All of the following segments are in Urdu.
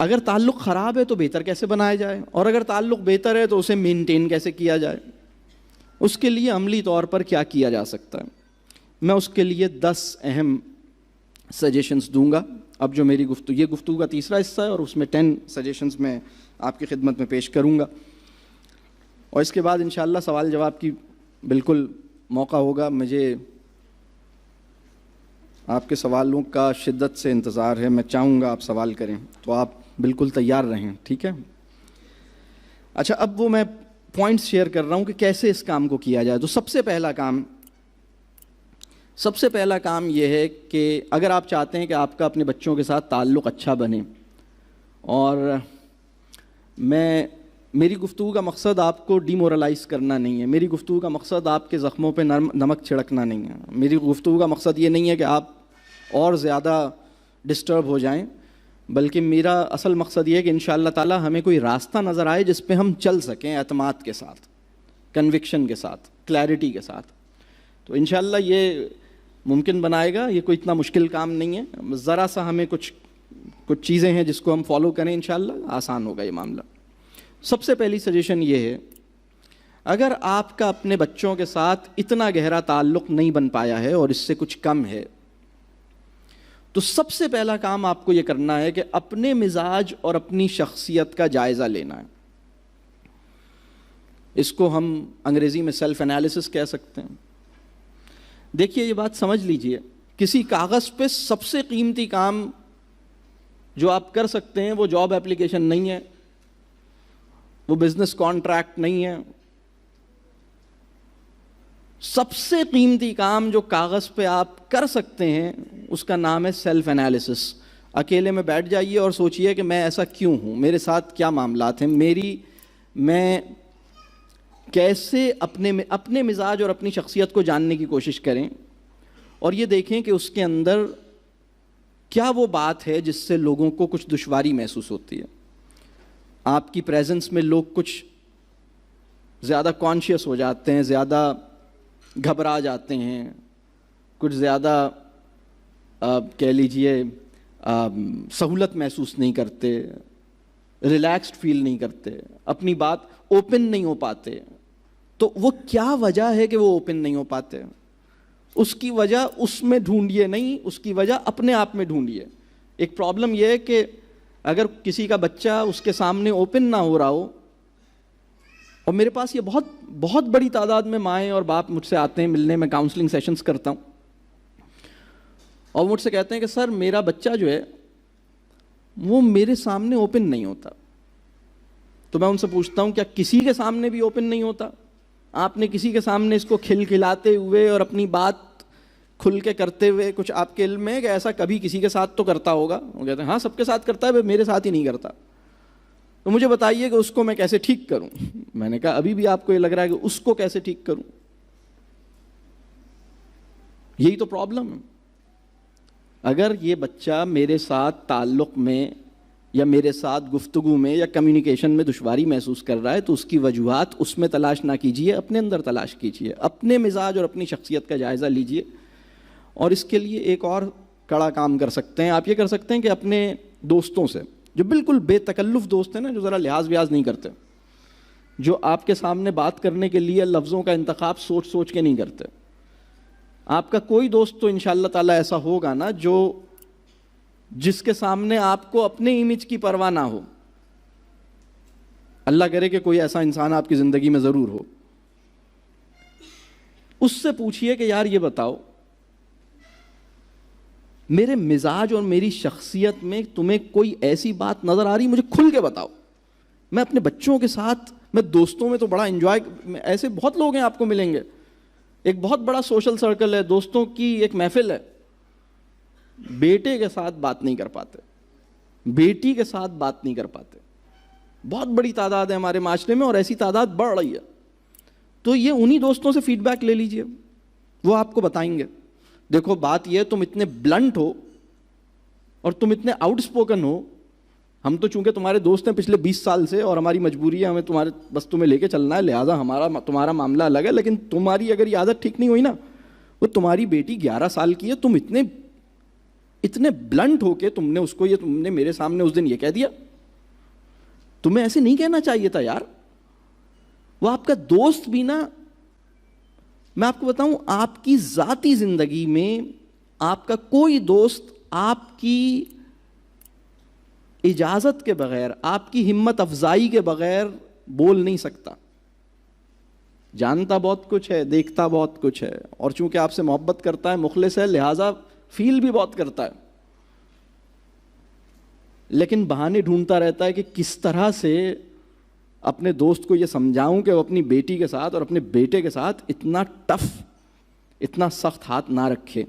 اگر تعلق خراب ہے تو بہتر کیسے بنایا جائے، اور اگر تعلق بہتر ہے تو اسے مینٹین کیسے کیا جائے، اس کے لیے عملی طور پر کیا کیا جا سکتا ہے. میں اس کے لیے 10 اہم سجیشنز دوں گا. اب جو میری یہ گفتگو کا تیسرا حصہ ہے، اور اس میں 10 سجیشنز میں آپ کی خدمت میں پیش کروں گا، اور اس کے بعد انشاءاللہ سوال جواب کی بالکل موقع ہوگا. مجھے آپ کے سوالوں کا شدت سے انتظار ہے، میں چاہوں گا آپ سوال کریں، تو آپ بالکل تیار رہیں، ٹھیک ہے؟ اچھا، اب وہ میں پوائنٹس شیئر کر رہا ہوں کہ کیسے اس کام کو کیا جائے. تو سب سے پہلا کام یہ ہے کہ اگر آپ چاہتے ہیں کہ آپ کا اپنے بچوں کے ساتھ تعلق اچھا بنے، اور میری گفتگو کا مقصد آپ کو ڈی مورلائز کرنا نہیں ہے، میری گفتگو کا مقصد آپ کے زخموں پہ نمک چھڑکنا نہیں ہے، میری گفتگو کا مقصد یہ نہیں ہے کہ آپ اور زیادہ ڈسٹرب ہو جائیں، بلکہ میرا اصل مقصد یہ ہے کہ انشاءاللہ تعالی ہمیں کوئی راستہ نظر آئے جس پہ ہم چل سکیں اعتماد کے ساتھ، کنوکشن کے ساتھ، کلیئرٹی کے ساتھ. تو انشاءاللہ یہ ممکن بنائے گا. یہ کوئی اتنا مشکل کام نہیں ہے، ذرا سا ہمیں کچھ چیزیں ہیں جس کو ہم فالو کریں، انشاءاللہ آسان ہوگا یہ معاملہ. سب سے پہلی سجیشن یہ ہے، اگر آپ کا اپنے بچوں کے ساتھ اتنا گہرا تعلق نہیں بن پایا ہے اور اس سے کچھ کم ہے، تو سب سے پہلا کام آپ کو یہ کرنا ہے کہ اپنے مزاج اور اپنی شخصیت کا جائزہ لینا ہے. اس کو ہم انگریزی میں سیلف انالیسس کہہ سکتے ہیں. دیکھیے، یہ بات سمجھ لیجئے، کسی کاغذ پہ سب سے قیمتی کام جو آپ کر سکتے ہیں وہ جاب اپلیکیشن نہیں ہے، وہ بزنس کانٹریکٹ نہیں ہے. سب سے قیمتی کام جو کاغذ پہ آپ کر سکتے ہیں اس کا نام ہے سیلف انالیسس. اکیلے میں بیٹھ جائیے اور سوچئے کہ میں ایسا کیوں ہوں، میرے ساتھ کیا معاملات ہیں، میں کیسے اپنے مزاج اور اپنی شخصیت کو جاننے کی کوشش کریں، اور یہ دیکھیں کہ اس کے اندر کیا وہ بات ہے جس سے لوگوں کو کچھ دشواری محسوس ہوتی ہے. آپ کی پریزنس میں لوگ کچھ زیادہ کانشیس ہو جاتے ہیں، زیادہ گھبرا جاتے ہیں، کچھ زیادہ کہہ لیجئے سہولت محسوس نہیں کرتے، ریلیکسڈ فیل نہیں کرتے، اپنی بات اوپن نہیں ہو پاتے. تو وہ کیا وجہ ہے کہ وہ اوپن نہیں ہو پاتے؟ اس کی وجہ اس میں ڈھونڈیے نہیں، اس کی وجہ اپنے آپ میں ڈھونڈیے. ایک پرابلم یہ ہے کہ اگر کسی کا بچہ اس کے سامنے اوپن نہ ہو رہا ہو، اور میرے پاس یہ بہت بڑی تعداد میں مائیں اور باپ مجھ سے آتے ہیں ملنے، میں کاؤنسلنگ سیشنز کرتا ہوں، اور مجھ سے کہتے ہیں کہ سر میرا بچہ جو ہے وہ میرے سامنے اوپن نہیں ہوتا. تو میں ان سے پوچھتا ہوں کیا کسی کے سامنے بھی اوپن نہیں ہوتا؟ آپ نے کسی کے سامنے اس کو کھلاتے ہوئے اور اپنی بات کھل کے کرتے ہوئے کچھ آپ کے علم میں ہے کہ ایسا کبھی کسی کے ساتھ تو کرتا ہوگا؟ وہ کہتے ہیں ہاں سب کے ساتھ کرتا ہے، میرے ساتھ ہی نہیں کرتا. تو مجھے بتائیے کہ اس کو میں کیسے ٹھیک کروں. میں نے کہا ابھی بھی آپ کو یہ لگ رہا ہے کہ اس کو کیسے ٹھیک کروں؟ یہی تو پرابلم ہے. اگر یہ بچہ میرے ساتھ تعلق میں یا میرے ساتھ گفتگو میں یا کمیونیکیشن میں دشواری محسوس کر رہا ہے تو اس کی وجوہات اس میں تلاش نہ کیجیے، اپنے اندر تلاش کیجیے، اپنے مزاج اور اپنی شخصیت کا جائزہ لیجیے. اور اس کے لیے ایک اور کڑا کام کر سکتے ہیں. آپ یہ کر سکتے ہیں کہ اپنے دوستوں سے، جو بالکل بے تکلف دوست ہیں نا، جو ذرا لحاظ ویاز نہیں کرتے، جو آپ کے سامنے بات کرنے کے لیے لفظوں کا انتخاب سوچ کے نہیں کرتے، آپ کا کوئی دوست تو انشاءاللہ تعالی ایسا ہوگا نا جس کے سامنے آپ کو اپنے امیج کی پرواہ نہ ہو. اللہ کرے کہ کوئی ایسا انسان آپ کی زندگی میں ضرور ہو. اس سے پوچھئے کہ یار یہ بتاؤ، میرے مزاج اور میری شخصیت میں تمہیں کوئی ایسی بات نظر آ رہی، مجھے کھل کے بتاؤ. میں اپنے بچوں کے ساتھ، میں دوستوں میں تو بڑا انجوائے، ایسے بہت لوگ ہیں آپ کو ملیں گے، ایک بہت بڑا سوشل سرکل ہے، دوستوں کی ایک محفل ہے. بیٹے کے ساتھ بات نہیں کر پاتے، بیٹی کے ساتھ بات نہیں کر پاتے. بہت بڑی تعداد ہے ہمارے معاشرے میں، اور ایسی تعداد بڑھ رہی ہے. تو یہ انہی دوستوں سے فیڈ بیک لے لیجئے، وہ آپ کو بتائیں گے دیکھو بات یہ ہے، تم اتنے بلنٹ ہو اور تم اتنے آؤٹ اسپوکن ہو، ہم تو چونکہ تمہارے دوست ہیں پچھلے 20 سال سے، اور ہماری مجبوری ہے، ہمیں تمہیں لے کے چلنا ہے، لہٰذا تمہارا معاملہ الگ ہے. لیکن تمہاری اگر یہ عادت ٹھیک نہیں ہوئی نا، وہ تمہاری بیٹی 11 سال کی ہے، تم اتنے بلنٹ ہو کے تم نے میرے سامنے اس دن یہ کہہ دیا. تمہیں ایسے نہیں کہنا چاہیے تھا یار. وہ آپ کا دوست بھی نا, میں آپ کو بتاؤں, آپ کی ذاتی زندگی میں آپ کا کوئی دوست آپ کی اجازت کے بغیر, آپ کی ہمت افزائی کے بغیر بول نہیں سکتا. جانتا بہت کچھ ہے, دیکھتا بہت کچھ ہے, اور چونکہ آپ سے محبت کرتا ہے, مخلص ہے, لہٰذا فیل بھی بہت کرتا ہے, لیکن بہانے ڈھونڈتا رہتا ہے کہ کس طرح سے اپنے دوست کو یہ سمجھاؤں کہ وہ اپنی بیٹی کے ساتھ اور اپنے بیٹے کے ساتھ اتنا ٹف, اتنا سخت ہاتھ نہ رکھے.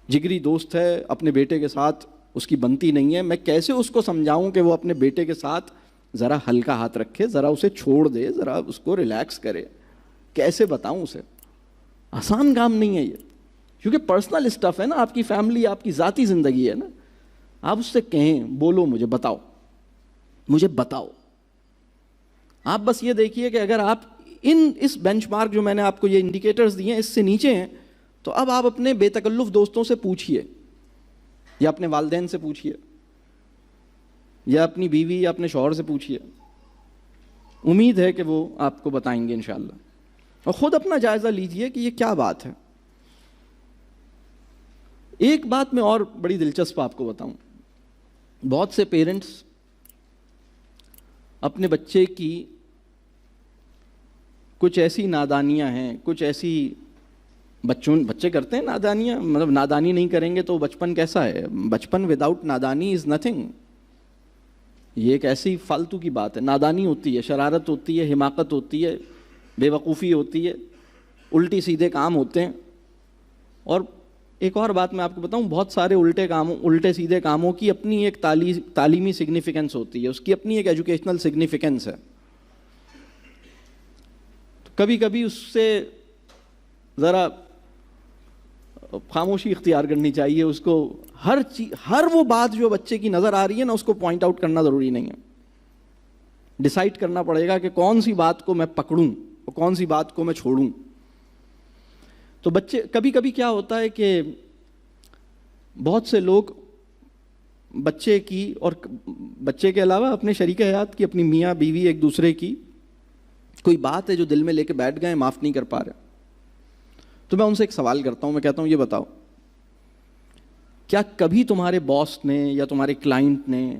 جگری دوست ہے, اپنے بیٹے کے ساتھ اس کی بنتی نہیں ہے, میں کیسے اس کو سمجھاؤں کہ وہ اپنے بیٹے کے ساتھ ذرا ہلکا ہاتھ رکھے, ذرا اسے چھوڑ دے, ذرا اس کو ریلیکس کرے. کیسے بتاؤں اسے؟ آسان کام نہیں ہے یہ, کیونکہ پرسنل اسٹف ہے نا, آپ کی فیملی, آپ کی ذاتی زندگی ہے نا. آپ اس سے کہیں, بولو مجھے بتاؤ, مجھے بتاؤ. آپ بس یہ دیکھیے کہ اگر آپ اس بینچ مارک جو میں نے آپ کو یہ انڈیکیٹرز دیے ہیں اس سے نیچے ہیں, تو اب آپ اپنے بے تکلف دوستوں سے پوچھئے, یا اپنے والدین سے پوچھئے, یا اپنی بیوی یا اپنے شوہر سے پوچھئے. امید ہے کہ وہ آپ کو بتائیں گے انشاءاللہ. اور خود اپنا جائزہ لیجئے کہ یہ کیا بات ہے. ایک بات میں اور بڑی دلچسپ آپ کو بتاؤں, بہت سے پیرنٹس اپنے بچے کی کچھ ایسی نادانیاں ہیں, کچھ ایسی بچے کرتے ہیں نادانیاں, مطلب نادانی نہیں کریں گے تو بچپن کیسا ہے؟ بچپن وداؤٹ نادانی از نتھنگ. یہ ایک ایسی فالتو کی بات ہے. نادانی ہوتی ہے, شرارت ہوتی ہے, حماقت ہوتی ہے, بے وقوفی ہوتی ہے, الٹی سیدھے کام ہوتے ہیں. اور ایک اور بات میں آپ کو بتاؤں, بہت سارے الٹے سیدھے کاموں کی اپنی ایک تعلیمی سگنیفیکنس ہوتی ہے, اس کی اپنی ایک ایجوکیشنل سگنیفیکنس ہے. کبھی کبھی اس سے ذرا خاموشی اختیار کرنی چاہیے. اس کو ہر وہ بات جو بچے کی نظر آ رہی ہے نا, اس کو پوائنٹ آؤٹ کرنا ضروری نہیں ہے. ڈیسائیڈ کرنا پڑے گا کہ کون سی بات کو میں پکڑوں اور کون سی بات کو میں چھوڑوں. تو بچے کبھی کبھی کیا ہوتا ہے کہ بہت سے لوگ بچے کی اور بچے کے علاوہ اپنے شریک حیات کی, اپنی میاں بیوی, ایک دوسرے کی کوئی بات ہے جو دل میں لے کے بیٹھ گئے, معاف نہیں کر پا رہے. تو میں ان سے ایک سوال کرتا ہوں, میں کہتا ہوں یہ بتاؤ, کیا کبھی تمہارے باس نے یا تمہارے کلائنٹ نے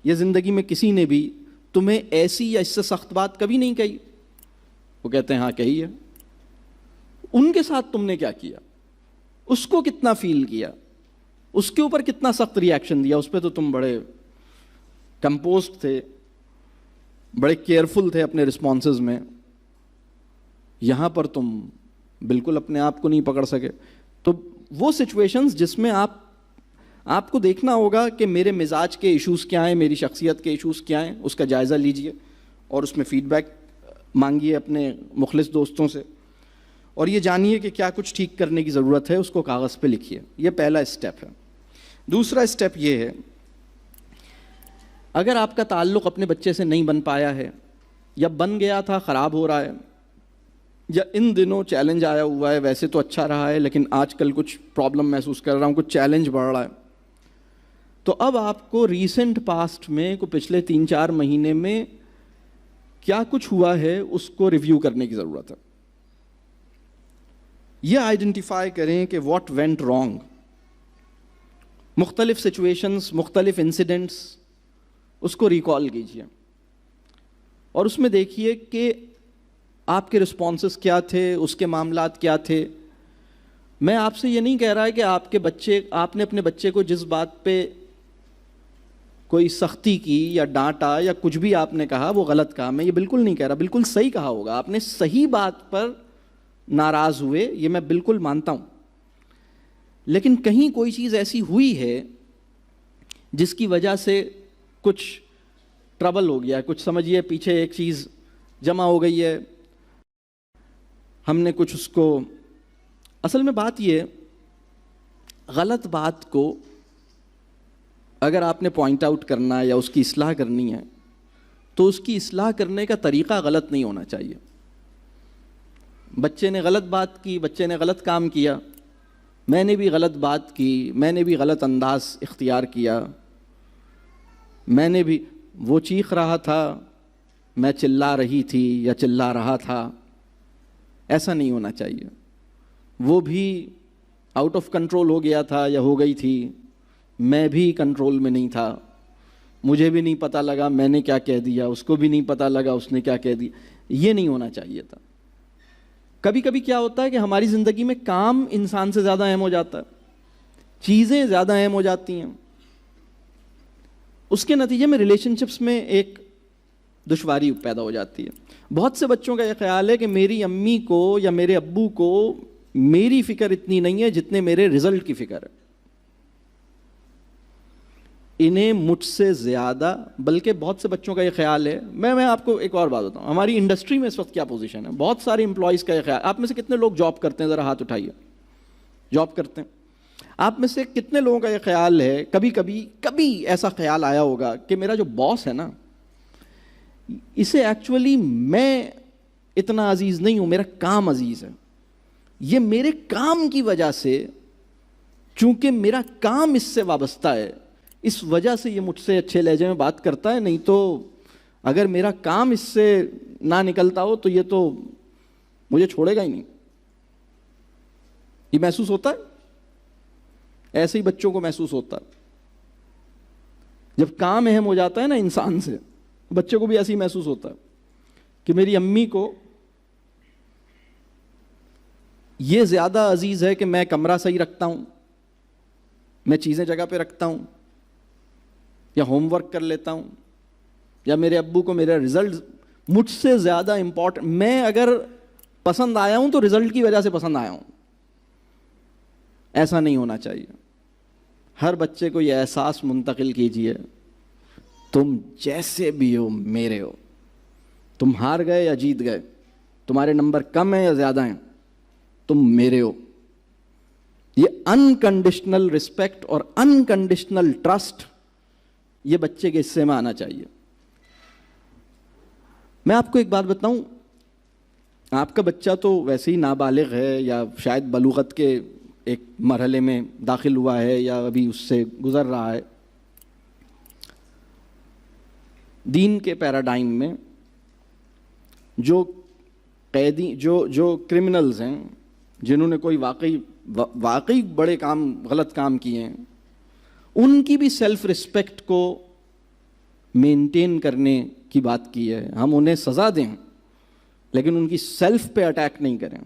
یا زندگی میں کسی نے بھی تمہیں ایسی یا اس سے سخت بات کبھی نہیں کہی؟ وہ کہتے ہیں ہاں کہی ہے. ان کے ساتھ تم نے کیا کیا؟ اس کو کتنا فیل کیا؟ اس کے اوپر کتنا سخت ری ایکشن دیا؟ اس پہ تو تم بڑے کمپوزڈ تھے, بڑے کیئرفل تھے اپنے رسپانسز میں. یہاں پر تم بالکل اپنے آپ کو نہیں پکڑ سکے. تو وہ سچویشنز جس میں آپ کو دیکھنا ہوگا کہ میرے مزاج کے ایشوز کیا ہیں, میری شخصیت کے ایشوز کیا ہیں, اس کا جائزہ لیجئے اور اس میں فیڈ بیک مانگیے اپنے مخلص دوستوں سے, اور یہ جانیے کہ کیا کچھ ٹھیک کرنے کی ضرورت ہے, اس کو کاغذ پہ لکھیے. یہ پہلا اسٹیپ ہے. دوسرا اسٹیپ یہ ہے, اگر آپ کا تعلق اپنے بچے سے نہیں بن پایا ہے, یا بن گیا تھا خراب ہو رہا ہے, یا ان دنوں چیلنج آیا ہوا ہے, ویسے تو اچھا رہا ہے لیکن آج کل کچھ پرابلم محسوس کر رہا ہوں, کچھ چیلنج بڑھ رہا ہے, تو اب آپ کو ریسنٹ پاسٹ میں پچھلے 3-4 مہینے میں کیا کچھ ہوا ہے اس کو ریویو کرنے کی ضرورت ہے. یہ آئیڈینٹیفائی کریں کہ واٹ وینٹ رانگ. مختلف سچویشنز, مختلف انسیڈنٹس, اس کو ریکال کیجیے اور اس میں دیکھیے کہ آپ کے رسپانسز کیا تھے, اس کے معاملات کیا تھے. میں آپ سے یہ نہیں کہہ رہا کہ آپ نے اپنے بچے کو جس بات پہ کوئی سختی کی یا ڈانٹا یا کچھ بھی آپ نے کہا وہ غلط کہا. میں یہ بالکل نہیں کہہ رہا, بالکل صحیح کہا ہوگا آپ نے, صحیح بات پر ناراض ہوئے, یہ میں بالکل مانتا ہوں. لیکن کہیں کوئی چیز ایسی ہوئی ہے جس کی وجہ سے کچھ ٹربل ہو گیا, کچھ سمجھیے پیچھے ایک چیز جمع ہو گئی ہے, ہم نے کچھ اس کو, اصل میں بات یہ, غلط بات کو اگر آپ نے پوائنٹ آؤٹ کرنا ہے یا اس کی اصلاح کرنی ہے تو اس کی اصلاح کرنے کا طریقہ غلط نہیں ہونا چاہیے. بچے نے غلط بات کی, بچے نے غلط کام کیا, میں نے بھی غلط بات کی, میں نے بھی غلط انداز اختیار کیا, میں نے بھی, وہ چیخ رہا تھا، میں چلا رہی تھی یا چلا رہا تھا، ایسا نہیں ہونا چاہیے. وہ بھی آؤٹ آف کنٹرول ہو گیا تھا یا ہو گئی تھی، میں بھی کنٹرول میں نہیں تھا، مجھے بھی نہیں پتہ لگا میں نے کیا کہہ دیا، اس کو بھی نہیں پتہ لگا اس نے کیا کہہ دیا. یہ نہیں ہونا چاہیے تھا. کبھی کبھی کیا ہوتا ہے کہ ہماری زندگی میں کام انسان سے زیادہ اہم ہو جاتا ہے، چیزیں زیادہ اہم ہو جاتی ہیں. اس کے نتیجے میں ریلیشن شپس میں ایک دشواری پیدا ہو جاتی ہے. بہت سے بچوں کا یہ خیال ہے کہ میری امی کو یا میرے ابو کو میری فکر اتنی نہیں ہے جتنے میرے رزلٹ کی فکر ہے. انہیں مجھ سے زیادہ، بلکہ بہت سے بچوں کا یہ خیال ہے. میں آپ کو ایک اور بات بتاؤں، ہماری انڈسٹری میں اس وقت کیا پوزیشن ہے. بہت سارے امپلائیز کا یہ خیال، آپ میں سے کتنے لوگ جاب کرتے ہیں؟ ذرا ہاتھ اٹھائیے. جاب کرتے ہیں. آپ میں سے کتنے لوگوں کا یہ خیال ہے، کبھی ایسا خیال آیا ہوگا کہ میرا جو باس ہے نا، اسے ایکچولی میں اتنا عزیز نہیں ہوں، میرا کام عزیز ہے. یہ میرے کام کی وجہ سے، چونکہ میرا کام اس سے وابستہ ہے، اس وجہ سے یہ مجھ سے اچھے لہجے میں بات کرتا ہے. نہیں تو اگر میرا کام اس سے نہ نکلتا ہو تو یہ تو مجھے چھوڑے گا ہی نہیں. یہ محسوس ہوتا ہے، ایسے ہی بچوں کو محسوس ہوتا ہے. جب کام اہم ہو جاتا ہے نا انسان سے، بچے کو بھی ایسے ہی محسوس ہوتا ہے کہ میری امی کو یہ زیادہ عزیز ہے کہ میں کمرہ صحیح رکھتا ہوں، میں چیزیں جگہ پہ رکھتا ہوں، یا ہوم ورک کر لیتا ہوں، یا میرے ابو کو میرا رزلٹ مجھ سے زیادہ امپورٹنٹ. میں اگر پسند آیا ہوں تو رزلٹ کی وجہ سے پسند آیا ہوں. ایسا نہیں ہونا چاہیے. ہر بچے کو یہ احساس منتقل کیجیے، تم جیسے بھی ہو میرے ہو. تم ہار گئے یا جیت گئے، تمہارے نمبر کم ہیں یا زیادہ ہیں، تم میرے ہو. یہ انکنڈیشنل رسپیکٹ اور انکنڈیشنل ٹرسٹ یہ بچے کے حصے میں آنا چاہیے. میں آپ کو ایک بات بتاؤں، آپ کا بچہ تو ویسے ہی نابالغ ہے یا شاید بلوغت کے ایک مرحلے میں داخل ہوا ہے یا ابھی اس سے گزر رہا ہے. دین کے پیراڈائم میں جو قیدی جو کرمنلز ہیں، جنہوں نے کوئی واقعی بڑے کام، غلط کام کیے ہیں، ان کی بھی سیلف رسپیکٹ کو مینٹین کرنے کی بات کی ہے. ہم انہیں سزا دیں لیکن ان کی سیلف پہ اٹیک نہیں کریں،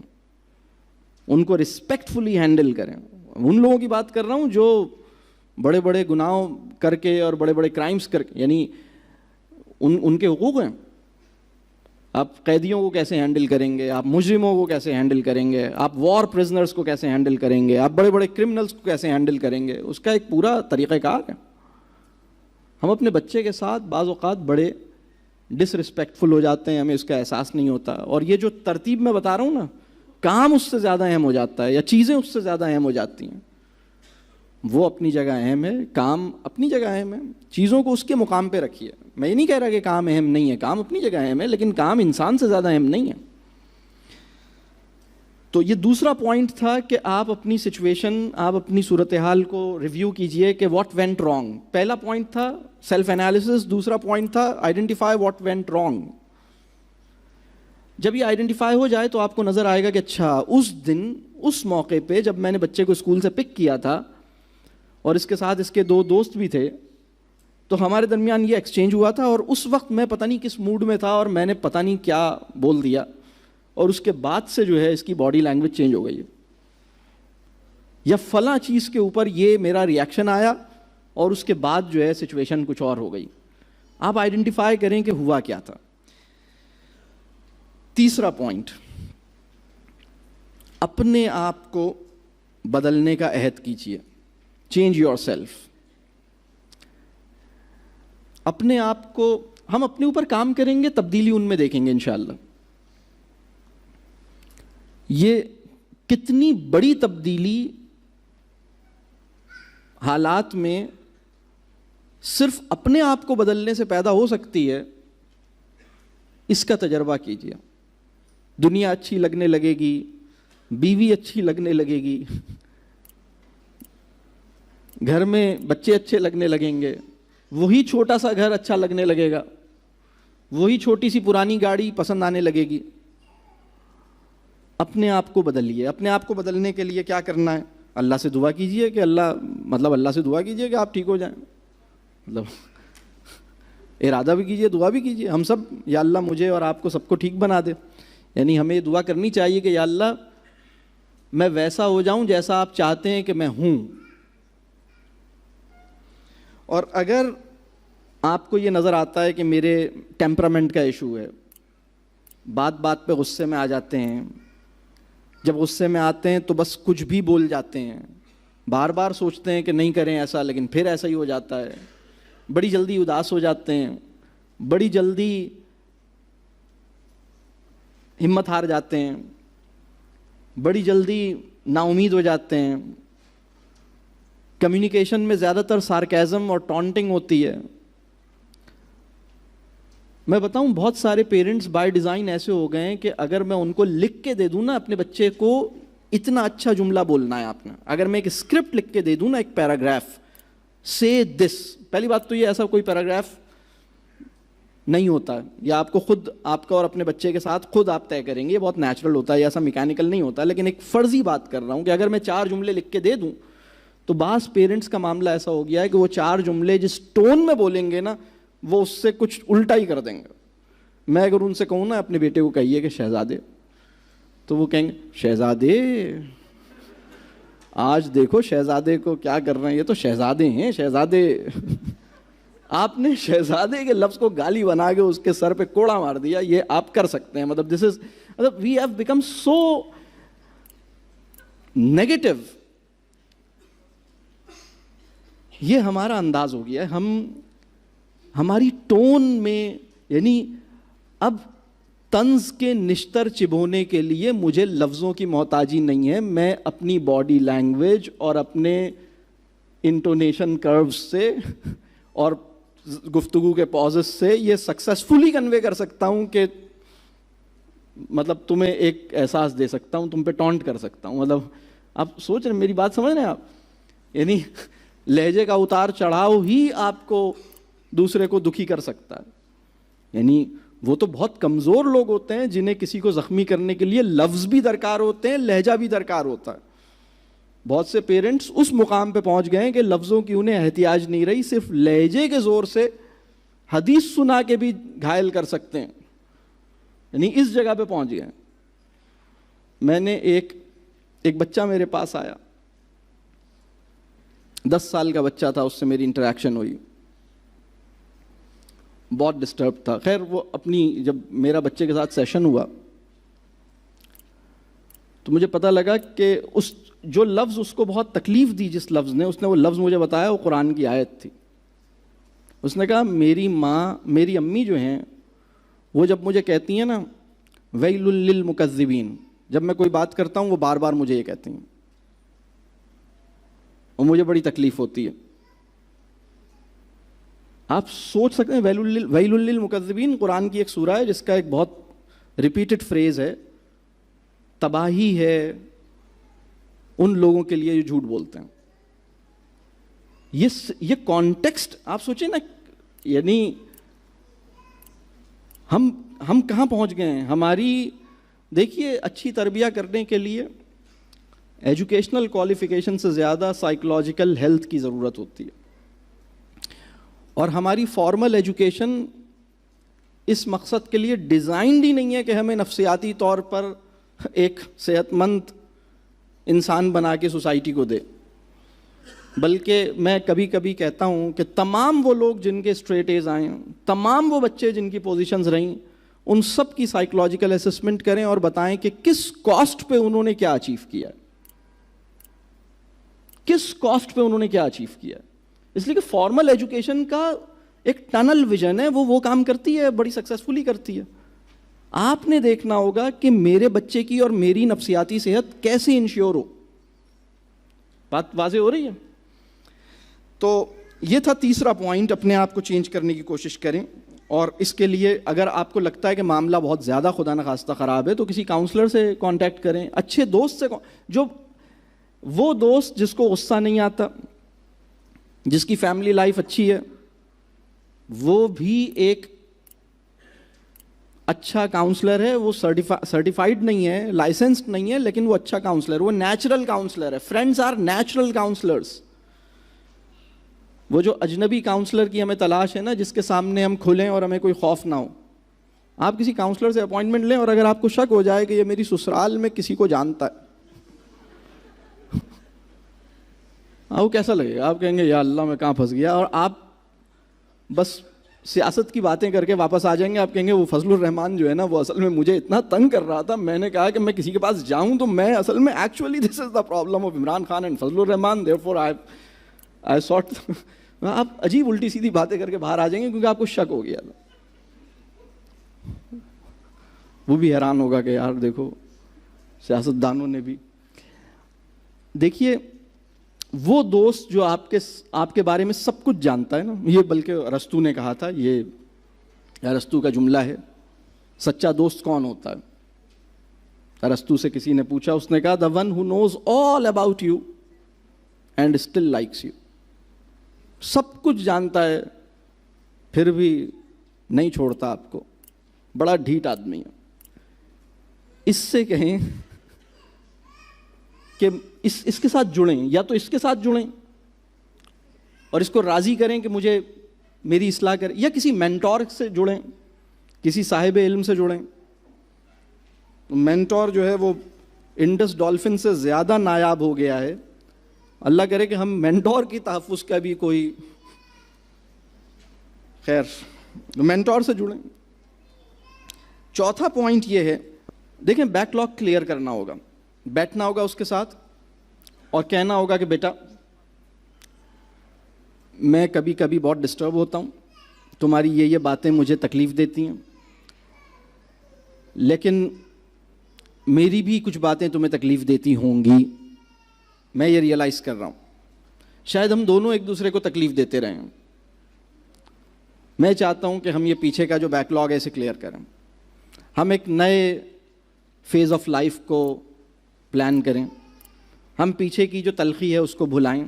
ان کو رسپیکٹفلی ہینڈل کریں. ان لوگوں کی بات کر رہا ہوں جو بڑے بڑے گناہوں کر کے اور بڑے بڑے کرائمز کر کے، یعنی ان کے حقوق ہیں. آپ قیدیوں کو کیسے ہینڈل کریں گے، آپ مجرموں کو کیسے ہینڈل کریں گے، آپ وار پرزنرز کو کیسے ہینڈل کریں گے، آپ بڑے بڑے کرمنلز کو کیسے ہینڈل کریں گے، اس کا ایک پورا طریقہ کار ہے. ہم اپنے بچے کے ساتھ بعض اوقات بڑے ڈس رسپیکٹفل ہو جاتے ہیں، ہمیں اس کا احساس نہیں ہوتا. اور یہ جو ترتیب میں بتا رہا ہوں نا، کام اس سے زیادہ اہم ہو جاتا ہے یا چیزیں اس سے زیادہ اہم ہو جاتی ہیں. وہ اپنی جگہ اہم ہے، کام اپنی جگہ اہم ہے. چیزوں کو اس کے مقام پہ رکھیے. میں یہ نہیں کہہ رہا کہ کام اہم نہیں ہے، کام اپنی جگہ اہم ہے، لیکن کام انسان سے زیادہ اہم نہیں ہے. تو یہ دوسرا پوائنٹ تھا کہ آپ اپنی سچویشن، آپ اپنی صورتحال کو ریویو کیجئے کہ واٹ وینٹ رانگ. پہلا پوائنٹ تھا سیلف انالیسس، دوسرا پوائنٹ تھا آئیڈینٹیفائی واٹ وینٹ رانگ. جب یہ آئیڈینٹیفائی ہو جائے تو آپ کو نظر آئے گا کہ اچھا اس دن، اس موقع پہ جب میں نے بچے کو اسکول سے پک کیا تھا اور اس کے ساتھ اس کے 2 دوست بھی تھے، تو ہمارے درمیان یہ ایکسچینج ہوا تھا اور اس وقت میں پتہ نہیں کس موڈ میں تھا اور میں نے پتہ نہیں کیا بول دیا، اور اس کے بعد سے جو ہے اس کی باڈی لینگویج چینج ہو گئی ہے، یا فلاں چیز کے اوپر یہ میرا ریاکشن آیا اور اس کے بعد جو ہے سچویشن کچھ اور ہو گئی. آپ آئیڈینٹیفائی کریں کہ ہوا کیا تھا. تیسرا پوائنٹ، اپنے آپ کو بدلنے کا عہد کیجیے. Change your self. اپنے آپ کو، ہم اپنے اوپر کام کریں گے، تبدیلی ان میں دیکھیں گے انشاءاللہ. یہ کتنی بڑی تبدیلی حالات میں صرف اپنے آپ کو بدلنے سے پیدا ہو سکتی ہے، اس کا تجربہ کیجیے. دنیا اچھی لگنے لگے گی، بیوی اچھی لگنے لگے گی، گھر میں بچے اچھے لگنے لگیں گے، وہی چھوٹا سا گھر اچھا لگنے لگے گا, وہی چھوٹی سی پرانی گاڑی پسند آنے لگے گی. اپنے آپ کو بدلیے. اپنے آپ کو بدلنے کے لیے کیا کرنا ہے؟ اللہ سے دعا کیجئے کہ اللہ سے دعا کیجئے کہ آپ ٹھیک ہو جائیں. مطلب ارادہ بھی کیجئے, دعا بھی کیجئے. ہم سب یا اللہ مجھے اور آپ کو سب کو ٹھیک بنا دے. یعنی ہمیں یہ دعا کرنی چاہیے کہ یا اللہ میں ویسا ہو جاؤں جیسا آپ چاہتے ہیں کہ میں ہوں. اور اگر آپ کو یہ نظر آتا ہے کہ میرے ٹیمپرامنٹ کا ایشو ہے, بات بات پہ غصے میں آ جاتے ہیں, جب غصے میں آتے ہیں تو بس کچھ بھی بول جاتے ہیں, بار بار سوچتے ہیں کہ نہیں کریں ایسا لیکن پھر ایسا ہی ہو جاتا ہے, بڑی جلدی اداس ہو جاتے ہیں, بڑی جلدی ہمت ہار جاتے ہیں, بڑی جلدی نا امید ہو جاتے ہیں, کمیونیکیشن میں زیادہ تر سارکیزم اور ٹونٹنگ ہوتی ہے. میں بتاؤں بہت سارے پیرنٹس بائی ڈیزائن ایسے ہو گئے ہیں کہ اگر میں ان کو لکھ کے دے دوں نا اپنے بچے کو اتنا اچھا جملہ بولنا ہے آپ نے, اگر میں ایک اسکرپٹ لکھ کے دے دوں نا, ایک پیراگراف, سے دس, پہلی بات تو یہ ایسا کوئی پیراگراف نہیں ہوتا, یا آپ کو خود آپ کا اور اپنے بچے کے ساتھ خود آپ طے کریں گے, یہ بہت نیچرل ہوتا ہے, یہ ایسا میکینیکل نہیں ہوتا. لیکن ایک فرضی بات کر رہا ہوں کہ اگر میں 4 جملے لکھ کے دے دوں تو بعض پیرنٹس کا معاملہ ایسا ہو گیا ہے کہ وہ 4 جملے جس ٹون میں بولیں گے نا وہ اس سے کچھ الٹا ہی کر دیں گے. میں اگر ان سے کہوں نا اپنے بیٹے کو کہیے کہ شہزادے, تو وہ کہیں گے شہزادے, آج دیکھو شہزادے کو کیا کر رہے ہیں, یہ تو شہزادے ہیں شہزادے. آپ نے شہزادے کے لفظ کو گالی بنا کے اس کے سر پہ کوڑا مار دیا. یہ آپ کر سکتے ہیں. مطلب we have become so negative. یہ ہمارا انداز ہو گیا ہے. ہماری ٹون میں, یعنی اب طنز کے نشتر چبھونے کے لیے مجھے لفظوں کی محتاجی نہیں ہے, میں اپنی باڈی لینگویج اور اپنے انٹونیشن کروز سے اور گفتگو کے پازز سے یہ سکسیسفلی کنوے کر سکتا ہوں کہ مطلب تمہیں ایک احساس دے سکتا ہوں, تم پہ ٹونٹ کر سکتا ہوں. مطلب آپ سوچ رہے ہیں, میری بات سمجھ رہے ہیں آپ؟ یعنی لہجے کا اتار چڑھاؤ ہی آپ کو دوسرے کو دکھی کر سکتا ہے. یعنی وہ تو بہت کمزور لوگ ہوتے ہیں جنہیں کسی کو زخمی کرنے کے لیے لفظ بھی درکار ہوتے ہیں, لہجہ بھی درکار ہوتا ہے. بہت سے پیرنٹس اس مقام پہ پہنچ گئے ہیں کہ لفظوں کی انہیں احتیاج نہیں رہی, صرف لہجے کے زور سے حدیث سنا کے بھی گھائل کر سکتے ہیں. یعنی اس جگہ پہ پہنچ گئے. میں نے ایک بچہ میرے پاس آیا, 10 سال کا بچہ تھا, اس سے میری انٹریکشن ہوئی, بہت ڈسٹرب تھا. خیر وہ جب میرا بچے کے ساتھ سیشن ہوا تو مجھے پتہ لگا کہ جو لفظ اس کو بہت تکلیف دی, جس لفظ نے, اس نے وہ لفظ مجھے بتایا, وہ قرآن کی آیت تھی. اس نے کہا میری امی جو ہیں وہ جب مجھے کہتی ہیں نا ویل للمکذبین, جب میں کوئی بات کرتا ہوں وہ بار بار مجھے یہ کہتی ہیں اور مجھے بڑی تکلیف ہوتی ہے. آپ سوچ سکتے ہیں ویل للمکذبین قرآن کی ایک سورہ ہے جس کا ایک بہت ریپیٹڈ فریز ہے, تباہی ہے ان لوگوں کے لیے جو جھوٹ بولتے ہیں. یہ کانٹیکسٹ آپ سوچیں نا, یعنی ہم کہاں پہنچ گئے ہیں. ہماری دیکھیے اچھی تربیہ کرنے کے لیے ایجوکیشنل کوالیفیکیشن سے زیادہ سائیکولوجیکل ہیلتھ کی ضرورت ہوتی ہے, اور ہماری فارمل ایجوکیشن اس مقصد کے لیے ڈیزائنڈ ہی نہیں ہے کہ ہمیں نفسیاتی طور پر ایک صحت مند انسان بنا کے سوسائٹی کو دے. بلکہ میں کبھی کبھی کہتا ہوں کہ تمام وہ لوگ جن کے اسٹریٹ ایز آئے ہیں, تمام وہ بچے جن کی پوزیشنز رہیں, ان سب کی سائیکولوجیکل اسسمنٹ کریں اور بتائیں کہ کس کاسٹ پہ انہوں نے کیا اچیو کیا ہے, کس کاسٹ پہ انہوں نے کیا اچیو کیا ہے. اس لیے کہ فارمل ایجوکیشن کا ایک ٹنل ویژن ہے, وہ کام کرتی ہے, بڑی سکسیسفلی کرتی ہے. آپ نے دیکھنا ہوگا کہ میرے بچے کی اور میری نفسیاتی صحت کیسے انشور ہو. بات واضح ہو رہی ہے؟ تو یہ تھا تیسرا پوائنٹ, اپنے آپ کو چینج کرنے کی کوشش کریں. اور اس کے لیے اگر آپ کو لگتا ہے کہ معاملہ بہت زیادہ خدا نخواستہ خراب ہے تو کسی کاؤنسلر سے کانٹیکٹ کریں, اچھے دوست سے, جو وہ دوست جس کو غصہ نہیں آتا, جس کی فیملی لائف اچھی ہے, وہ بھی ایک اچھا کاؤنسلر ہے. وہ سرٹیفائڈ نہیں ہے, لائسنسڈ نہیں ہے, لیکن وہ اچھا کاؤنسلر, وہ نیچرل کاؤنسلر ہے. Friends are natural counsellors. وہ جو اجنبی کاؤنسلر کی ہمیں تلاش ہے نا, جس کے سامنے ہم کھلیں اور ہمیں کوئی خوف نہ ہو. آپ کسی کاؤنسلر سے اپوائنٹمنٹ لیں اور اگر آپ کو شک ہو جائے کہ یہ میری سسرال میں کسی کو جانتا ہے, وہ کیسا لگے گا؟ آپ کہیں گے یا اللہ میں کہاں پھنس گیا, اور آپ بس سیاست کی باتیں کر کے واپس آ جائیں گے. آپ کہیں گے وہ فضل الرحمان جو ہے نا, وہ اصل میں مجھے اتنا تنگ کر رہا تھا, میں نے کہا کہ میں کسی کے پاس جاؤں تو میں اصل میں actually this is the problem of Imran Khan and Fazal Rahman, دیئرفور I sort. آپ عجیب الٹی سیدھی باتیں کر کے باہر آ جائیں گے کیونکہ آپ کو شک ہو گیا تھا. وہ بھی حیران ہوگا کہ یار دیکھو سیاست دانوں نے بھی. دیکھیے وہ دوست جو آپ کے بارے میں سب کچھ جانتا ہے نا, یہ بلکہ ارسطو نے کہا تھا, یہ ارسطو کا جملہ ہے, سچا دوست کون ہوتا ہے؟ ارسطو سے کسی نے پوچھا, اس نے کہا the one who knows all about you and still likes you. سب کچھ جانتا ہے پھر بھی نہیں چھوڑتا آپ کو, بڑا ڈھیٹ آدمی ہے. اس سے کہیں کہ اس کے ساتھ جڑیں, یا تو اس کے ساتھ جڑیں اور اس کو راضی کریں کہ مجھے میری اصلاح کرے, یا کسی مینٹور سے جڑیں, کسی صاحب علم سے جڑیں. مینٹور جو ہے وہ انڈس ڈولفن سے زیادہ نایاب ہو گیا ہے. اللہ کرے کہ ہم مینٹور کی تحفظ کا بھی کوئی, خیر مینٹور سے جڑیں. چوتھا پوائنٹ یہ ہے, دیکھیں بیک لاگ کلیئر کرنا ہوگا, بیٹھنا ہوگا اس کے ساتھ اور کہنا ہوگا کہ بیٹا میں کبھی کبھی بہت ڈسٹرب ہوتا ہوں, تمہاری یہ باتیں مجھے تکلیف دیتی ہیں, لیکن میری بھی کچھ باتیں تمہیں تکلیف دیتی ہوں گی, میں یہ ریئلائز کر رہا ہوں. شاید ہم دونوں ایک دوسرے کو تکلیف دیتے رہے ہیں. میں چاہتا ہوں کہ ہم یہ پیچھے کا جو بیک لاگ ہے اسے کلیئر کریں, ہم ایک نئے فیز آف لائف کو پلان کریں, ہم پیچھے کی جو تلخی ہے اس کو بھلائیں,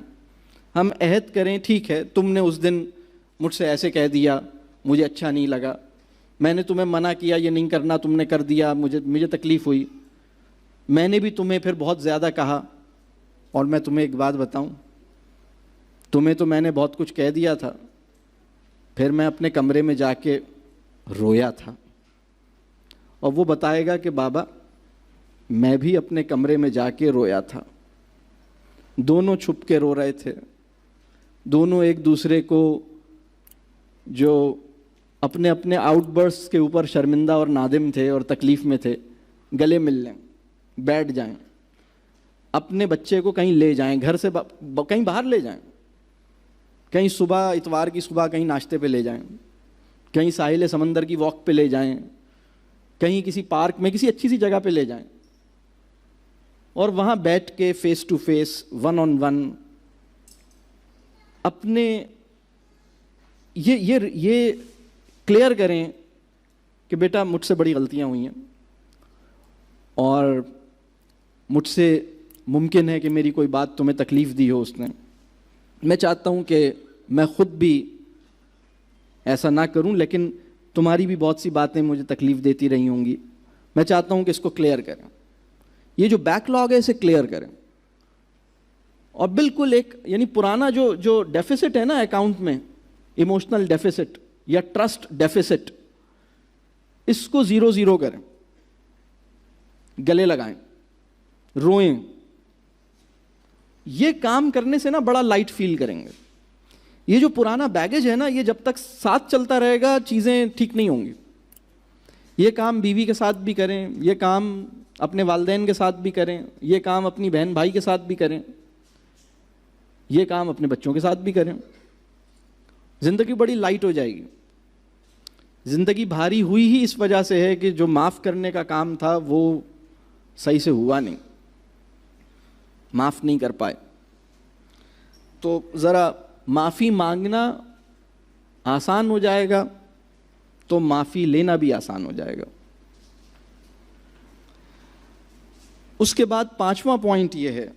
ہم عہد کریں ٹھیک ہے تم نے اس دن مجھ سے ایسے کہہ دیا, مجھے اچھا نہیں لگا, میں نے تمہیں منع کیا یہ نہیں کرنا, تم نے کر دیا, مجھے تکلیف ہوئی, میں نے بھی تمہیں پھر بہت زیادہ کہا. اور میں تمہیں ایک بات بتاؤں, تمہیں تو میں نے بہت کچھ کہہ دیا تھا, پھر میں اپنے کمرے میں جا کے رویا تھا. اور وہ بتائے گا کہ بابا میں بھی اپنے کمرے میں جا کے رویا تھا, دونوں چھپ کے رو رہے تھے, دونوں ایک دوسرے کو جو اپنے اپنے آؤٹ برسٹ کے اوپر شرمندہ اور نادم تھے اور تکلیف میں تھے, گلے مل لیں, بیٹھ جائیں, اپنے بچے کو کہیں لے جائیں, گھر سے کہیں باہر لے جائیں, کہیں صبح اتوار کی صبح کہیں ناشتے پہ لے جائیں, کہیں ساحل سمندر کی واک پہ لے جائیں, کہیں کسی پارک میں کسی اچھی سی جگہ پہ لے جائیں, اور وہاں بیٹھ کے face to face one on one اپنے یہ کلیئر کریں کہ بیٹا مجھ سے بڑی غلطیاں ہوئی ہیں اور مجھ سے ممکن ہے کہ میری کوئی بات تمہیں تکلیف دی ہو اس نے, میں چاہتا ہوں کہ میں خود بھی ایسا نہ کروں, لیکن تمہاری بھی بہت سی باتیں مجھے تکلیف دیتی رہی ہوں گی, میں چاہتا ہوں کہ اس کو کلیئر کریں. یہ جو بیک لاگ ہے اسے کلیئر کریں, اور بالکل ایک یعنی پرانا جو ڈیفیسٹ ہے نا اکاؤنٹ میں, ایموشنل ڈیفیسٹ یا ٹرسٹ ڈیفیسٹ, اس کو 0 کریں, گلے لگائیں, روئیں. یہ کام کرنے سے نا بڑا لائٹ فیل کریں گے. یہ جو پرانا بیگیج ہے نا, یہ جب تک ساتھ چلتا رہے گا چیزیں ٹھیک نہیں ہوں گی. یہ کام بیوی کے ساتھ بھی کریں, یہ کام اپنے والدین کے ساتھ بھی کریں, یہ کام اپنی بہن بھائی کے ساتھ بھی کریں, یہ کام اپنے بچوں کے ساتھ بھی کریں. زندگی بڑی لائٹ ہو جائے گی. زندگی بھاری ہوئی ہی اس وجہ سے ہے کہ جو معاف کرنے کا کام تھا وہ صحیح سے ہوا نہیں, معاف نہیں کر پائے. تو ذرا معافی مانگنا آسان ہو جائے گا تو معافی لینا بھی آسان ہو جائے گا. اس کے بعد 5واں پوائنٹ یہ ہے,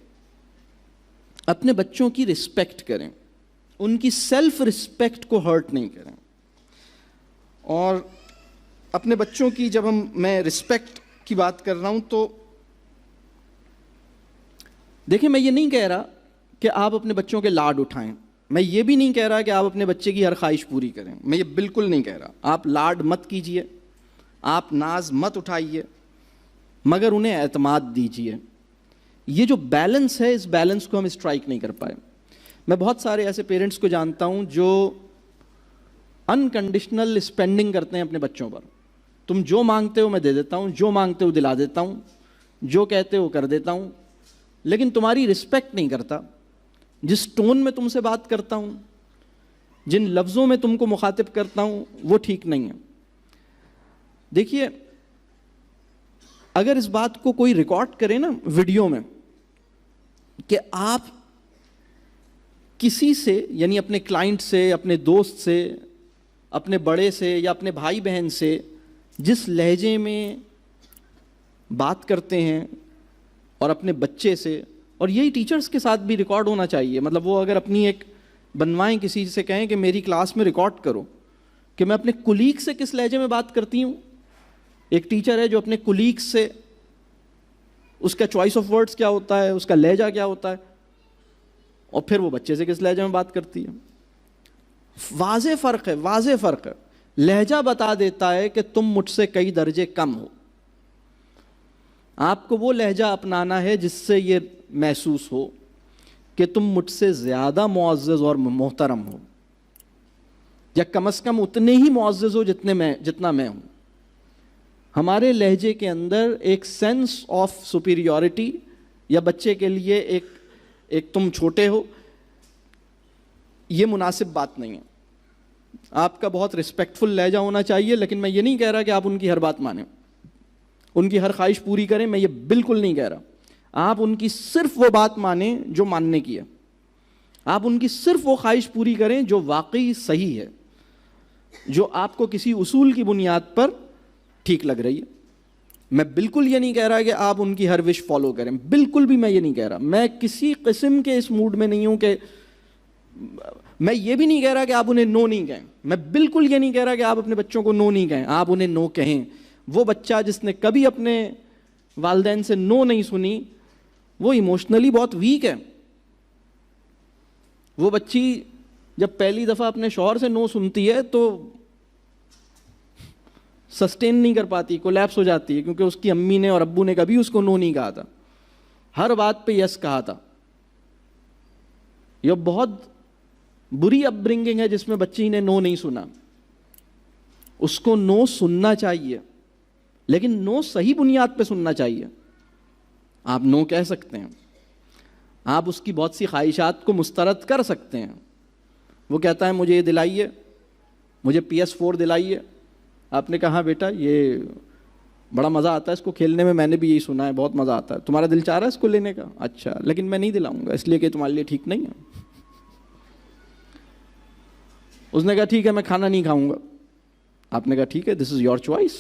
اپنے بچوں کی رسپیکٹ کریں, ان کی سیلف رسپیکٹ کو ہرٹ نہیں کریں. اور اپنے بچوں کی جب میں رسپیکٹ کی بات کر رہا ہوں تو دیکھیں میں یہ نہیں کہہ رہا کہ آپ اپنے بچوں کے لاڈ اٹھائیں، میں یہ بھی نہیں کہہ رہا کہ آپ اپنے بچے کی ہر خواہش پوری کریں، میں یہ بالکل نہیں کہہ رہا. آپ لاڈ مت کیجئے، آپ ناز مت اٹھائیے، مگر انہیں اعتماد دیجئے. یہ جو بیلنس ہے، اس بیلنس کو ہم اسٹرائک نہیں کر پائے. میں بہت سارے ایسے پیرنٹس کو جانتا ہوں جو انکنڈیشنل اسپینڈنگ کرتے ہیں اپنے بچوں پر. تم جو مانگتے ہو میں دے دیتا ہوں، جو مانگتے ہو دلا دیتا ہوں، جو کہتے ہو کر دیتا ہوں، لیکن تمہاری رسپیکٹ نہیں کرتا. جس ٹون میں تم سے بات کرتا ہوں، جن لفظوں میں تم کو مخاطب کرتا ہوں، وہ ٹھیک نہیں ہے. دیکھیے اگر اس بات کو کوئی ریکارڈ کرے نا ویڈیو میں کہ آپ کسی سے، یعنی اپنے کلائنٹ سے، اپنے دوست سے، اپنے بڑے سے یا اپنے بھائی بہن سے جس لہجے میں بات کرتے ہیں اور اپنے بچے سے، اور یہی ٹیچرز کے ساتھ بھی ریکارڈ ہونا چاہیے. مطلب وہ اگر اپنی ایک بنوائیں، کسی سے کہیں کہ میری کلاس میں ریکارڈ کرو کہ میں اپنے کولیگ سے کس لہجے میں بات کرتی ہوں. ایک ٹیچر ہے جو اپنے کولیگ سے، اس کا چوائس آف ورڈز کیا ہوتا ہے، اس کا لہجہ کیا ہوتا ہے، اور پھر وہ بچے سے کس لہجے میں بات کرتی ہے. واضح فرق ہے، واضح فرق ہے. لہجہ بتا دیتا ہے کہ تم مجھ سے کئی درجے کم ہو. آپ کو وہ لہجہ اپنانا ہے جس سے یہ محسوس ہو کہ تم مجھ سے زیادہ معزز اور محترم ہو، یا کم از کم اتنے ہی معزز ہو جتنا میں ہوں. ہمارے لہجے کے اندر ایک سینس آف سپیریورٹی، یا بچے کے لیے ایک تم چھوٹے ہو، یہ مناسب بات نہیں ہے. آپ کا بہت رسپیکٹفل لہجہ ہونا چاہیے، لیکن میں یہ نہیں کہہ رہا کہ آپ ان کی ہر بات مانیں، ان کی ہر خواہش پوری کریں، میں یہ بالکل نہیں کہہ رہا. آپ ان کی صرف وہ بات مانیں جو ماننے کی ہے. آپ ان کی صرف وہ خواہش پوری کریں جو واقعی صحیح ہے، جو آپ کو کسی اصول کی بنیاد پر ٹھیک لگ رہی ہے. میں بالکل یہ نہیں کہہ رہا کہ آپ ان کی ہر وش فالو کریں، بالکل بھی میں یہ نہیں کہہ رہا. میں کسی قسم کے اس موڈ میں نہیں ہوں کہ میں یہ بھی نہیں کہہ رہا کہ آپ انہیں نو نہیں کہیں. میں بالکل یہ نہیں کہہ رہا کہ آپ اپنے بچوں کو نو نہیں کہیں، آپ انہیں نو کہیں. وہ بچہ جس نے کبھی اپنے والدین سے نو نہیں سنی، وہ ایموشنلی بہت ویک ہے. وہ بچی جب پہلی دفعہ اپنے شوہر سے نو سنتی ہے تو سسٹین نہیں کر پاتی، کولیپس ہو جاتی ہے، کیونکہ اس کی امی نے اور ابو نے کبھی اس کو نو نہیں کہا تھا، ہر بات پہ یس کہا تھا. یہ بہت بری اپ برنگنگ ہے جس میں بچی نے نو نہیں سنا. اس کو نو سننا چاہیے، لیکن نو صحیح بنیاد پہ سننا چاہیے. آپ نو کہہ سکتے ہیں، آپ اس کی بہت سی خواہشات کو مسترد کر سکتے ہیں. وہ کہتا ہے مجھے یہ دلائیے، مجھے PS4 دلائیے. آپ نے کہا بیٹا یہ بڑا مزہ آتا ہے اس کو کھیلنے میں، میں نے بھی یہی سنا ہے، بہت مزہ آتا ہے، تمہارا دل چاہ رہا ہے اس کو لینے کا؟ اچھا، لیکن میں نہیں دلاؤں گا اس لیے کہ تمہارے لیے ٹھیک نہیں ہے. اس نے کہا ٹھیک ہے میں کھانا نہیں کھاؤں گا. آپ نے کہا ٹھیک ہے، this is your choice,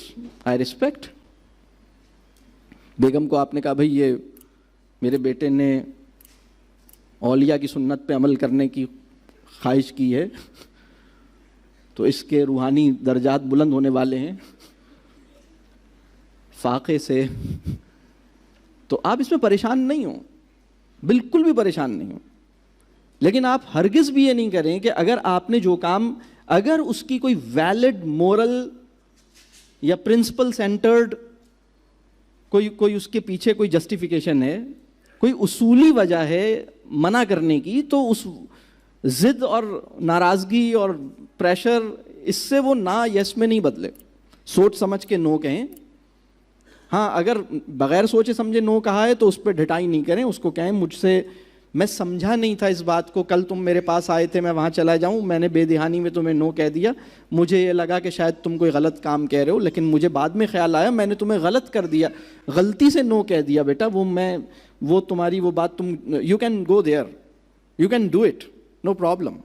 I respect. بیگم کو آپ نے کہا بھائی یہ میرے بیٹے نے اولیاء کی سنت پہ عمل کرنے کی خواہش کی ہے تو اس کے روحانی درجات بلند ہونے والے ہیں فاقے سے. تو آپ اس میں پریشان نہیں ہوں، بالکل بھی پریشان نہیں ہوں. لیکن آپ ہرگز بھی یہ نہیں کریں کہ اگر آپ نے جو کام، اگر اس کی کوئی ویلڈ مورل یا پرنسپل سینٹرڈ کوئی اس کے پیچھے کوئی جسٹیفیکیشن ہے، کوئی اصولی وجہ ہے منع کرنے کی، تو اس ضد اور ناراضگی اور پریشر، اس سے وہ نہ یس میں نہیں بدلے. سوچ سمجھ کے نو کہیں. ہاں اگر بغیر سوچے سمجھے نو کہا ہے تو اس پہ ڈھٹائی نہیں کریں، اس کو کہیں مجھ سے میں سمجھا نہیں تھا اس بات کو، کل تم میرے پاس آئے تھے، میں وہاں چلا جاؤں، میں نے بے دہانی میں تمہیں نو کہہ دیا، مجھے یہ لگا کہ شاید تم کوئی غلط کام کہہ رہے ہو، لیکن مجھے بعد میں خیال آیا میں نے تمہیں غلط کر دیا، غلطی سے نو کہہ دیا بیٹا. وہ تمہاری وہ بات تم you can go there, you can do it, no problem.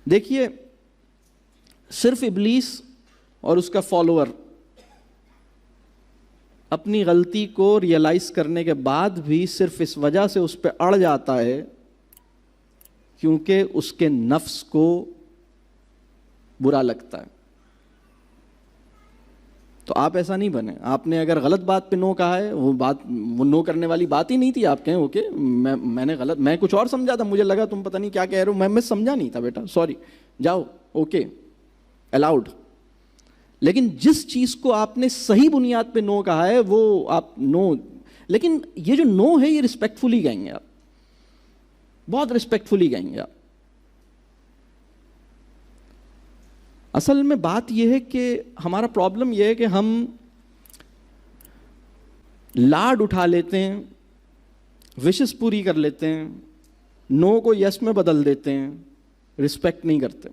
دیکھیے صرف ابلیس اور اس کا فالوور اپنی غلطی کو ریئلائز کرنے کے بعد بھی صرف اس وجہ سے اس پہ اڑ جاتا ہے کیونکہ اس کے نفس کو برا لگتا ہے. تو آپ ایسا نہیں بنے. آپ نے اگر غلط بات پہ نو کہا ہے, وہ نو کرنے والی بات ہی نہیں تھی, آپ کہیں اوکے میں نے غلط, میں کچھ اور سمجھا تھا, مجھے لگا تم پتہ نہیں کیا کہہ رہے ہو, میں سمجھا نہیں تھا بیٹا, سوری, جاؤ, اوکے, الاؤڈ. لیکن جس چیز کو آپ نے صحیح بنیاد پہ نو کہا ہے وہ آپ نو, لیکن یہ جو نو ہے یہ رسپیکٹفلی کہیں گے آپ, بہت رسپیکٹفلی کہیں گے آپ. اصل میں بات یہ ہے کہ ہمارا پرابلم یہ ہے کہ ہم لاڈ اٹھا لیتے ہیں, وشز پوری کر لیتے ہیں, نو کو یس میں بدل دیتے ہیں, رسپیکٹ نہیں کرتے.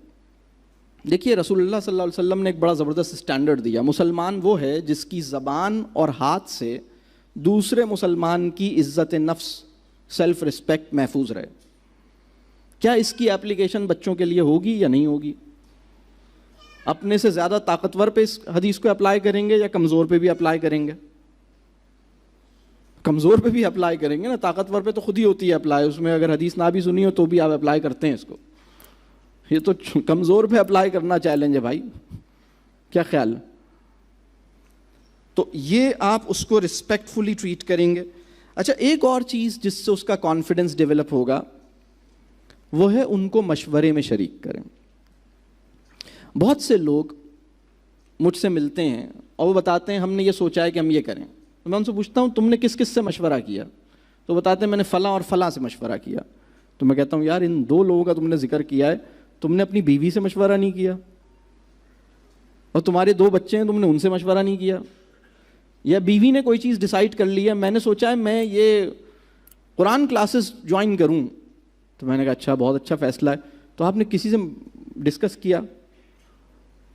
دیکھیے رسول اللہ صلی اللہ علیہ وسلم نے ایک بڑا زبردست اسٹینڈرڈ دیا. مسلمان وہ ہے جس کی زبان اور ہاتھ سے دوسرے مسلمان کی عزت نفس, سیلف رسپیکٹ محفوظ رہے. کیا اس کی اپلیکیشن بچوں کے لیے ہوگی یا نہیں ہوگی؟ اپنے سے زیادہ طاقتور پہ اس حدیث کو اپلائی کریں گے یا کمزور پہ بھی اپلائی کریں گے؟ کمزور پہ بھی اپلائی کریں گے نا, طاقتور پہ تو خود ہی ہوتی ہے اپلائی, اس میں اگر حدیث نہ بھی سنی ہو تو بھی آپ اپلائی کرتے ہیں اس کو. یہ تو کمزور پہ اپلائی کرنا چیلنج ہے بھائی, کیا خیال ہے؟ تو یہ آپ اس کو رسپیکٹفلی ٹریٹ کریں گے. اچھا, ایک اور چیز جس سے اس کا کانفیڈنس ڈیولپ ہوگا وہ ہے ان کو مشورے میں شریک کریں. بہت سے لوگ مجھ سے ملتے ہیں اور وہ بتاتے ہیں ہم نے یہ سوچا ہے کہ ہم یہ کریں. میں ان سے پوچھتا ہوں تم نے کس کس سے مشورہ کیا؟ تو بتاتے ہیں میں نے فلاں اور فلاں سے مشورہ کیا. تو میں کہتا ہوں یار ان دو لوگوں کا تم نے ذکر کیا ہے, تم نے اپنی بیوی سے مشورہ نہیں کیا, اور تمہارے 2 بچے ہیں تم نے ان سے مشورہ نہیں کیا, یا بیوی نے کوئی چیز ڈیسائیڈ کر لی ہے, میں نے سوچا ہے میں یہ قرآن کلاسز جوائن کروں. تو میں نے کہا اچھا, بہت اچھا فیصلہ ہے. تو آپ نے کسی سے ڈسکس کیا؟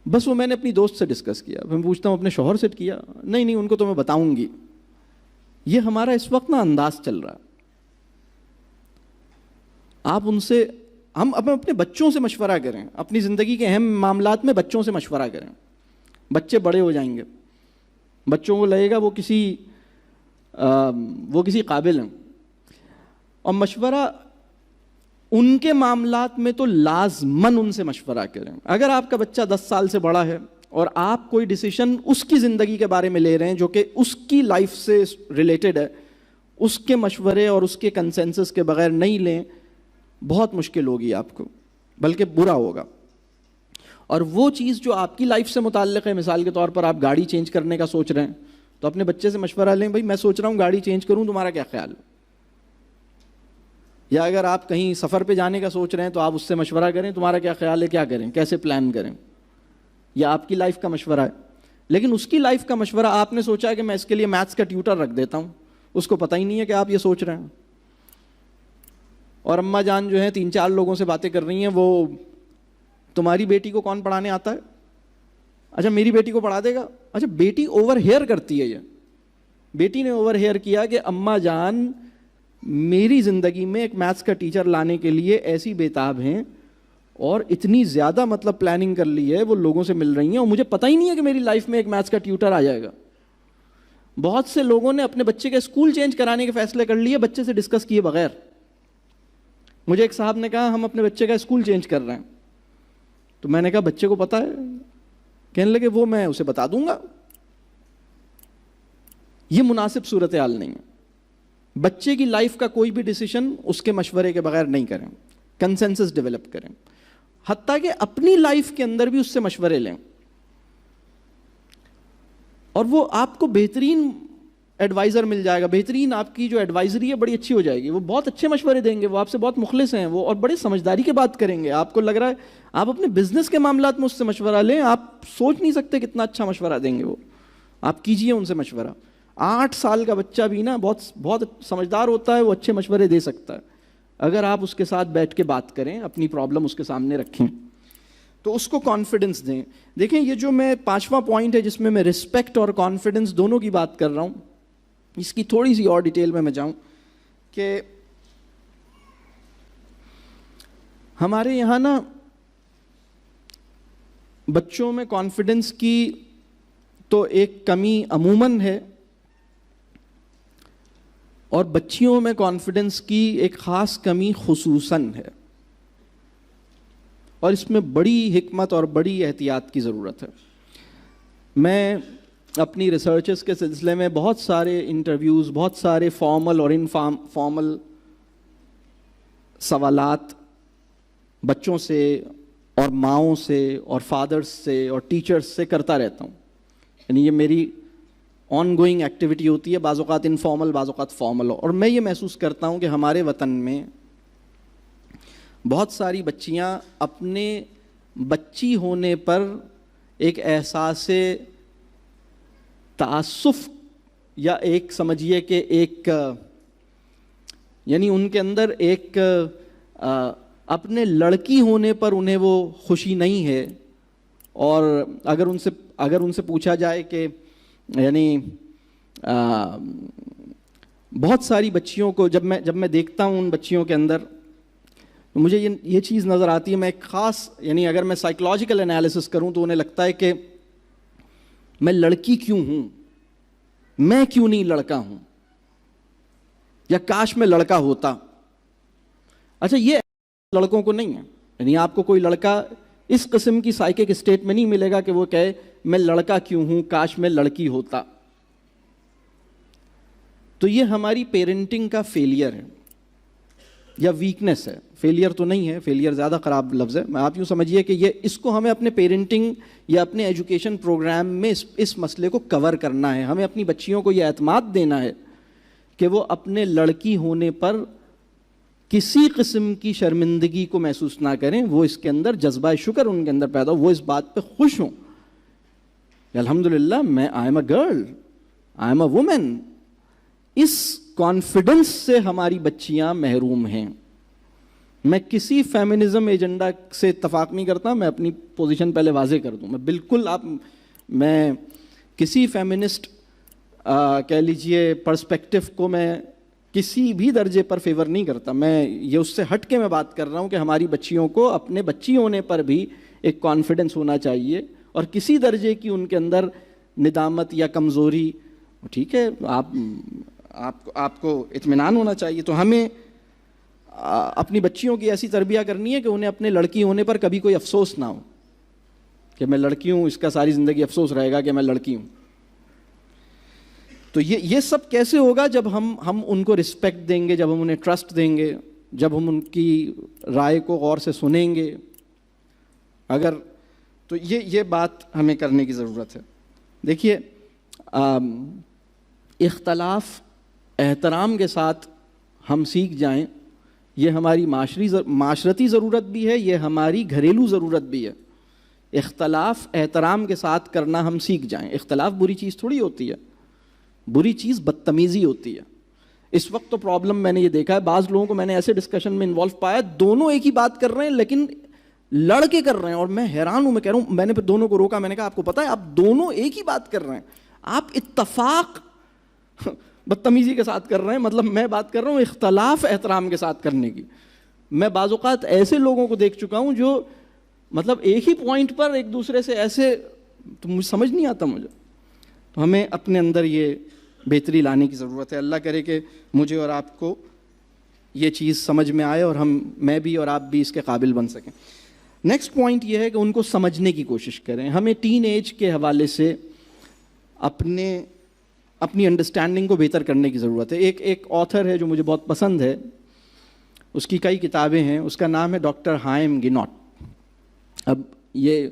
بس وہ میں نے اپنی دوست سے ڈسکس کیا. میں پوچھتا ہوں اپنے شوہر سے کیا؟ نہیں ان کو تو میں بتاؤں گی. یہ ہمارا اس وقت نا انداز چل رہا ہے. آپ ان سے, ہم اپنے بچوں سے مشورہ کریں, اپنی زندگی کے اہم معاملات میں بچوں سے مشورہ کریں. بچے بڑے ہو جائیں گے, بچوں کو لگے گا وہ کسی قابل ہیں, اور مشورہ ان کے معاملات میں تو لازماً ان سے مشورہ کریں. اگر آپ کا بچہ 10 سال سے بڑا ہے اور آپ کوئی ڈیسیشن اس کی زندگی کے بارے میں لے رہے ہیں جو کہ اس کی لائف سے ریلیٹڈ ہے, اس کے مشورے اور اس کے کنسنسس کے بغیر نہیں لیں, بہت مشکل ہوگی آپ کو, بلکہ برا ہوگا. اور وہ چیز جو آپ کی لائف سے متعلق ہے, مثال کے طور پر آپ گاڑی چینج کرنے کا سوچ رہے ہیں, تو اپنے بچے سے مشورہ لیں, بھائی میں سوچ رہا ہوں گاڑی چینج کروں, تمہارا کیا خیال ہے؟ یا اگر آپ کہیں سفر پہ جانے کا سوچ رہے ہیں تو آپ اس سے مشورہ کریں, تمہارا کیا خیال ہے, کیا کریں, کیسے پلان کریں. یا آپ کی لائف کا مشورہ ہے, لیکن اس کی لائف کا مشورہ آپ نے سوچا ہے کہ میں اس کے لیے میتھس کا ٹیوٹر رکھ دیتا ہوں, اس کو پتہ ہی نہیں ہے کہ آپ یہ سوچ رہے ہیں. اور اماں جان جو ہیں 3-4 لوگوں سے باتیں کر رہی ہیں, وہ تمہاری بیٹی کو کون پڑھانے آتا ہے؟ اچھا میری بیٹی کو پڑھا دے گا. اچھا بیٹی اوور ہیئر کرتی ہے, یہ بیٹی نے اوور ہیئر کیا کہ اماں جان میری زندگی میں ایک میتھس کا ٹیچر لانے کے لیے ایسی بےتاب ہیں اور اتنی زیادہ مطلب پلاننگ کر لی ہے, وہ لوگوں سے مل رہی ہیں, اور مجھے پتہ ہی نہیں ہے کہ میری لائف میں ایک میتھس کا ٹیوٹر آ جائے گا. بہت سے لوگوں نے اپنے بچے کے اسکول چینج کرانے کے فیصلے کر لیے بچے سے ڈسکس کیے بغیر. مجھے ایک صاحب نے کہا ہم اپنے بچے کا اسکول چینج کر رہے ہیں. تو میں نے کہا بچے کو پتہ ہے؟ کہنے لگے وہ میں اسے بتا دوں گا. یہ مناسب صورتحال نہیں ہے. بچے کی لائف کا کوئی بھی ڈیسیشن اس کے مشورے کے بغیر نہیں کریں, کنسنسس ڈیولپ کریں, حتیٰ کہ اپنی لائف کے اندر بھی اس سے مشورے لیں, اور وہ آپ کو بہترین ایڈوائزر مل جائے گا. بہترین آپ کی جو ایڈوائزری ہے بڑی اچھی ہو جائے گی, وہ بہت اچھے مشورے دیں گے, وہ آپ سے بہت مخلص ہیں وہ, اور بڑے سمجھداری کے بات کریں گے. آپ کو لگ رہا ہے آپ اپنے بزنس کے معاملات میں اس سے مشورہ لیں, آپ سوچ نہیں سکتے کتنا اچھا مشورہ دیں گے وہ. آپ کیجئے ان سے مشورہ. 8 سال کا بچہ بھی نا بہت سمجھدار ہوتا ہے, وہ اچھے مشورے دے سکتا ہے اگر آپ اس کے ساتھ بیٹھ کے بات کریں, اپنی پرابلم اس کے سامنے رکھیں, تو اس کو کانفیڈنس دیں. دیکھیں یہ جو میں 5واں پوائنٹ ہے جس میں میں رسپیکٹ اور کانفیڈنس دونوں کی بات کر رہا ہوں, اس کی تھوڑی سی اور ڈیٹیل میں جاؤں کہ ہمارے یہاں نا بچوں میں کانفیڈنس کی تو ایک کمی عموماً ہے, اور بچیوں میں کانفیڈنس کی ایک خاص کمی خصوصاً ہے. اور اس میں بڑی حکمت اور بڑی احتیاط کی ضرورت ہے. میں اپنی ریسرچز کے سلسلے میں بہت سارے انٹرویوز، بہت سارے فارمل اور انفارمل سوالات بچوں سے اور ماؤں سے اور فادرز سے اور ٹیچرز سے کرتا رہتا ہوں. یعنی یہ میری آن گوئنگ ایکٹیویٹی ہوتی ہے، بعض اوقات انفارمل، بعض اوقات فارمل. اور میں یہ محسوس کرتا ہوں کہ ہمارے وطن میں بہت ساری بچیاں اپنے بچی ہونے پر ایک احساس تعسف یا ایک سمجھیے کہ ایک یعنی ان کے اندر ایک اپنے لڑکی ہونے پر انہیں وہ خوشی نہیں ہے. اور اگر ان سے پوچھا جائے کہ یعنی بہت ساری بچیوں کو جب میں دیکھتا ہوں ان بچیوں کے اندر، تو مجھے یہ چیز نظر آتی ہے. میں ایک خاص یعنی اگر میں سائیکولوجیکل انالیسس کروں تو انہیں لگتا ہے کہ میں لڑکی کیوں ہوں، میں کیوں نہیں لڑکا ہوں، یا کاش میں لڑکا ہوتا. اچھا، یہ لڑکوں کو نہیں ہے. یعنی آپ کو کوئی لڑکا اس قسم کی سائیکک اسٹیٹ میں نہیں ملے گا کہ وہ کہے میں لڑکا کیوں ہوں، کاش میں لڑکی ہوتا. تو یہ ہماری پیرنٹنگ کا فیلئر ہے یا ویکنس ہے. فیلئر تو نہیں ہے، فیلئر زیادہ خراب لفظ ہے. آپ یوں سمجھیے کہ اس کو ہمیں اپنے پیرنٹنگ یا اپنے ایجوکیشن پروگرام میں اس مسئلے کو کور کرنا ہے. ہمیں اپنی بچیوں کو یہ اعتماد دینا ہے کہ وہ اپنے لڑکی ہونے پر کسی قسم کی شرمندگی کو محسوس نہ کریں. وہ اس کے اندر جذبہ شکر ان کے اندر پیدا ہو، وہ اس بات پہ خوش ہوں الحمدللہ میں I am a girl, I am a woman. اس کانفیڈنس سے ہماری بچیاں محروم ہیں. میں کسی فیمنزم ایجنڈا سے اتفاق نہیں کرتا. میں اپنی پوزیشن پہلے واضح کر دوں. میں کسی فیمنسٹ کہہ لیجئے پرسپیکٹو کو میں کسی بھی درجے پر فیور نہیں کرتا. میں یہ اس سے ہٹ کے میں بات کر رہا ہوں کہ ہماری بچیوں کو اپنے بچی ہونے پر بھی ایک کانفیڈنس ہونا چاہیے، اور کسی درجے کی ان کے اندر ندامت یا کمزوری ٹھیک ہے، آپ کو اطمینان ہونا چاہیے. تو ہمیں اپنی بچیوں کی ایسی تربیہ کرنی ہے کہ انہیں اپنے لڑکی ہونے پر کبھی کوئی افسوس نہ ہو کہ میں لڑکی ہوں، اس کا ساری زندگی افسوس رہے گا کہ میں لڑکی ہوں. تو یہ سب کیسے ہوگا؟ جب ہم ان کو رسپیکٹ دیں گے، جب ہم انہیں ٹرسٹ دیں گے، جب ہم ان کی رائے کو غور سے سنیں گے. تو یہ بات ہمیں کرنے کی ضرورت ہے. دیکھیے، اختلاف احترام کے ساتھ ہم سیکھ جائیں، یہ ہماری معاشرتی ضرورت بھی ہے، یہ ہماری گھریلو ضرورت بھی ہے. اختلاف احترام کے ساتھ کرنا ہم سیکھ جائیں. اختلاف بری چیز تھوڑی ہوتی ہے، بری چیز بدتمیزی ہوتی ہے. اس وقت تو پرابلم میں نے یہ دیکھا ہے، بعض لوگوں کو میں نے ایسے ڈسکشن میں انوالو پایا، دونوں ایک ہی بات کر رہے ہیں لیکن لڑ کے کر رہے ہیں. اور میں حیران ہوں، میں کہہ رہا ہوں، میں نے پھر دونوں کو روکا، میں نے کہا آپ کو پتہ ہے آپ دونوں ایک ہی بات کر رہے ہیں، آپ اتفاق بدتمیزی کے ساتھ کر رہے ہیں. مطلب میں بات کر رہا ہوں اختلاف احترام کے ساتھ کرنے کی. میں بعض اوقات ایسے لوگوں کو دیکھ چکا ہوں جو مطلب ایک ہی پوائنٹ پر ایک دوسرے سے ایسے، تو مجھے سمجھ نہیں آتا مجھے. تو ہمیں اپنے اندر یہ بہتری لانے کی ضرورت ہے. اللہ کرے کہ مجھے اور آپ کو یہ چیز سمجھ میں آئے اور میں بھی اور آپ بھی اس کے قابل بن سکیں. نیکسٹ پوائنٹ یہ ہے کہ ان کو سمجھنے کی کوشش کریں. ہمیں ٹین ایج کے حوالے سے اپنی انڈرسٹینڈنگ کو بہتر کرنے کی ضرورت ہے. ایک آتھر ہے جو مجھے بہت پسند ہے، اس کی کئی کتابیں ہیں، اس کا نام ہے ڈاکٹر ہائم گینوٹ. اب یہ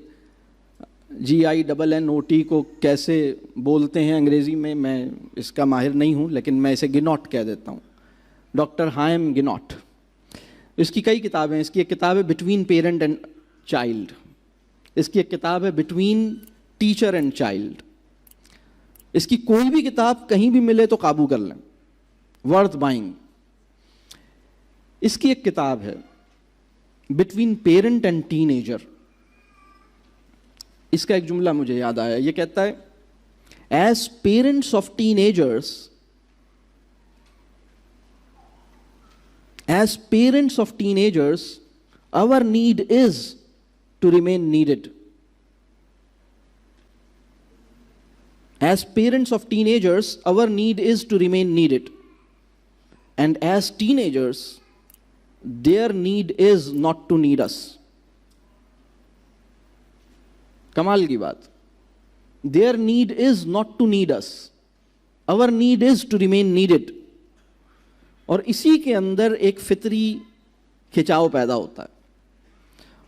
GINNOT کو کیسے بولتے ہیں انگریزی میں اس کا ماہر نہیں ہوں، لیکن میں اسے گینوٹ کہہ دیتا ہوں. ڈاکٹر ہائم گینوٹ. اس کی کئی کتابیں ہیں. اس کی ایک کتاب ہے بٹوین پیرنٹ اینڈ چائلڈ. اس کی ایک کتاب ہے بٹوین ٹیچر اینڈ چائلڈ. اس کی کوئی بھی کتاب کہیں بھی ملے تو قابو کر لیں، ورتھ بائنگ. اس کی ایک کتاب ہے between parent and teenager. اس کا ایک جملہ مجھے یاد آیا. یہ کہتا ہے as parents of teenagers, as parents of teenagers our need is to remain needed. As parents of teenagers, our need is to remain needed. And as teenagers, their need is not to need us. کمال کی بات. Their need is not to need us. Our need is to remain needed. اور اسی کے اندر ایک فطری کھچاؤ پیدا ہوتا ہے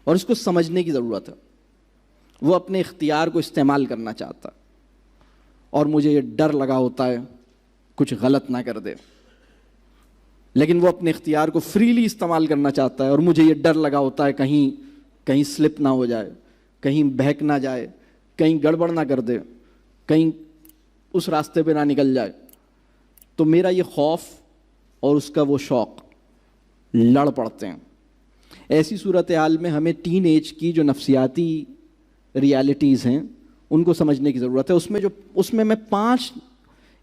اور اس کو سمجھنے کی ضرورت ہے. وہ اپنے اختیار کو استعمال کرنا چاہتا ہے اور مجھے یہ ڈر لگا ہوتا ہے کچھ غلط نہ کر دے, لیکن وہ اپنے اختیار کو فریلی استعمال کرنا چاہتا ہے اور مجھے یہ ڈر لگا ہوتا ہے کہیں سلپ نہ ہو جائے, کہیں بہک نہ جائے, کہیں گڑبڑ نہ کر دے, کہیں اس راستے پہ نہ نکل جائے. تو میرا یہ خوف اور اس کا وہ شوق لڑ پڑتے ہیں. ایسی صورتحال میں ہمیں ٹین ایج کی جو نفسیاتی ریالٹیز ہیں ان کو سمجھنے کی ضرورت ہے. اس میں میں 5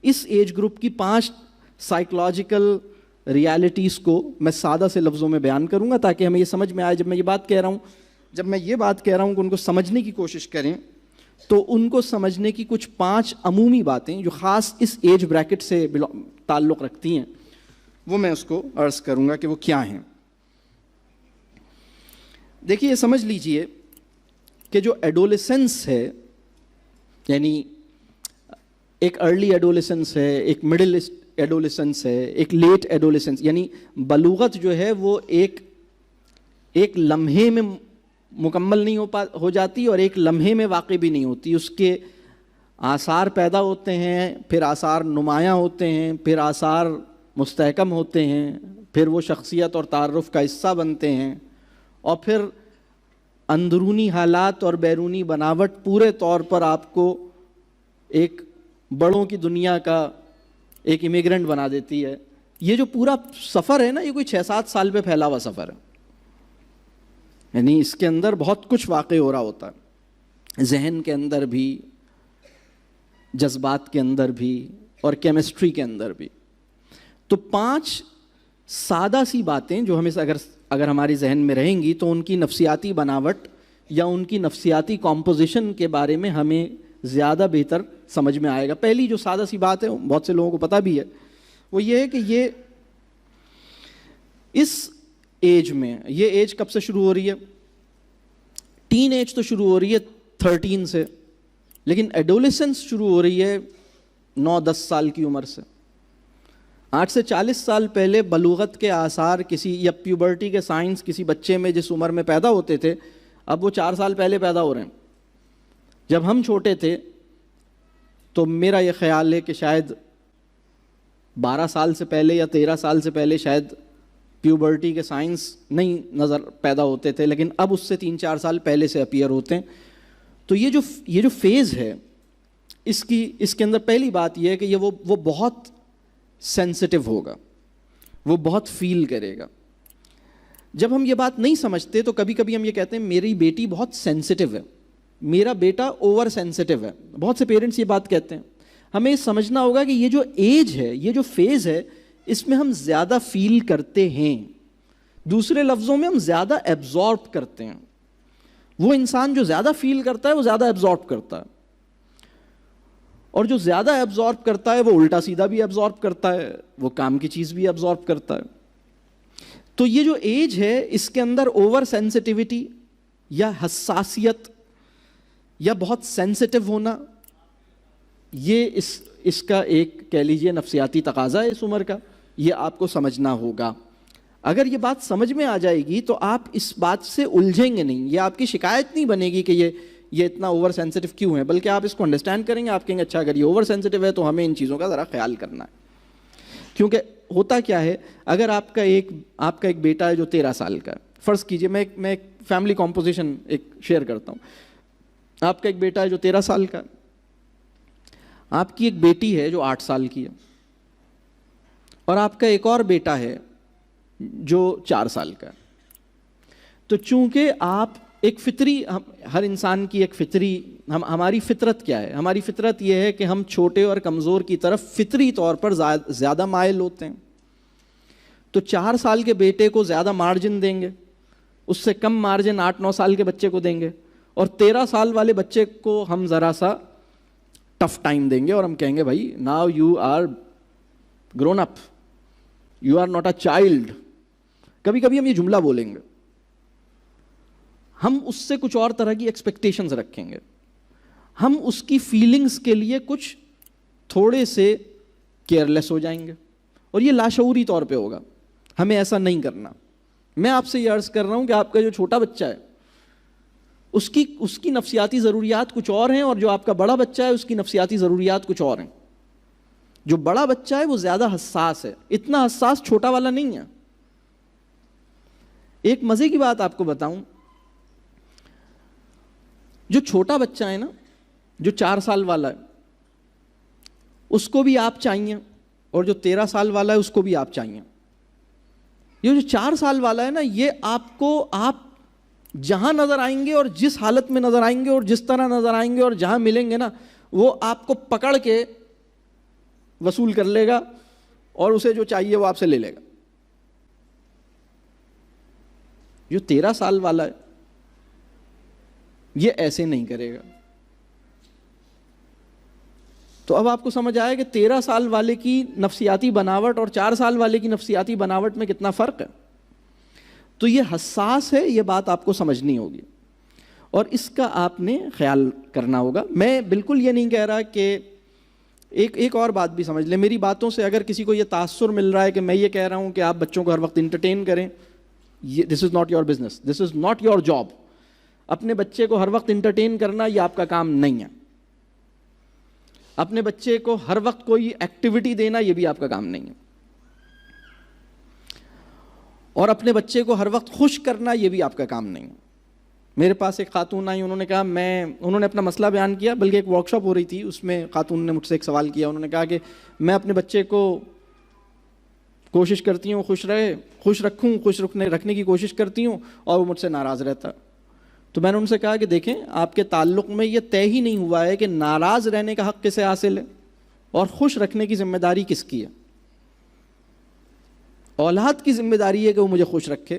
اس ایج گروپ کی 5 سائیکولوجیکل ریالٹیز کو میں سادہ سے لفظوں میں بیان کروں گا تاکہ ہمیں یہ سمجھ میں آئے. جب میں یہ بات کہہ رہا ہوں کہ ان کو سمجھنے کی کوشش کریں تو ان کو سمجھنے کی کچھ 5 عمومی باتیں جو خاص اس ایج بریکٹ سے تعلق رکھتی ہیں وہ میں اس کو عرض کروں گا کہ وہ کیا ہیں. دیکھیے, سمجھ لیجئے کہ جو ایڈولیسنس ہے, یعنی ایک ارلی ایڈولیسنس ہے, ایک مڈل ایڈولیسنس ہے, ایک لیٹ ایڈولیسنس, یعنی بلوغت جو ہے وہ ایک لمحے میں مکمل نہیں ہو جاتی اور ایک لمحے میں واقع بھی نہیں ہوتی. اس کے آثار پیدا ہوتے ہیں, پھر آثار نمایاں ہوتے ہیں, پھر آثار مستحکم ہوتے ہیں, پھر وہ شخصیت اور تعارف کا حصہ بنتے ہیں, اور پھر اندرونی حالات اور بیرونی بناوٹ پورے طور پر آپ کو ایک بڑوں کی دنیا کا ایک امیگرنٹ بنا دیتی ہے. یہ جو پورا سفر ہے نا, یہ کوئی 6-7 سال پہ پھیلا ہوا سفر ہے. یعنی اس کے اندر بہت کچھ واقع ہو رہا ہوتا ہے, ذہن کے اندر بھی, جذبات کے اندر بھی, اور کیمسٹری کے اندر بھی. تو 5 سادہ سی باتیں جو ہمیں اگر ہماری ذہن میں رہیں گی تو ان کی نفسیاتی بناوٹ یا ان کی نفسیاتی کمپوزیشن کے بارے میں ہمیں زیادہ بہتر سمجھ میں آئے گا. پہلی جو سادہ سی بات ہے, بہت سے لوگوں کو پتہ بھی ہے, وہ یہ ہے کہ یہ اس ایج میں, یہ ایج کب سے شروع ہو رہی ہے؟ ٹین ایج تو شروع ہو رہی ہے 13 سے, لیکن ایڈولیسنس شروع ہو رہی ہے 9-10 سال کی عمر سے. 8 سے 40 سال پہلے بلوغت کے آثار کسی یا پیوبرٹی کے سائنس کسی بچے میں جس عمر میں پیدا ہوتے تھے, اب وہ 4 سال پہلے پیدا ہو رہے ہیں. جب ہم چھوٹے تھے تو میرا یہ خیال ہے کہ شاید 12 سال سے پہلے یا 13 سال سے پہلے شاید پیوبرٹی کے سائنس نہیں نظر پیدا ہوتے تھے, لیکن اب اس سے 3-4 سال پہلے سے اپیئر ہوتے ہیں. تو یہ جو فیز ہے اس کے اندر پہلی بات یہ ہے کہ وہ بہت سینسٹیو ہوگا, وہ بہت فیل کرے گا. جب ہم یہ بات نہیں سمجھتے تو کبھی کبھی ہم یہ کہتے ہیں میری بیٹی بہت سینسٹیو ہے, میرا بیٹا اوور سینسٹیو ہے. بہت سے پیرنٹس یہ بات کہتے ہیں. ہمیں سمجھنا ہوگا کہ یہ جو ایج ہے, یہ جو فیز ہے, اس میں ہم زیادہ فیل کرتے ہیں. دوسرے لفظوں میں ہم زیادہ ایبزارب کرتے ہیں. وہ انسان جو زیادہ فیل کرتا ہے وہ زیادہ ایبزارب کرتا ہے, اور جو زیادہ ایبزارب کرتا ہے وہ الٹا سیدھا بھی ایبزارب کرتا ہے, وہ کام کی چیز بھی ایبزارب کرتا ہے. تو یہ جو ایج ہے اس کے اندر اوور سینسٹیوٹی یا حساسیت یا بہت سینسٹیو ہونا, یہ اس کا ایک کہہ لیجیے نفسیاتی تقاضا ہے اس عمر کا. یہ آپ کو سمجھنا ہوگا. اگر یہ بات سمجھ میں آ جائے گی تو آپ اس بات سے الجھیں گے نہیں, یہ آپ کی شکایت نہیں بنے گی کہ یہ اتنا اوور سینسٹیو کیوں ہے, بلکہ آپ اس کو انڈرسٹینڈ کریں گے. آپ کہیں گے اچھا اگر یہ اوور سینسٹیو ہے تو ہمیں ان چیزوں کا ذرا خیال کرنا ہے. کیونکہ ہوتا کیا ہے, اگر آپ کا ایک بیٹا ہے جو 13 سال کا ہے, فرض کیجئے میں ایک فیملی کمپوزیشن ایک شیئر کرتا ہوں. آپ کا ایک بیٹا ہے جو 13 سال کا, آپ کی ایک بیٹی ہے جو 8 سال کی ہے, اور آپ کا ایک اور بیٹا ہے جو 4 سال کا. تو چونکہ آپ ایک فطری, ہر انسان کی ایک فطری, ہماری فطرت کیا ہے؟ ہماری فطرت یہ ہے کہ ہم چھوٹے اور کمزور کی طرف فطری طور پر زیادہ مائل ہوتے ہیں. تو 4 سال کے بیٹے کو زیادہ مارجن دیں گے, اس سے کم مارجن 8-9 سال کے بچے کو دیں گے, اور 13 سال والے بچے کو ہم ذرا سا ٹف ٹائم دیں گے اور ہم کہیں گے بھائی now you are grown up, you are not a child. کبھی کبھی ہم یہ جملہ بولیں گے. ہم اس سے کچھ اور طرح کی ایکسپیکٹیشنز رکھیں گے, ہم اس کی فیلنگز کے لیے کچھ تھوڑے سے کیئرلیس ہو جائیں گے, اور یہ لاشعوری طور پہ ہوگا. ہمیں ایسا نہیں کرنا. میں آپ سے یہ عرض کر رہا ہوں کہ آپ کا جو چھوٹا بچہ ہے اس کی نفسیاتی ضروریات کچھ اور ہیں, اور جو آپ کا بڑا بچہ ہے اس کی نفسیاتی ضروریات کچھ اور ہیں. جو بڑا بچہ ہے وہ زیادہ حساس ہے, اتنا حساس چھوٹا والا نہیں ہے. ایک مزے کی بات آپ کو بتاؤں, جو چھوٹا بچہ ہے نا, جو 4 سال والا ہے, اس کو بھی آپ چاہیے, اور جو 13 سال والا ہے اس کو بھی آپ چاہیے. یہ جو 4 سال والا ہے نا, یہ آپ جہاں نظر آئیں گے اور جس حالت میں نظر آئیں گے اور جس طرح نظر آئیں گے اور جہاں ملیں گے نا, وہ آپ کو پکڑ کے وصول کر لے گا, اور اسے جو چاہیے وہ آپ سے لے لے گا. جو 13 سال والا ہے یہ ایسے نہیں کرے گا. تو اب آپ کو سمجھ آیا کہ 13 سال والے کی نفسیاتی بناوٹ اور 4 سال والے کی نفسیاتی بناوٹ میں کتنا فرق ہے. تو یہ حساس ہے, یہ بات آپ کو سمجھنی ہوگی, اور اس کا آپ نے خیال کرنا ہوگا. میں بالکل یہ نہیں کہہ رہا کہ ایک اور بات بھی سمجھ لیں, میری باتوں سے اگر کسی کو یہ تاثر مل رہا ہے کہ میں یہ کہہ رہا ہوں کہ آپ بچوں کو ہر وقت انٹرٹین کریں, this is not your business, this is not your job. اپنے بچے کو ہر وقت انٹرٹین کرنا یہ آپ کا کام نہیں ہے. اپنے بچے کو ہر وقت کوئی ایکٹیویٹی دینا یہ بھی آپ کا کام نہیں ہے. اور اپنے بچے کو ہر وقت خوش کرنا یہ بھی آپ کا کام نہیں ہے. میرے پاس ایک خاتون آئی, انہوں نے کہا انہوں نے اپنا مسئلہ بیان کیا, بلکہ ایک ورک شاپ ہو رہی تھی, اس میں خاتون نے مجھ سے ایک سوال کیا. انہوں نے کہا کہ میں اپنے بچے کو کوشش کرتی ہوں خوش رکھنے کی کوشش کرتی ہوں, اور وہ مجھ سے ناراض رہتا. تو میں نے ان سے کہا کہ دیکھیں, آپ کے تعلق میں یہ طے ہی نہیں ہوا ہے کہ ناراض رہنے کا حق کسے حاصل ہے اور خوش رکھنے کی ذمہ داری کس کی ہے. اولاد کی ذمہ داری ہے کہ وہ مجھے خوش رکھے,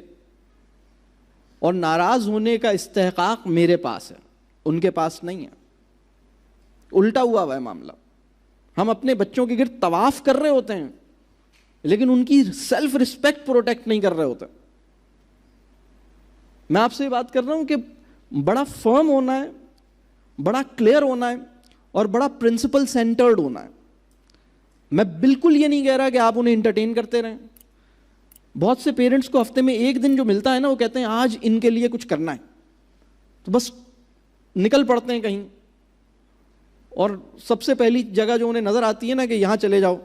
اور ناراض ہونے کا استحقاق میرے پاس ہے, ان کے پاس نہیں ہے. الٹا ہوا ہے معاملہ. ہم اپنے بچوں کے گرد طواف کر رہے ہوتے ہیں, لیکن ان کی سیلف رسپیکٹ پروٹیکٹ نہیں کر رہے ہوتے. میں آپ سے یہ بات کر رہا ہوں کہ بڑا فرم ہونا ہے, بڑا کلیئر ہونا ہے, اور بڑا پرنسپل سینٹرڈ ہونا ہے. میں بالکل یہ نہیں کہہ رہا کہ آپ انہیں انٹرٹین کرتے رہیں. بہت سے پیرنٹس کو ہفتے میں ایک دن جو ملتا ہے نا, وہ کہتے ہیں آج ان کے لیے کچھ کرنا ہے, تو بس نکل پڑتے ہیں کہیں, اور سب سے پہلی جگہ جو انہیں نظر آتی ہے نا کہ یہاں چلے جاؤ,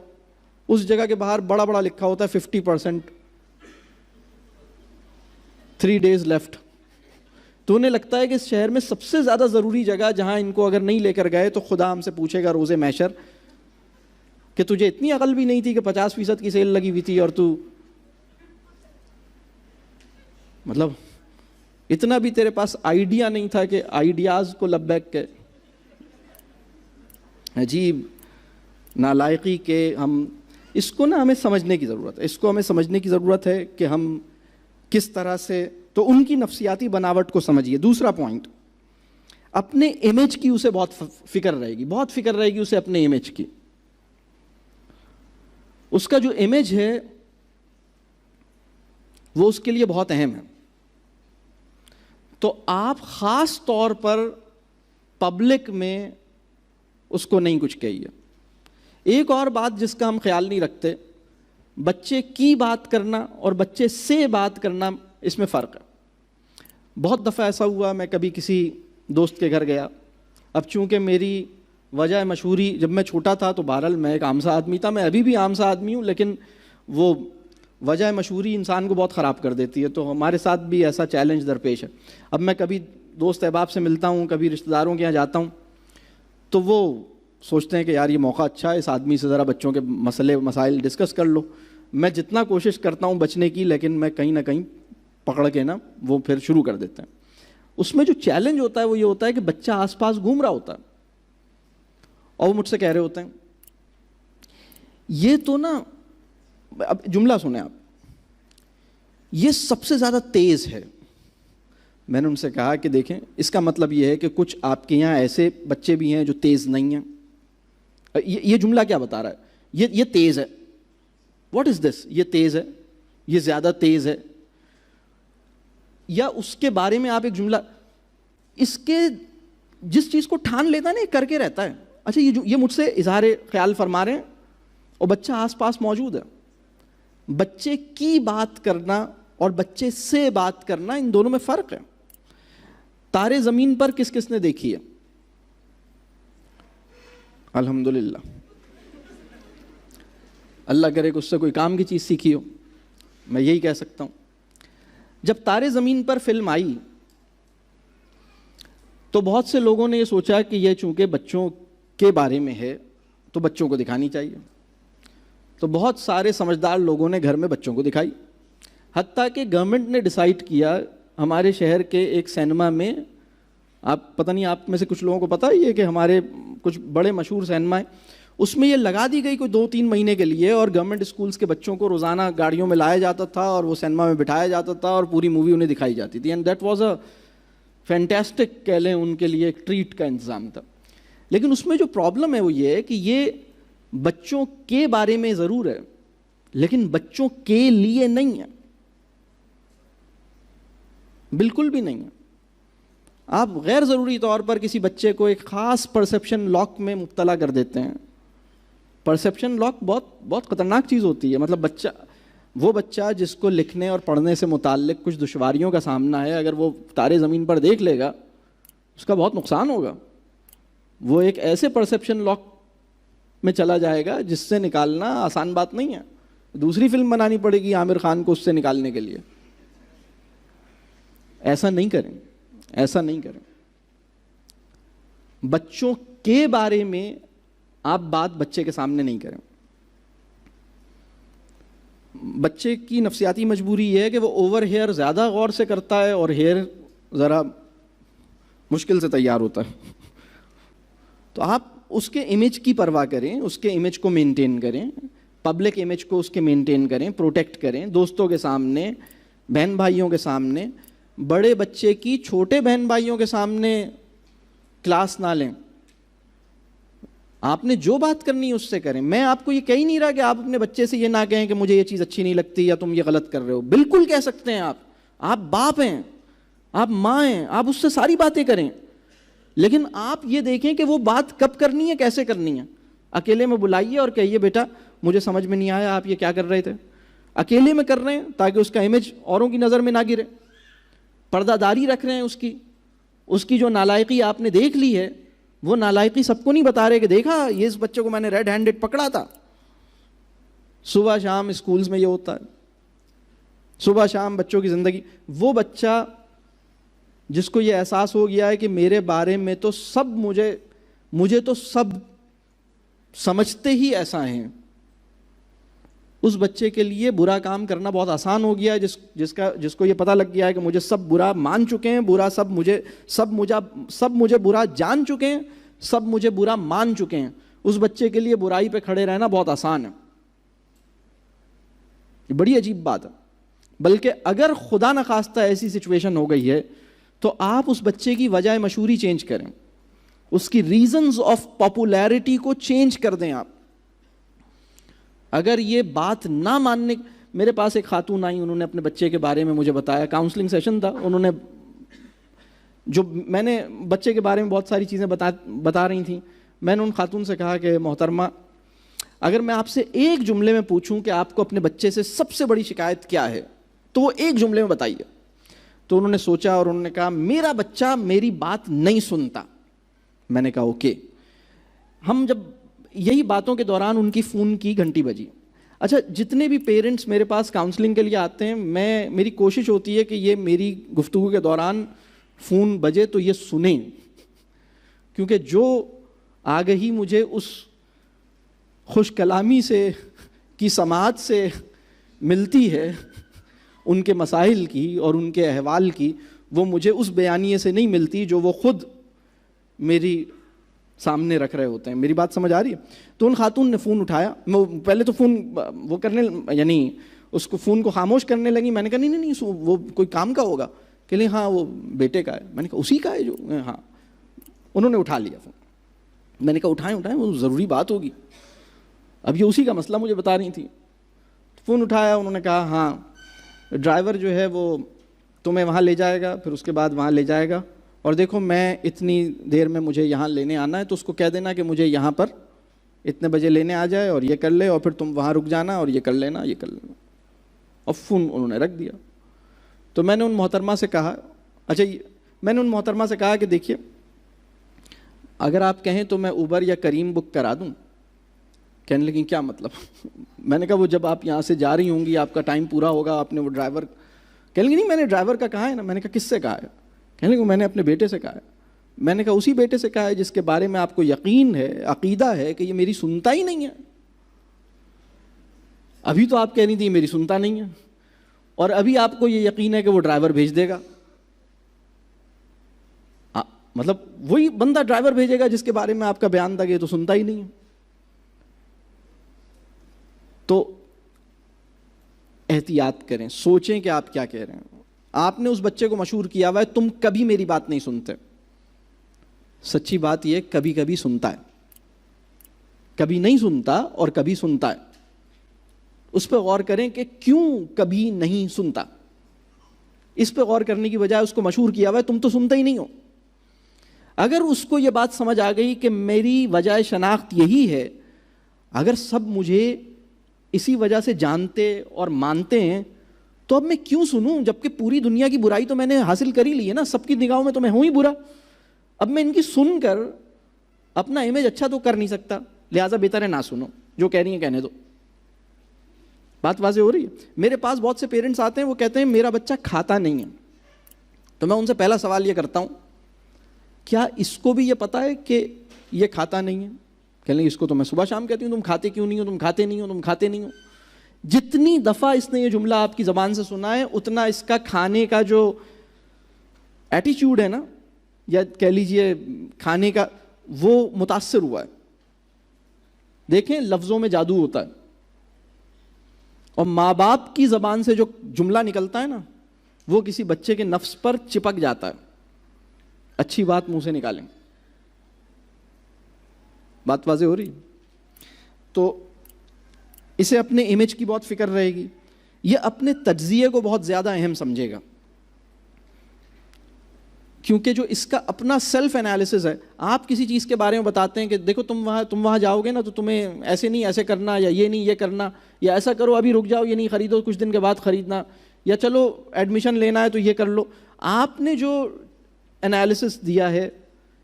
اس جگہ کے باہر بڑا بڑا لکھا ہوتا ہے 50%, 3 days left. تو انہیں لگتا ہے کہ اس شہر میں سب سے زیادہ ضروری جگہ جہاں ان کو اگر نہیں لے کر گئے تو خدا ہم سے پوچھے گا روز محشر کہ تجھے اتنی عقل بھی نہیں تھی کہ 50% کی سیل لگی ہوئی تھی, اور تو مطلب اتنا بھی تیرے پاس آئیڈیا نہیں تھا کہ آئیڈیاز کو لبیک کے. عجیب نالائقی کے ہم اس کو نا ہمیں سمجھنے کی ضرورت ہے. اس کو ہمیں سمجھنے کی ضرورت ہے کہ ہم کس طرح سے, تو ان کی نفسیاتی بناوٹ کو سمجھیے. دوسرا پوائنٹ, اپنے امیج کی اسے بہت فکر رہے گی, اسے اپنے امیج کی. اس کا جو امیج ہے وہ اس کے لیے بہت اہم ہے. تو آپ خاص طور پر پبلک میں اس کو نہیں کچھ کہیے. ایک اور بات جس کا ہم خیال نہیں رکھتے, بچے کی بات کرنا اور بچے سے بات کرنا, اس میں فرق ہے. بہت دفعہ ایسا ہوا, میں کبھی کسی دوست کے گھر گیا. اب چونکہ میری وجہ مشہوری, جب میں چھوٹا تھا تو بہرحال میں ایک عام سا آدمی تھا, میں ابھی بھی عام سا آدمی ہوں, لیکن وہ وجہ مشہوری انسان کو بہت خراب کر دیتی ہے. تو ہمارے ساتھ بھی ایسا چیلنج درپیش ہے. اب میں کبھی دوست احباب سے ملتا ہوں, کبھی رشتہ داروں کے یہاں جاتا ہوں, تو وہ سوچتے ہیں کہ یار یہ موقع اچھا ہے, اس آدمی سے ذرا بچوں کے مسائل ڈسکس کر لو. میں جتنا کوشش کرتا ہوں بچنے کی, لیکن میں کہیں نہ کہیں پکڑ کے نا وہ پھر شروع کر دیتے ہیں. اس میں جو چیلنج ہوتا ہے وہ یہ ہوتا ہے کہ بچہ آس پاس گھوم رہا ہوتا ہے, اور وہ مجھ سے کہہ رہے ہوتے ہیں یہ تو نا, اب جملہ سنیں آپ, یہ سب سے زیادہ تیز ہے. میں نے ان سے کہا کہ دیکھیں, اس کا مطلب یہ ہے کہ کچھ آپ کے یہاں ایسے بچے بھی ہیں جو تیز نہیں ہیں. یہ جملہ کیا بتا رہا ہے؟ یہ تیز ہے. واٹ از دس؟ یہ تیز ہے, یہ زیادہ تیز ہے. یا اس کے بارے میں آپ ایک جملہ, اس کے جس چیز کو ٹھان لیتا ہے نا کر کے رہتا ہے. اچھا یہ مجھ سے اظہار خیال فرما رہے ہیں اور بچہ آس پاس موجود ہے. بچے کی بات کرنا اور بچے سے بات کرنا, ان دونوں میں فرق ہے. تارے زمین پر کس کس نے دیکھی ہے؟ الحمدللہ, اللہ کرے کہ اس سے کوئی کام کی چیز سیکھی ہو, میں یہی کہہ سکتا ہوں. جب تارے زمین پر فلم آئی تو بہت سے لوگوں نے یہ سوچا کہ یہ چونکہ بچوں کے بارے میں ہے تو بچوں کو دکھانی چاہیے. تو بہت سارے سمجھدار لوگوں نے گھر میں بچوں کو دکھائی, حتیٰ کہ گورنمنٹ نے ڈیسائیڈ کیا ہمارے شہر کے ایک سینما میں, آپ پتہ نہیں آپ میں سے کچھ لوگوں کو پتہ ہی ہے کہ ہمارے کچھ بڑے مشہور سینما ہیں, اس میں یہ لگا دی گئی کوئی 2-3 مہینے کے لیے, اور گورنمنٹ اسکولس کے بچوں کو روزانہ گاڑیوں میں لایا جاتا تھا اور وہ سینما میں بٹھایا جاتا تھا اور پوری مووی انہیں دکھائی جاتی تھی. And that was a fantastic, کہہ لیں ان کے لیے ایک ٹریٹ کا انتظام تھا. لیکن اس میں جو پرابلم ہے وہ یہ ہے کہ یہ بچوں کے بارے میں ضرور ہے لیکن بچوں کے لیے نہیں ہے, بالکل بھی نہیں ہے. آپ غیر ضروری طور پر کسی بچے کو ایک خاص پرسیپشن لاک میں مبتلا کر دیتے ہیں. پرسیپشن لاک بہت بہت خطرناک چیز ہوتی ہے. مطلب وہ بچہ جس کو لکھنے اور پڑھنے سے متعلق کچھ دشواریوں کا سامنا ہے, اگر وہ تارے زمین پر دیکھ لے گا اس کا بہت نقصان ہوگا. وہ ایک ایسے پرسیپشن لاک میں چلا جائے گا جس سے نکالنا آسان بات نہیں ہے. دوسری فلم بنانی پڑے گی عامر خان کو اس سے نکالنے کے لیے. ایسا نہیں کریں, ایسا نہیں کریں. بچوں کے بارے میں آپ بات بچے کے سامنے نہیں کریں. بچے کی نفسیاتی مجبوری یہ ہے کہ وہ اوور ہیئر زیادہ غور سے کرتا ہے اور ہیئر ذرا مشکل سے تیار ہوتا ہے. تو آپ اس کے امیج کی پرواہ کریں, اس کے امیج کو مینٹین کریں, پبلک امیج کو اس کے مینٹین کریں, پروٹیکٹ کریں, دوستوں کے سامنے, بہن بھائیوں کے سامنے. بڑے بچے کی چھوٹے بہن بھائیوں کے سامنے کلاس نہ لیں. آپ نے جو بات کرنی ہے اس سے کریں. میں آپ کو یہ کہہ ہی نہیں رہا کہ آپ اپنے بچے سے یہ نہ کہیں کہ مجھے یہ چیز اچھی نہیں لگتی یا تم یہ غلط کر رہے ہو. بالکل کہہ سکتے ہیں آپ باپ ہیں, آپ ماں ہیں, آپ اس سے ساری باتیں کریں. لیکن آپ یہ دیکھیں کہ وہ بات کب کرنی ہے, کیسے کرنی ہے. اکیلے میں بلائیے اور کہیے بیٹا مجھے سمجھ میں نہیں آیا آپ یہ کیا کر رہے تھے. اکیلے میں کر رہے ہیں تاکہ اس کا امیج اوروں کی نظر میں نہ گرے. پردہ داری رکھ رہے ہیں اس کی جو نالائقی آپ نے دیکھ لی ہے وہ نالائقی سب کو نہیں بتا رہے کہ دیکھا یہ اس بچے کو میں نے ریڈ ہینڈڈ پکڑا تھا. صبح شام اسکولز میں یہ ہوتا ہے, صبح شام بچوں کی زندگی. وہ بچہ جس کو یہ احساس ہو گیا ہے کہ میرے بارے میں تو سب مجھے تو سب سمجھتے ہی ایسا ہیں, اس بچے کے لیے برا کام کرنا بہت آسان ہو گیا ہے. جس کو یہ پتہ لگ گیا ہے کہ مجھے سب برا مان چکے ہیں, سب مجھے برا جان چکے ہیں, سب مجھے برا مان چکے ہیں, اس بچے کے لیے برائی پہ کھڑے رہنا بہت آسان ہے. یہ بڑی عجیب بات ہے. بلکہ اگر خدا نخواستہ ایسی سچویشن ہو گئی ہے تو آپ اس بچے کی وجہ مشہوری چینج کریں, اس کی ریزنز آف پاپولیرٹی کو چینج کر دیں. آپ اگر یہ بات نہ ماننے, میرے پاس ایک خاتون آئی, انہوں نے اپنے بچے کے بارے میں مجھے بتایا, کاؤنسلنگ سیشن تھا, انہوں نے جو میں نے بچے کے بارے میں بہت ساری چیزیں بتا رہی تھیں. میں نے ان خاتون سے کہا کہ محترمہ اگر میں آپ سے ایک جملے میں پوچھوں کہ آپ کو اپنے بچے سے سب سے بڑی شکایت کیا ہے تو وہ ایک جملے میں بتائیے. تو انہوں نے سوچا اور انہوں نے کہا میرا بچہ میری بات نہیں سنتا. میں نے کہا اوکے. ہم جب یہی باتوں کے دوران ان کی فون کی گھنٹی بجی. اچھا جتنے بھی پیرنٹس میرے پاس کاؤنسلنگ کے لیے آتے ہیں, میری کوشش ہوتی ہے کہ یہ میری گفتگو کے دوران فون بجے تو یہ سنیں, کیونکہ جو آگہی مجھے اس خوش کلامی سے کی سماعت سے ملتی ہے ان کے مسائل کی اور ان کے احوال کی, وہ مجھے اس بیانیے سے نہیں ملتی جو وہ خود میری سامنے رکھ رہے ہوتے ہیں. میری بات سمجھ آ رہی ہے؟ تو ان خاتون نے فون اٹھایا. پہلے تو فون وہ کرنے یعنی اس کو فون کو خاموش کرنے لگی. میں نے کہا نہیں وہ کوئی کام کا ہوگا. کہ نہیں ہاں وہ بیٹے کا ہے. میں نے کہا اسی کا ہے جو ہاں. انہوں نے اٹھا لیا فون. میں نے کہا اٹھائیں وہ ضروری بات ہوگی, اب یہ اسی کا مسئلہ مجھے بتا رہی تھی. فون اٹھایا, انہوں نے کہا ہاں ڈرائیور جو ہے وہ تمہیں وہاں لے جائے گا، پھر اس کے بعد وہاں لے جائے گا، اور دیکھو میں اتنی دیر میں مجھے یہاں لینے آنا ہے، تو اس کو کہہ دینا کہ مجھے یہاں پر اتنے بجے لینے آ جائے اور یہ کر لے، اور پھر تم وہاں رک جانا اور یہ کر لینا، یہ کر لینا. اور فون انہوں نے رکھ دیا. تو میں نے ان محترمہ سے کہا، میں نے ان محترمہ سے کہا کہ دیکھیے اگر آپ کہیں تو میں اوبر یا کریم بک کرا دوں. کہنے لگیں کیا مطلب؟ میں نے کہا وہ جب آپ یہاں سے جا رہی ہوں گی، آپ کا ٹائم پورا ہوگا، آپ نے وہ ڈرائیور، کہنے لگیں نہیں میں نے ڈرائیور کا کہا ہے نا. میں نے کہا کس سے کہا ہے؟ کہنے لگیں میں نے اپنے بیٹے سے کہا ہے. میں نے کہا اسی بیٹے سے کہا ہے جس کے بارے میں آپ کو یقین ہے، عقیدہ ہے کہ یہ میری سنتا ہی نہیں ہے. ابھی تو آپ کہہ رہی تھی میری سنتا نہیں ہے، اور ابھی آپ کو یہ یقین ہے کہ وہ ڈرائیور بھیج دے گا. مطلب وہی بندہ ڈرائیور بھیجے گا جس کے بارے میں آپ کا بیان تھا کہ یہ تو سنتا ہی نہیں ہے. تو احتیاط کریں، سوچیں کہ آپ کیا کہہ رہے ہیں. آپ نے اس بچے کو مشہور کیا ہوا ہے تم کبھی میری بات نہیں سنتے. سچی بات یہ کبھی کبھی سنتا ہے، کبھی نہیں سنتا اور کبھی سنتا ہے. اس پہ غور کریں کہ کیوں کبھی نہیں سنتا. اس پہ غور کرنے کی بجائے اس کو مشہور کیا ہوا ہے تم تو سنتا ہی نہیں ہو. اگر اس کو یہ بات سمجھ آ گئی کہ میری وجہ شناخت یہی ہے، اگر سب مجھے اسی وجہ سے جانتے اور مانتے ہیں تو اب میں کیوں سنوں، جبکہ پوری دنیا کی برائی تو میں نے حاصل کر ہی لی ہے نا، سب کی نگاہوں میں تو میں ہوں ہی برا. اب میں ان کی سن کر اپنا امیج اچھا تو کر نہیں سکتا، لہٰذا بہتر ہے نہ سنو، جو کہہ رہی ہیں کہنے دو. بات واضح ہو رہی ہے. میرے پاس بہت سے پیرنٹس آتے ہیں، وہ کہتے ہیں میرا بچہ کھاتا نہیں ہے. تو میں ان سے پہلا سوال یہ کرتا ہوں کیا اس کو بھی یہ پتا ہے کہ یہ کھاتا نہیں ہے؟ کہنے لیں اس کو تو میں صبح شام کہتی ہوں تم کھاتے کیوں نہیں ہو، تم کھاتے نہیں ہو، تم کھاتے نہیں ہو. جتنی دفعہ اس نے یہ جملہ آپ کی زبان سے سنا ہے اتنا اس کا کھانے کا جو ایٹیچیوڈ ہے نا، یا کہہ لیجئے کھانے کا، وہ متاثر ہوا ہے. دیکھیں لفظوں میں جادو ہوتا ہے، اور ماں باپ کی زبان سے جو جملہ نکلتا ہے نا وہ کسی بچے کے نفس پر چپک جاتا ہے. اچھی بات منہ سے نکالیں. بات واضح ہو رہی. تو اسے اپنے امیج کی بہت فکر رہے گی. یہ اپنے تجزیے کو بہت زیادہ اہم سمجھے گا، کیونکہ جو اس کا اپنا سیلف انالیسس ہے. آپ کسی چیز کے بارے میں بتاتے ہیں کہ دیکھو تم وہاں جاؤ گے نا تو تمہیں ایسے نہیں ایسے کرنا، یا یہ نہیں یہ کرنا، یا ایسا کرو ابھی رک جاؤ یہ نہیں خریدو کچھ دن کے بعد خریدنا، یا چلو ایڈمیشن لینا ہے تو یہ کر لو. آپ نے جو انالیسس دیا ہے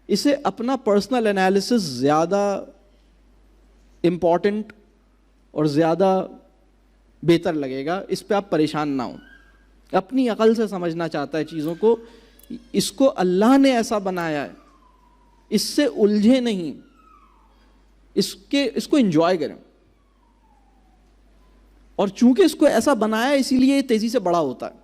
اسے اپنا پرسنل انالیسس زیادہ امپورٹنٹ اور زیادہ بہتر لگے گا. اس پہ آپ پریشان نہ ہوں. اپنی عقل سے سمجھنا چاہتا ہے چیزوں کو. اس کو اللہ نے ایسا بنایا ہے، اس سے الجھے نہیں، اس کو انجوائے کریں. اور چونکہ اس کو ایسا بنایا ہے اسی لیے یہ تیزی سے بڑا ہوتا ہے.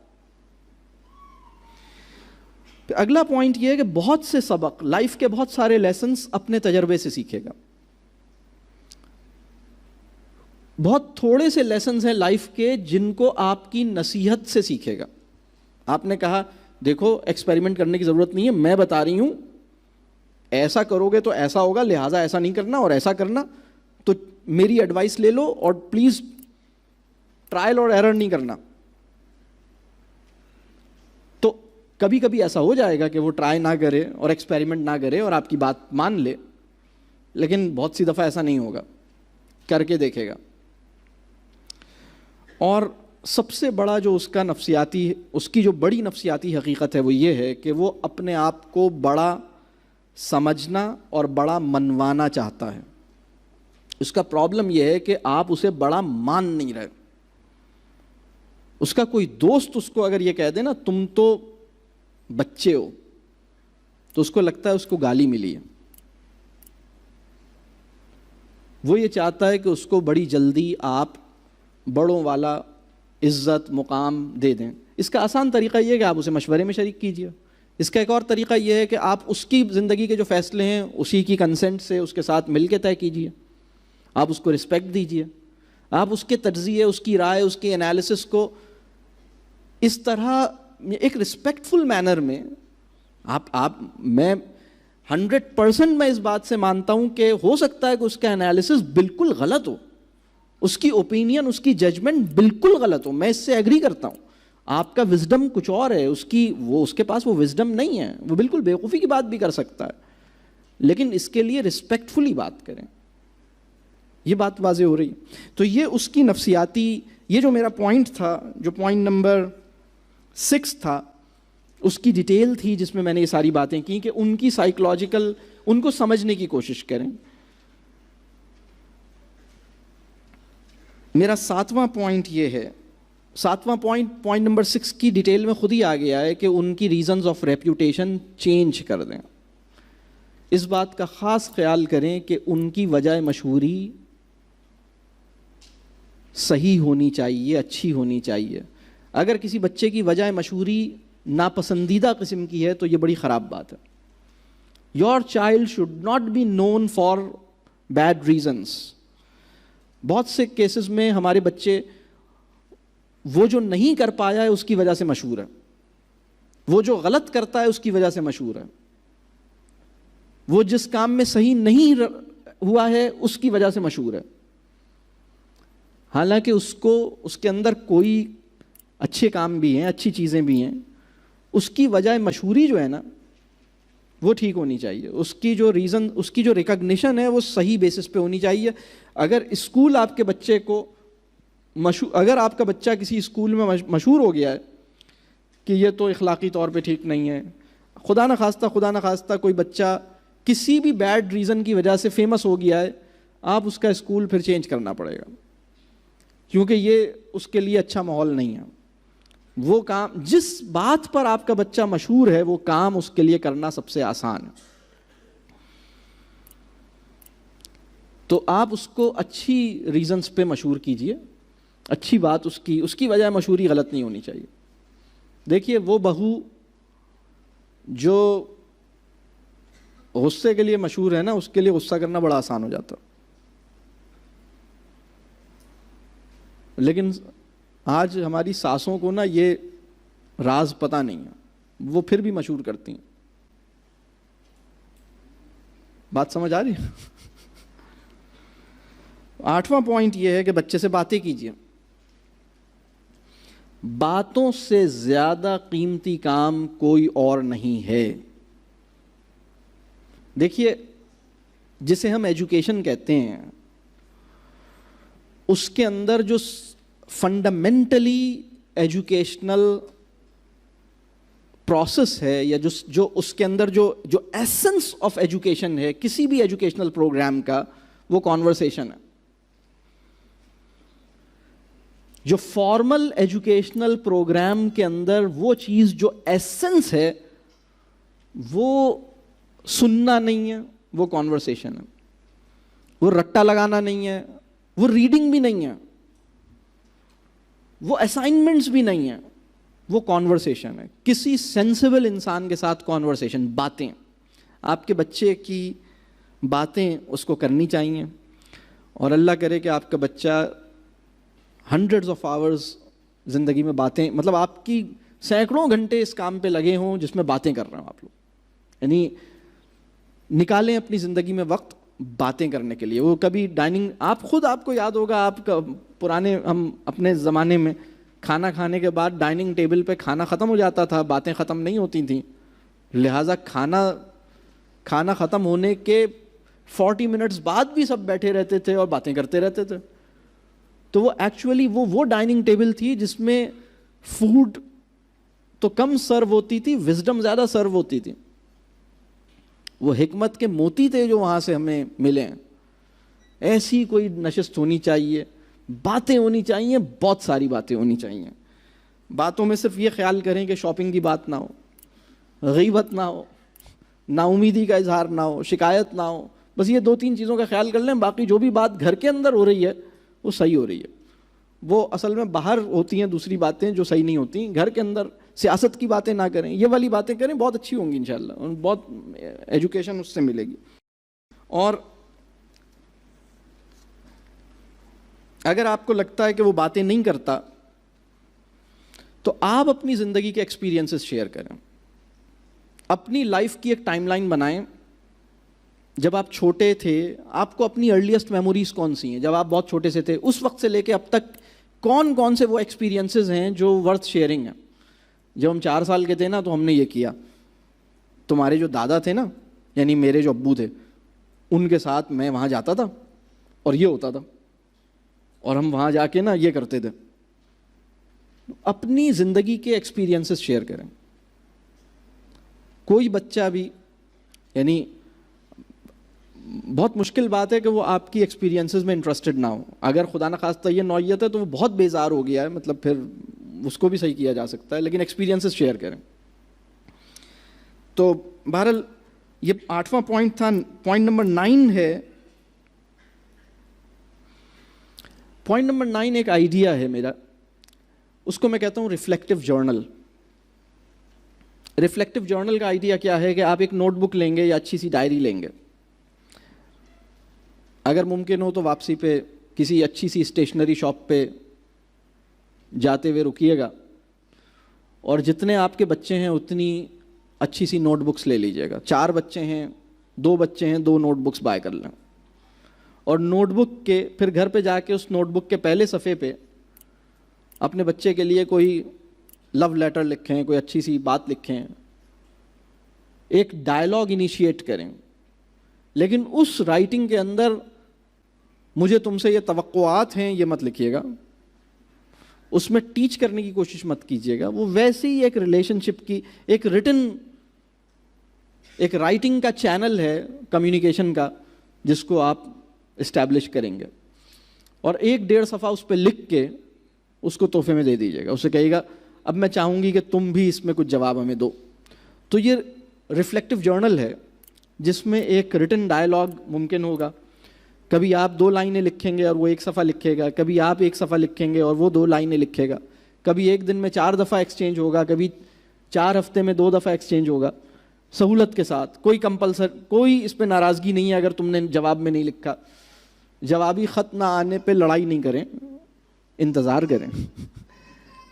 اگلا پوائنٹ یہ ہے کہ بہت سے سبق، لائف کے بہت سارے لیسنز اپنے تجربے سے سیکھے گا. بہت تھوڑے سے لیسنز ہیں لائف کے جن کو آپ کی نصیحت سے سیکھے گا. آپ نے کہا دیکھو ایکسپیریمنٹ کرنے کی ضرورت نہیں ہے، میں بتا رہی ہوں ایسا کرو گے تو ایسا ہوگا، لہٰذا ایسا نہیں کرنا، اور ایسا کرنا تو میری ایڈوائس لے لو اور پلیز ٹرائل اور ایرر نہیں کرنا. تو کبھی کبھی ایسا ہو جائے گا کہ وہ ٹرائی نہ کرے اور ایکسپیریمنٹ نہ کرے اور آپ کی بات مان لے، لیکن بہت سی دفعہ ایسا نہیں ہوگا، کر کے دیکھے گا. اور سب سے بڑا جو اس کی جو بڑی نفسیاتی حقیقت ہے وہ یہ ہے کہ وہ اپنے آپ کو بڑا سمجھنا اور بڑا منوانا چاہتا ہے. اس کا پرابلم یہ ہے کہ آپ اسے بڑا مان نہیں رہے. اس کا کوئی دوست اس کو اگر یہ کہہ دے نا تم تو بچے ہو، تو اس کو لگتا ہے اس کو گالی ملی ہے. وہ یہ چاہتا ہے کہ اس کو بڑی جلدی آپ بڑوں والا عزت مقام دے دیں. اس کا آسان طریقہ یہ ہے کہ آپ اسے مشورے میں شریک کیجیے. اس کا ایک اور طریقہ یہ ہے کہ آپ اس کی زندگی کے جو فیصلے ہیں اسی کی کنسنٹ سے اس کے ساتھ مل کے طے کیجیے. آپ اس کو رسپیکٹ دیجیے. آپ اس کے تجزیے، اس کی رائے، اس کے انالیسس کو اس طرح ایک رسپیکٹفل مینر میں میں 100% میں اس بات سے مانتا ہوں کہ ہو سکتا ہے کہ اس کا انالیسس بالکل غلط ہو، اس کی اوپینین، اس کی ججمنٹ بالکل غلط ہو، میں اس سے ایگری کرتا ہوں. آپ کا وزڈم کچھ اور ہے، اس کے پاس وہ وزڈم نہیں ہے، وہ بالکل بیوقوفی کی بات بھی کر سکتا ہے، لیکن اس کے لیے رسپیکٹفلی بات کریں. یہ بات واضح ہو رہی. تو یہ اس کی نفسیاتی، یہ جو میرا پوائنٹ تھا، جو پوائنٹ نمبر 6 تھا، اس کی ڈیٹیل تھی جس میں نے یہ ساری باتیں کی کہ ان کی سائیکولوجیکل، ان کو سمجھنے کی کوشش کریں. میرا 7واں پوائنٹ یہ ہے، 7واں پوائنٹ نمبر 6 کی ڈیٹیل میں خود ہی آ گیا ہے کہ ان کی ریزنز آف ریپیوٹیشن چینج کر دیں. اس بات کا خاص خیال کریں کہ ان کی وجہ مشہوری صحیح ہونی چاہیے، اچھی ہونی چاہیے. اگر کسی بچے کی وجہ مشہوری ناپسندیدہ قسم کی ہے تو یہ بڑی خراب بات ہے. Your child should not be known for bad reasons. بہت سے کیسز میں ہمارے بچے وہ جو نہیں کر پایا ہے اس کی وجہ سے مشہور ہے، وہ جو غلط کرتا ہے اس کی وجہ سے مشہور ہے، وہ جس کام میں صحیح نہیں ہوا ہے اس کی وجہ سے مشہور ہے. حالانکہ اس کے اندر کوئی اچھے کام بھی ہیں، اچھی چیزیں بھی ہیں. اس کی وجہ مشہوری جو ہے نا وہ ٹھیک ہونی چاہیے. اس کی جو ریزن، اس کی جو ریکگنیشن ہے وہ صحیح بیسس پہ ہونی چاہیے. اگر اسکول آپ کے بچے کو اگر آپ کا بچہ کسی اسکول میں مشہور ہو گیا ہے کہ یہ تو اخلاقی طور پہ ٹھیک نہیں ہے، خدا نہ خواستہ کوئی بچہ کسی بھی بیڈ ریزن کی وجہ سے فیمس ہو گیا ہے، آپ اس کا اسکول پھر چینج کرنا پڑے گا، کیونکہ یہ اس کے لیے اچھا ماحول نہیں ہے. وہ کام، جس بات پر آپ کا بچہ مشہور ہے وہ کام اس کے لیے کرنا سب سے آسان ہے. تو آپ اس کو اچھی ریزنز پہ مشہور کیجئے، اچھی بات اس کی وجہ مشہوری غلط نہیں ہونی چاہیے. دیکھیے وہ بہو جو غصے کے لیے مشہور ہے نا، اس کے لیے غصہ کرنا بڑا آسان ہو جاتا. لیکن آج ہماری ساسوں کو نا یہ راز پتہ نہیں ہے، وہ پھر بھی مشہور کرتی ہیں. بات سمجھ آ رہی ہے؟ 8واں پوائنٹ یہ ہے کہ بچے سے باتیں کیجیے. باتوں سے زیادہ قیمتی کام کوئی اور نہیں ہے. دیکھیے جسے ہم ایجوکیشن کہتے ہیں، اس کے اندر جو فنڈامنٹلی ایجوکیشنل پروسیس ہے، یا جو اس کے اندر جو ایسنس آف ایجوکیشن ہے کسی بھی ایجوکیشنل پروگرام کا، وہ کانورسیشن ہے. جو فارمل ایجوکیشنل پروگرام کے اندر وہ چیز جو ایسنس ہے وہ سننا نہیں ہے، وہ کانورسیشن ہے. وہ رٹا لگانا نہیں ہے، وہ ریڈنگ بھی نہیں ہے، وہ اسائنمنٹس بھی نہیں ہیں، وہ کانورسیشن ہے. کسی سینسیبل انسان کے ساتھ کانورسیشن، باتیں. آپ کے بچے کی باتیں اس کو کرنی چاہیے، اور اللہ کرے کہ آپ کا بچہ ہنڈریڈز آف آورز زندگی میں باتیں، مطلب آپ کی سینکڑوں گھنٹے اس کام پہ لگے ہوں جس میں باتیں کر رہے ہوں آپ لوگ. یعنی نکالیں اپنی زندگی میں وقت باتیں کرنے کے لیے. وہ کبھی ڈائننگ، آپ کو یاد ہوگا، آپ کا ہم اپنے زمانے میں کھانا کھانے کے بعد ڈائننگ ٹیبل پہ کھانا ختم ہو جاتا تھا، باتیں ختم نہیں ہوتی تھیں، لہٰذا کھانا ختم ہونے کے 40 منٹس بعد بھی سب بیٹھے رہتے تھے اور باتیں کرتے رہتے تھے. تو وہ ایکچولی وہ ڈائننگ ٹیبل تھی جس میں فوڈ تو کم سرو ہوتی تھی، وزڈم زیادہ سرو ہوتی تھی. وہ حکمت کے موتی تھے جو وہاں سے ہمیں ملے ہیں. ایسی کوئی نشست ہونی چاہیے، باتیں ہونی چاہیے، بہت ساری باتیں ہونی چاہیے. باتوں میں صرف یہ خیال کریں کہ شاپنگ کی بات نہ ہو، غیبت نہ ہو، نا امیدی کا اظہار نہ ہو، شکایت نہ ہو. بس یہ 2-3 چیزوں کا خیال کر لیں، باقی جو بھی بات گھر کے اندر ہو رہی ہے وہ صحیح ہو رہی ہے. وہ اصل میں باہر ہوتی ہیں دوسری باتیں جو صحیح نہیں ہوتی. گھر کے اندر سیاست کی باتیں نہ کریں، یہ والی باتیں کریں، بہت اچھی ہوں گی انشاءاللہ، بہت ایجوکیشن اس سے ملے گی. اور اگر آپ کو لگتا ہے کہ وہ باتیں نہیں کرتا تو آپ اپنی زندگی کے ایکسپیرینسز شیئر کریں. اپنی لائف کی ایک ٹائم لائن بنائیں. جب آپ چھوٹے تھے، آپ کو اپنی ارلیسٹ میموریز کون سی ہیں؟ جب آپ بہت چھوٹے سے تھے، اس وقت سے لے کے اب تک کون کون سے وہ ایکسپیرینسز ہیں جو ورتھ شیئرنگ ہیں. جب ہم 4 سال کے تھے نا تو ہم نے یہ کیا. تمہارے جو دادا تھے نا, یعنی میرے جو ابو تھے, ان کے ساتھ میں وہاں جاتا تھا اور یہ ہوتا تھا, اور ہم وہاں جا کے نا یہ کرتے تھے. اپنی زندگی کے ایکسپیرینسز شیئر کریں. کوئی بچہ بھی, یعنی بہت مشکل بات ہے کہ وہ آپ کی ایکسپیرینسز میں انٹرسٹڈ نہ ہو. اگر خدا نخواستہ یہ نوعیت ہے تو وہ بہت بیزار ہو گیا ہے, مطلب پھر اس کو بھی صحیح کیا جا سکتا ہے, لیکن ایکسپیرینسز شیئر کریں. تو بہرحال یہ 8واں پوائنٹ تھا. پوائنٹ نمبر 9 ہے. پوائنٹ نمبر 9 ایک آئیڈیا ہے میرا, اس کو میں کہتا ہوں ریفلیکٹیو جرنل. ریفلیکٹیو جرنل کا آئیڈیا کیا ہے کہ آپ ایک نوٹ بک لیں گے یا اچھی سی ڈائری لیں گے, اگر ممکن ہو تو واپسی پہ کسی اچھی سی اسٹیشنری شاپ پہ جاتے ہوئے رکیے گا, اور جتنے آپ کے بچے ہیں اتنی اچھی سی نوٹ بکس لے لیجیے گا. 4 بچے ہیں, 2 بچے ہیں, 2 نوٹ بکس بائی کر لیں, اور نوٹ بک کے پھر گھر پہ جا کے اس نوٹ بک کے پہلے صفحے پہ اپنے بچے کے لیے کوئی لو لیٹر لکھیں, کوئی اچھی سی بات لکھیں, ایک ڈائلاگ انیشیٹ کریں. لیکن اس رائٹنگ کے اندر مجھے تم سے یہ توقعات ہیں یہ مت لکھیے گا, اس میں ٹیچ کرنے کی کوشش مت کیجیے گا. وہ ویسے ہی ایک ریلیشن شپ کی ایک ریٹن, ایک رائٹنگ کا چینل ہے کمیونیکیشن کا, جس کو آپ اسٹیبلش کریں گے, اور 1-1.5 صفحہ اس پہ لکھ کے اس کو تحفے میں دے دیجیے گا. اسے کہیے گا اب میں چاہوں گی کہ تم بھی اس میں کچھ جواب ہمیں دو. تو یہ ریفلیکٹیو جرنل ہے جس میں ایک ریٹن ڈائلاگ ممکن ہوگا. کبھی آپ 2 لائنیں لکھیں گے اور وہ 1 صفحہ لکھے گا, کبھی آپ 1 صفحہ لکھیں گے اور وہ 2 لائنیں لکھے گا, کبھی ایک دن میں 4 دفعہ ایکسچینج ہوگا, کبھی 4 ہفتے میں 2 دفعہ ایکسچینج ہوگا, سہولت کے ساتھ. کوئی اس پہ ناراضگی نہیں ہے اگر تم نے جواب میں نہیں لکھا. جوابی خط نہ آنے پہ لڑائی نہیں کریں, انتظار کریں.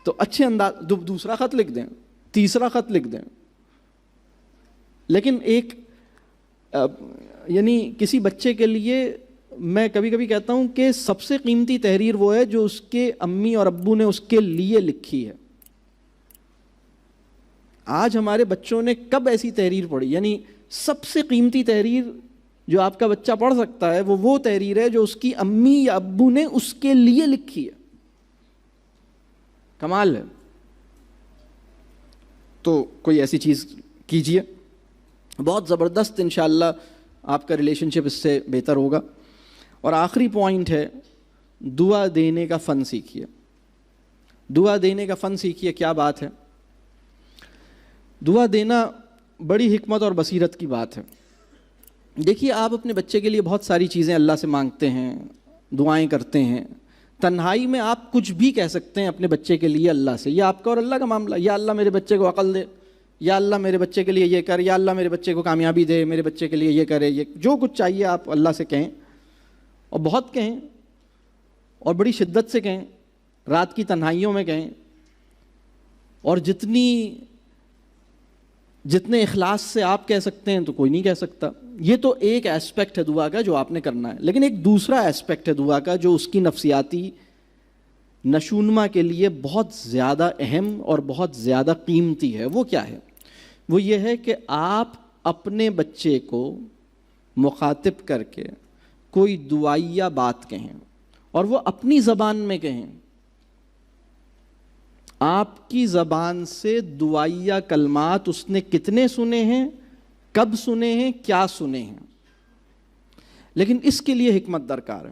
تو اچھے انداز دوسرا خط لکھ دیں, تیسرا خط لکھ دیں. لیکن ایک یعنی کسی بچے کے لیے میں کبھی کبھی کہتا ہوں کہ سب سے قیمتی تحریر وہ ہے جو اس کے امی اور ابو نے اس کے لیے لکھی ہے. آج ہمارے بچوں نے کب ایسی تحریر پڑھی؟ یعنی سب سے قیمتی تحریر جو آپ کا بچہ پڑھ سکتا ہے وہ تحریر ہے جو اس کی امی یا ابو نے اس کے لیے لکھی ہے. کمال ہے. تو کوئی ایسی چیز کیجئے, بہت زبردست انشاءاللہ آپ کا ریلیشن شپ اس سے بہتر ہوگا. اور آخری پوائنٹ ہے, دعا دینے کا فن سیکھیے. دعا دینے کا فن سیکھیے. کیا بات ہے؟ دعا دینا بڑی حکمت اور بصیرت کی بات ہے. دیکھیے, آپ اپنے بچے کے لیے بہت ساری چیزیں اللہ سے مانگتے ہیں, دعائیں کرتے ہیں. تنہائی میں آپ کچھ بھی کہہ سکتے ہیں اپنے بچے کے لیے اللہ سے. یہ آپ کا اور اللہ کا معاملہ. یا اللہ میرے بچے کو عقل دے, یا اللہ میرے بچے کے لیے یہ کر, یا اللہ میرے بچے کو کامیابی دے, میرے بچے کے لیے یہ کرے. یہ جو کچھ چاہیے آپ اللہ سے کہیں, اور بہت کہیں, اور بڑی شدت سے کہیں, رات کی تنہائیوں میں کہیں, اور جتنے اخلاص سے آپ کہہ سکتے ہیں تو کوئی نہیں کہہ سکتا. یہ تو ایک ایسپیکٹ ہے دعا کا جو آپ نے کرنا ہے. لیکن ایک دوسرا ایسپیکٹ ہے دعا کا جو اس کی نفسیاتی نشوونما کے لیے بہت زیادہ اہم اور بہت زیادہ قیمتی ہے. وہ کیا ہے؟ وہ یہ ہے کہ آپ اپنے بچے کو مخاطب کر کے کوئی دعائیہ بات کہیں, اور وہ اپنی زبان میں کہیں. آپ کی زبان سے دعائیہ کلمات اس نے کتنے سنے ہیں, کب سنے ہیں, کیا سنے ہیں. لیکن اس کے لیے حکمت درکار ہے.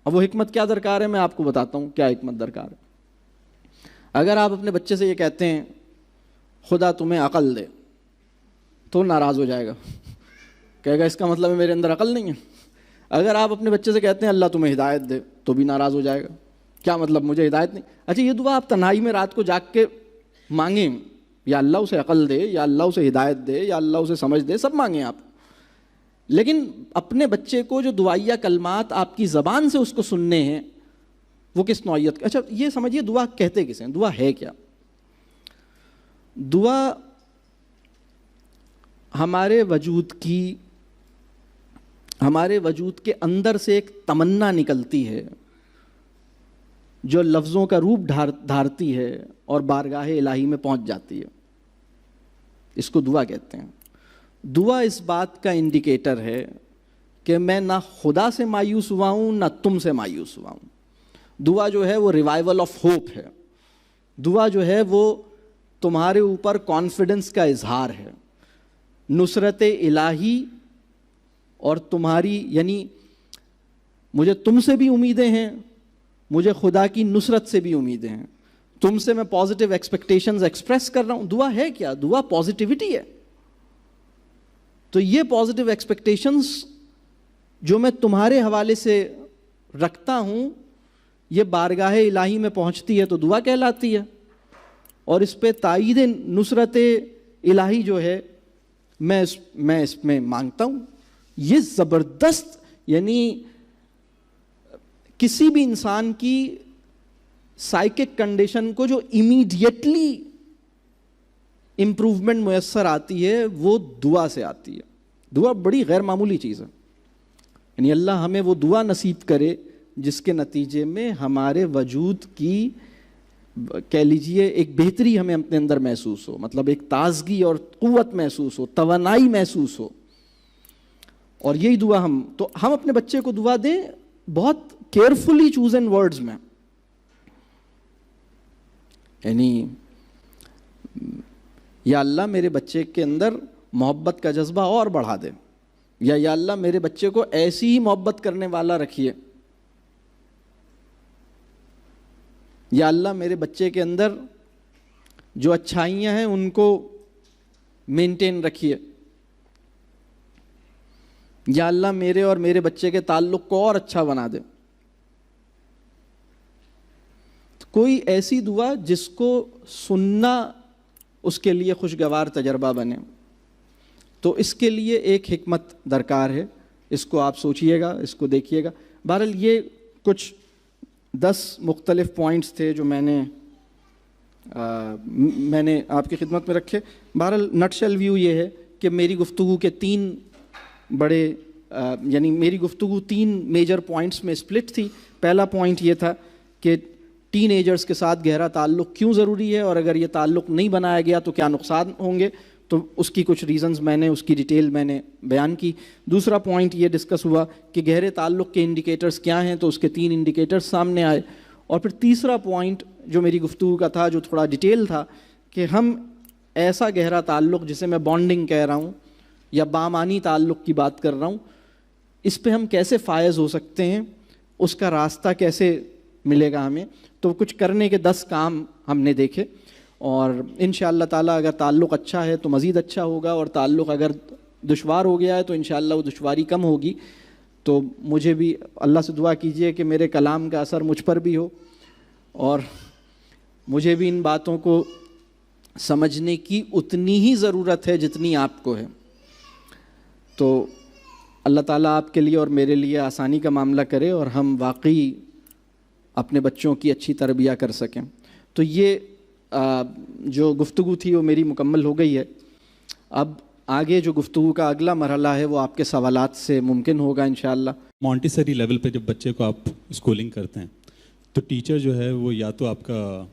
اب وہ حکمت کیا درکار ہے, میں آپ کو بتاتا ہوں کیا حکمت درکار ہے. اگر آپ اپنے بچے سے یہ کہتے ہیں خدا تمہیں عقل دے, تو ناراض ہو جائے گا, کہے گا اس کا مطلب ہے میرے اندر عقل نہیں ہے. اگر آپ اپنے بچے سے کہتے ہیں اللہ تمہیں ہدایت دے, تو بھی ناراض ہو جائے گا, کیا مطلب مجھے ہدایت نہیں. اچھا, یہ دعا آپ تنہائی میں رات کو جاگ کے مانگیں, یا اللہ اسے عقل دے, یا اللہ اسے ہدایت دے, یا اللہ اسے سمجھ دے, سب مانگیں آپ. لیکن اپنے بچے کو جو دعائیہ کلمات آپ کی زبان سے اس کو سننے ہیں, وہ کس نوعیت کا. اچھا, یہ سمجھیے دعا کہتے کسے ہیں, دعا ہے کیا؟ دعا ہمارے وجود کے اندر سے ایک تمنا نکلتی ہے جو لفظوں کا روپ دھارتی ہے اور بارگاہ الہی میں پہنچ جاتی ہے. اس کو دعا کہتے ہیں. دعا اس بات کا انڈیکیٹر ہے کہ میں نہ خدا سے مایوس ہوا ہوں نہ تم سے مایوس ہوا ہوں. دعا جو ہے وہ ریوائول آف ہوپ ہے. دعا جو ہے وہ تمہارے اوپر کانفیڈنس کا اظہار ہے. نصرت الہی اور تمہاری، یعنی مجھے تم سے بھی امیدیں ہیں، مجھے خدا کی نصرت سے بھی امیدیں ہیں. تم سے میں پازیٹیو ایکسپیکٹیشنز ایکسپریس کر رہا ہوں. دعا ہے کیا؟ دعا پازیٹیوٹی ہے. تو یہ پازیٹیو ایکسپیکٹیشنز جو میں تمہارے حوالے سے رکھتا ہوں، یہ بارگاہ الہی میں پہنچتی ہے تو دعا کہلاتی ہے. اور اس پہ تائید نصرت الہی جو ہے میں اس میں مانگتا ہوں. یہ زبردست، یعنی کسی بھی انسان کی سائیکک کنڈیشن کو جو امیڈیٹلی امپروومنٹ میسر آتی ہے وہ دعا سے آتی ہے. دعا بڑی غیر معمولی چیز ہے. یعنی اللہ ہمیں وہ دعا نصیب کرے جس کے نتیجے میں ہمارے وجود کی، کہہ لیجئے، ایک بہتری ہمیں اپنے اندر محسوس ہو، مطلب ایک تازگی اور قوت محسوس ہو، توانائی محسوس ہو. اور یہی دعا ہم اپنے بچے کو دعا دیں بہت کیئرفلی چوزن ورڈز میں. یعنی یا اللہ میرے بچے کے اندر محبت کا جذبہ اور بڑھا دے، یا اللہ میرے بچے کو ایسی ہی محبت کرنے والا رکھیے، یا اللہ میرے بچے کے اندر جو اچھائیاں ہیں ان کو مینٹین رکھیے، یا اللہ میرے اور میرے بچے کے تعلق کو اور اچھا بنا دے. کوئی ایسی دعا جس کو سننا اس کے لیے خوشگوار تجربہ بنے. تو اس کے لیے ایک حکمت درکار ہے. اس کو آپ سوچئے گا، اس کو دیکھیے گا. بہرحال یہ کچھ 10 مختلف پوائنٹس تھے جو میں نے آپ کی خدمت میں رکھے. بہرحال نٹ شیل ویو یہ ہے کہ میری گفتگو کے 3 بڑے یعنی میری گفتگو 3 میجر پوائنٹس میں سپلٹ تھی. پہلا پوائنٹ یہ تھا کہ ٹین ایجرز کے ساتھ گہرا تعلق کیوں ضروری ہے، اور اگر یہ تعلق نہیں بنایا گیا تو کیا نقصان ہوں گے. تو اس کی کچھ ریزنز اس کی ڈیٹیل میں نے بیان کی. دوسرا پوائنٹ یہ ڈسکس ہوا کہ گہرے تعلق کے انڈیکیٹرز کیا ہیں، تو اس کے 3 انڈیکیٹرز سامنے آئے. اور پھر تیسرا پوائنٹ جو میری گفتگو کا تھا، جو تھوڑا ڈیٹیل تھا، کہ ہم ایسا گہرا تعلق جسے میں بانڈنگ کہہ رہا ہوں یا بامانی تعلق کی بات کر رہا ہوں، اس پہ ہم کیسے فائز ہو سکتے ہیں، اس کا راستہ کیسے ملے گا ہمیں. تو کچھ کرنے کے 10 کام ہم نے دیکھے. اور انشاءاللہ تعالیٰ اگر تعلق اچھا ہے تو مزید اچھا ہوگا، اور تعلق اگر دشوار ہو گیا ہے تو انشاءاللہ وہ دشواری کم ہوگی. تو مجھے بھی اللہ سے دعا کیجئے کہ میرے کلام کا اثر مجھ پر بھی ہو، اور مجھے بھی ان باتوں کو سمجھنے کی اتنی ہی ضرورت ہے جتنی آپ کو ہے. تو اللہ تعالیٰ آپ کے لیے اور میرے لیے آسانی کا معاملہ کرے اور ہم واقعی اپنے بچوں کی اچھی تربیہ کر سکیں. تو یہ جو گفتگو تھی وہ میری مکمل ہو گئی ہے. اب آگے جو گفتگو کا اگلا مرحلہ ہے وہ آپ کے سوالات سے ممکن ہوگا انشاءاللہ. مونٹیسری لیول پہ جب بچے کو آپ اسکولنگ کرتے ہیں تو ٹیچر جو ہے وہ یا تو آپ کا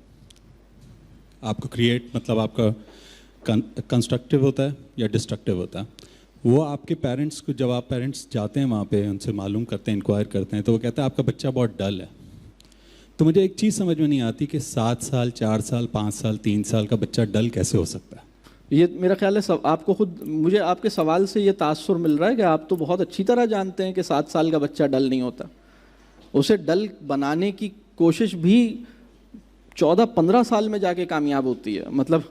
کریٹ مطلب آپ کا کنسٹرکٹیو ہوتا ہے یا ڈسٹرکٹیو ہوتا ہے. وہ آپ کے پیرنٹس کو، جب آپ پیرنٹس جاتے ہیں وہاں پہ ان سے معلوم کرتے ہیں، انکوائر کرتے ہیں، تو وہ کہتے ہیں آپ کا بچہ بہت ڈل ہے. تو مجھے ایک چیز سمجھ میں نہیں آتی کہ 7 سال 4 سال 5 سال 3 سال کا بچہ ڈل کیسے ہو سکتا ہے. یہ میرا خیال ہے آپ کو خود، مجھے آپ کے سوال سے یہ تاثر مل رہا ہے کہ آپ تو بہت اچھی طرح جانتے ہیں کہ 7 سال کا بچہ ڈل نہیں ہوتا. اسے ڈل بنانے کی کوشش بھی 14-15 سال میں جا کے کامیاب ہوتی ہے. مطلب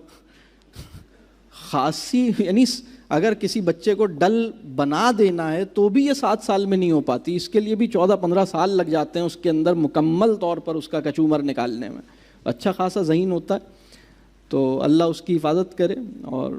خاصی، یعنی اگر کسی بچے کو ڈل بنا دینا ہے تو بھی یہ 7 سال میں نہیں ہو پاتی. اس کے لیے بھی 14-15 سال لگ جاتے ہیں اس کے اندر مکمل طور پر اس کا کچومر نکالنے میں. اچھا خاصا ذہین ہوتا ہے. تو اللہ اس کی حفاظت کرے. اور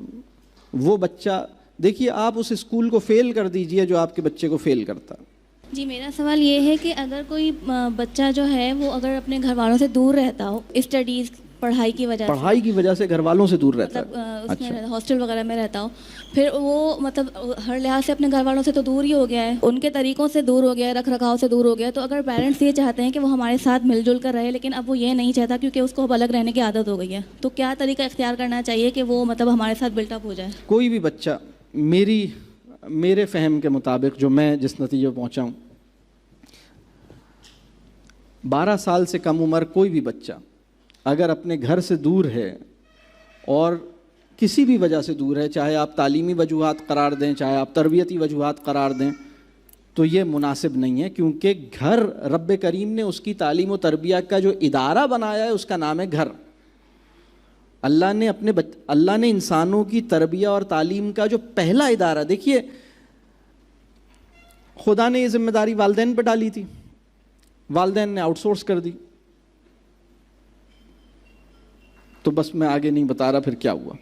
وہ بچہ، دیکھیے آپ اس اسکول کو فیل کر دیجئے جو آپ کے بچے کو فیل کرتا ہے. جی میرا سوال یہ ہے کہ اگر کوئی بچہ جو ہے وہ اگر اپنے گھر والوں سے دور رہتا ہو اسٹڈیز پڑھائی کی وجہ سے, پڑھائی کی وجہ سے گھر والوں سے دور رہتا مطلب ہے. اس میں ہاسٹل وغیرہ میں رہتا ہوں, پھر وہ مطلب ہر لحاظ سے اپنے گھر والوں سے تو دور ہی ہو گیا ہے, ان کے طریقوں سے دور ہو گیا ہے, رکھ رکھاؤ سے دور ہو گیا ہے. تو اگر پیرنٹس یہ چاہتے ہیں کہ وہ ہمارے ساتھ مل جل کر رہے, لیکن اب وہ یہ نہیں چاہتا کیونکہ اس کو اب الگ رہنے کی عادت ہو گئی ہے, تو کیا طریقہ اختیار کرنا چاہیے کہ وہ مطلب ہمارے ساتھ بلٹ اپ ہو جائے؟ کوئی بھی بچہ, میرے فہم کے مطابق جو میں جس نتیجے پہ پہنچا ہوں, 12 سال سے کم عمر کوئی بھی بچہ اگر اپنے گھر سے دور ہے اور کسی بھی وجہ سے دور ہے, چاہے آپ تعلیمی وجوہات قرار دیں, چاہے آپ تربیتی وجوہات قرار دیں, تو یہ مناسب نہیں ہے. کیونکہ گھر, رب کریم نے اس کی تعلیم و تربیت کا جو ادارہ بنایا ہے اس کا نام ہے گھر. اللہ نے انسانوں کی تربیت اور تعلیم کا جو پہلا ادارہ, دیکھیے خدا نے یہ ذمہ داری والدین پہ ڈالی تھی, والدین نے آؤٹ سورس کر دی. تو بس میں آگے نہیں بتا رہا پھر کیا ہوا.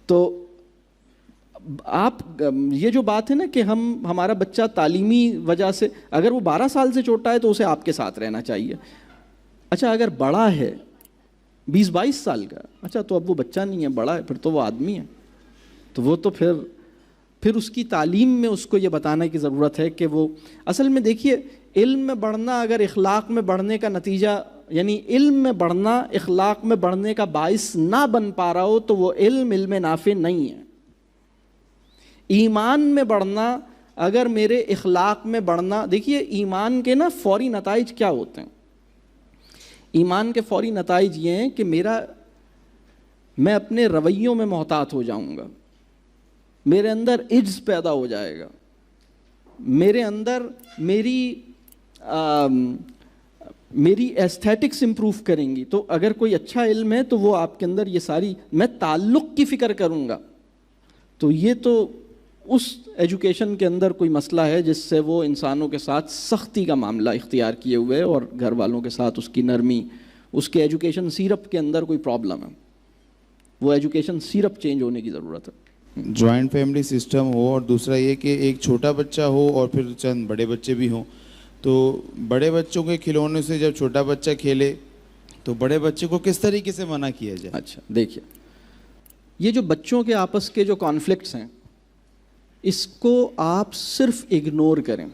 تو آپ یہ جو بات ہے نا کہ ہمارا بچہ تعلیمی وجہ سے, اگر وہ 12 سال سے چھوٹا ہے تو اسے آپ کے ساتھ رہنا چاہیے. اچھا اگر بڑا ہے 20-22 سال کا, اچھا تو اب وہ بچہ نہیں ہے, بڑا ہے, پھر تو وہ آدمی ہے. تو وہ تو پھر اس کی تعلیم میں اس کو یہ بتانے کی ضرورت ہے کہ وہ اصل میں, دیکھیے علم میں بڑھنا اگر اخلاق میں بڑھنے کا نتیجہ, یعنی علم میں بڑھنا اخلاق میں بڑھنے کا باعث نہ بن پا رہا ہو تو وہ علم نافع نہیں ہے. ایمان میں بڑھنا اگر میرے اخلاق میں بڑھنا, دیکھیے ایمان کے نا فوری نتائج کیا ہوتے ہیں. ایمان کے فوری نتائج یہ ہیں کہ میں اپنے رویوں میں محتاط ہو جاؤں گا, میرے اندر عجز پیدا ہو جائے گا, میرے اندر میری ایستھیٹکس امپروو کریں گی. تو اگر کوئی اچھا علم ہے تو وہ آپ کے اندر یہ ساری, میں تعلق کی فکر کروں گا. تو یہ تو اس ایجوکیشن کے اندر کوئی مسئلہ ہے جس سے وہ انسانوں کے ساتھ سختی کا معاملہ اختیار کیے ہوئے ہے, اور گھر والوں کے ساتھ اس کی نرمی, اس کے ایجوکیشن سیرپ کے اندر کوئی پرابلم ہے. وہ ایجوکیشن سیرپ چینج ہونے کی ضرورت ہے. جوائنٹ فیملی سسٹم ہو, اور دوسرا یہ کہ ایک چھوٹا بچہ ہو اور پھر چند بڑے بچے بھی ہوں. تو بڑے بچوں کے کھلونے سے جب چھوٹا بچہ کھیلے تو بڑے بچے کو کس طریقے سے منع کیا جائے؟ اچھا دیکھیے, یہ جو بچوں کے آپس کے جو کانفلکٹس ہیں اس کو آپ صرف اگنور کریں.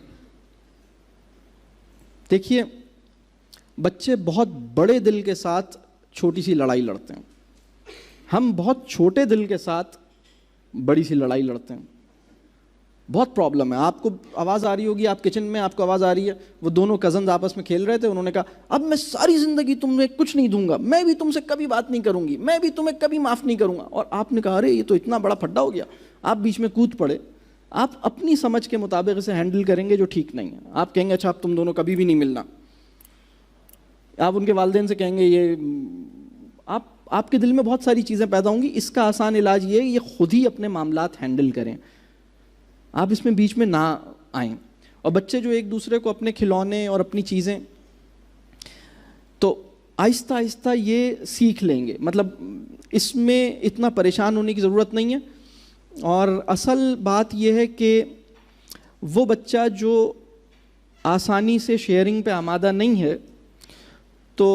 دیکھیے بچے بہت بڑے دل کے ساتھ چھوٹی سی لڑائی لڑتے ہیں, ہم بہت چھوٹے دل کے ساتھ بڑی سی لڑائی لڑتے ہیں. بہت پرابلم ہے. آپ کو آواز آ رہی ہوگی, آپ کچن میں آپ کو آواز آ رہی ہے, وہ دونوں کزنز آپس میں کھیل رہے تھے, انہوں نے کہا اب میں ساری زندگی تمہیں کچھ نہیں دوں گا, میں بھی تم سے کبھی بات نہیں کروں گی, میں بھی تمہیں کبھی معاف نہیں کروں گا. اور آپ نے کہا ارے یہ تو اتنا بڑا پھڈا ہو گیا, آپ بیچ میں کود پڑے. آپ اپنی سمجھ کے مطابق اسے ہینڈل کریں گے جو ٹھیک نہیں ہے. آپ کہیں گے اچھا اب تم دونوں کبھی بھی نہیں ملنا. آپ ان کے والدین سے کہیں گے یہ, آپ کے دل میں بہت ساری چیزیں پیدا ہوں گی. اس کا آسان علاج یہ ہے, یہ خود ہی اپنے معاملات ہینڈل کریں, آپ اس میں بیچ میں نہ آئیں. اور بچے جو ایک دوسرے کو اپنے کھلونے اور اپنی چیزیں, تو آہستہ آہستہ یہ سیکھ لیں گے. مطلب اس میں اتنا پریشان ہونے کی ضرورت نہیں ہے. اور اصل بات یہ ہے کہ وہ بچہ جو آسانی سے شیئرنگ پہ آمادہ نہیں ہے تو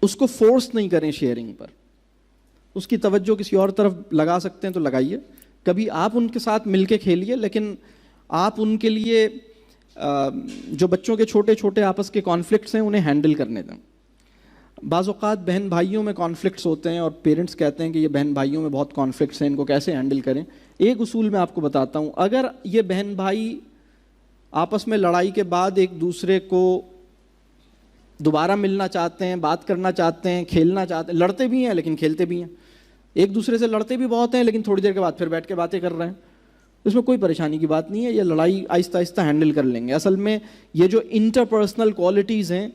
اس کو فورس نہیں کریں شیئرنگ پر. اس کی توجہ کسی اور طرف لگا سکتے ہیں تو لگائیے. کبھی آپ ان کے ساتھ مل کے کھیلیے, لیکن آپ ان کے لیے جو بچوں کے چھوٹے چھوٹے آپس کے کانفلکٹس ہیں انہیں ہینڈل کرنے دیں. بعض اوقات بہن بھائیوں میں کانفلکٹس ہوتے ہیں اور پیرنٹس کہتے ہیں کہ یہ بہن بھائیوں میں بہت کانفلکٹس ہیں, ان کو کیسے ہینڈل کریں. ایک اصول میں آپ کو بتاتا ہوں. اگر یہ بہن بھائی آپس میں لڑائی کے بعد ایک دوسرے کو دوبارہ ملنا چاہتے ہیں, بات کرنا چاہتے ہیں, کھیلنا چاہتے ہیں, لڑتے بھی ہیں لیکن کھیلتے بھی ہیں, ایک دوسرے سے لڑتے بھی بہت ہیں لیکن تھوڑی دیر کے بعد پھر بیٹھ کے باتیں کر رہے ہیں, اس میں کوئی پریشانی کی بات نہیں ہے. یہ لڑائی آہستہ آہستہ ہینڈل کر لیں گے. اصل میں یہ جو انٹرپرسنل کوالٹیز ہیں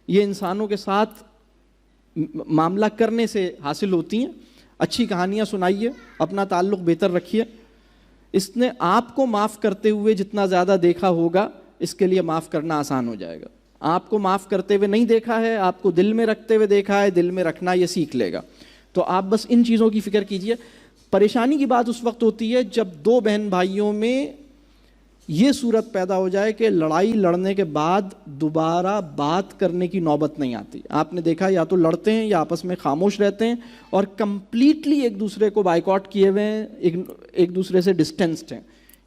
یہ انسانوں کے ساتھ معاملہ کرنے سے حاصل ہوتی ہیں. اچھی کہانیاں سنائیے, اپنا تعلق بہتر رکھیے. اس نے آپ کو معاف کرتے ہوئے جتنا زیادہ دیکھا ہوگا اس کے لیے معاف کرنا آسان ہو جائے گا. آپ کو معاف کرتے ہوئے نہیں دیکھا ہے, آپ کو دل میں رکھتے ہوئے دیکھا ہے, دل میں رکھنا یہ سیکھ لے گا. تو آپ بس ان چیزوں کی فکر کیجئے. پریشانی کی بات اس وقت ہوتی ہے جب دو بہن بھائیوں میں یہ صورت پیدا ہو جائے کہ لڑائی لڑنے کے بعد دوبارہ بات کرنے کی نوبت نہیں آتی. آپ نے دیکھا یا تو لڑتے ہیں یا آپس میں خاموش رہتے ہیں اور کمپلیٹلی ایک دوسرے کو بائیکاٹ کیے ہوئے ہیں, ایک دوسرے سے ڈسٹینسڈ ہیں.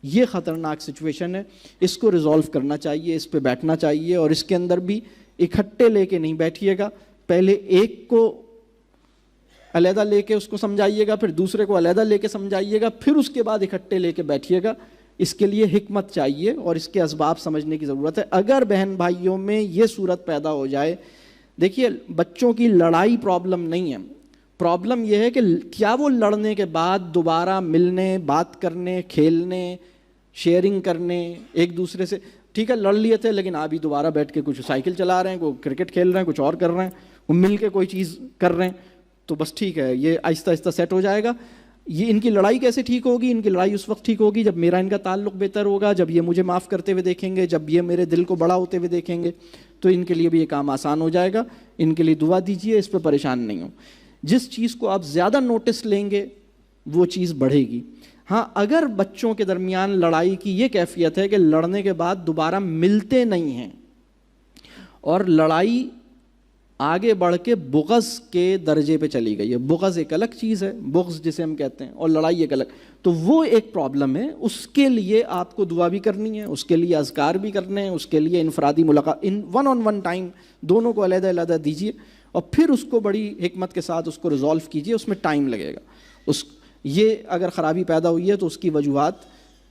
یہ خطرناک سچویشن ہے, اس کو ریزالو کرنا چاہیے, اس پہ بیٹھنا چاہیے, اور اس کے اندر بھی اکٹھے لے کے نہیں بیٹھیے گا. پہلے ایک کو علیحدہ لے کے اس کو سمجھائیے گا, پھر دوسرے کو علیحدہ لے کے سمجھائیے گا, پھر اس کے بعد اکٹھے لے کے بیٹھیے گا. اس کے لیے حکمت چاہیے اور اس کے اسباب سمجھنے کی ضرورت ہے. اگر بہن بھائیوں میں یہ صورت پیدا ہو جائے, دیکھیے بچوں کی لڑائی پرابلم نہیں ہے, پرابلم یہ ہے کہ کیا وہ لڑنے کے بعد دوبارہ ملنے, بات کرنے, کھیلنے, شیئرنگ کرنے ایک دوسرے سے, ٹھیک ہے لڑ لیے تھے لیکن ابھی دوبارہ بیٹھ کے کچھ سائیکل چلا رہے ہیں, کوئی کرکٹ کھیل رہے ہیں, کچھ اور کر رہے ہیں, وہ مل کے کوئی چیز کر رہے ہیں, تو بس ٹھیک ہے, یہ آہستہ آہستہ سیٹ ہو جائے گا. یہ ان کی لڑائی کیسے ٹھیک ہوگی؟ ان کی لڑائی اس وقت ٹھیک ہوگی جب میرا ان کا تعلق بہتر ہوگا, جب یہ مجھے معاف کرتے ہوئے دیکھیں گے, جب یہ میرے دل کو بڑا ہوتے ہوئے دیکھیں گے, تو ان کے لیے بھی یہ کام آسان ہو جائے گا. ان کے لیے دعا دیجیے, اس پہ پریشان نہیں ہوں. جس چیز کو آپ زیادہ نوٹس لیں گے وہ چیز بڑھے گی. ہاں اگر بچوں کے درمیان لڑائی کی یہ کیفیت ہے کہ لڑنے کے بعد دوبارہ ملتے نہیں ہیں اور لڑائی آگے بڑھ کے بغض کے درجے پہ چلی گئی ہے, بغض ایک الگ چیز ہے, بغض جسے ہم کہتے ہیں, اور لڑائی ایک الگ, تو وہ ایک پرابلم ہے. اس کے لیے آپ کو دعا بھی کرنی ہے, اس کے لیے اذکار بھی کرنے ہیں, اس کے لیے انفرادی ملاقات, ون آن ون ٹائم دونوں کو علیحدہ علیحدہ دیجیے, اور پھر اس کو بڑی حکمت کے ساتھ اس کو ریزالو کیجیے. اس میں ٹائم لگے گا. یہ اگر خرابی پیدا ہوئی ہے تو اس کی وجوہات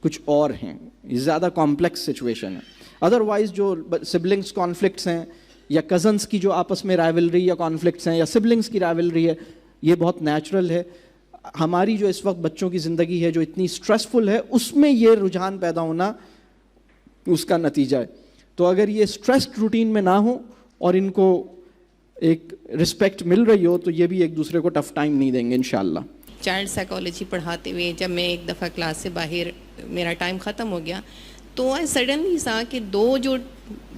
کچھ اور ہیں, یہ زیادہ کمپلیکس سچویشن ہے. ادروائز جو سبلنگس کانفلکٹس ہیں یا کزنس کی جو آپس میں رائیولری یا کانفلکٹس ہیں یا سبلنگس کی رائیولری ہے, یہ بہت نیچرل ہے. ہماری جو اس وقت بچوں کی زندگی ہے جو اتنی سٹریسفل ہے, اس میں یہ رجحان پیدا ہونا اس کا نتیجہ ہے. تو اگر یہ سٹریسڈ روٹین میں نہ ہو اور ان کو ایک رسپیکٹ مل رہی ہو تو یہ بھی ایک دوسرے کو ٹف ٹائم نہیں دیں گے انشاءاللہ. چائلڈ سائیکالوجی پڑھاتے ہوئے جب میں ایک دفعہ کلاس سے باہر میرا ٹائم ختم ہو گیا تو سڈنلی سا کہ دو جو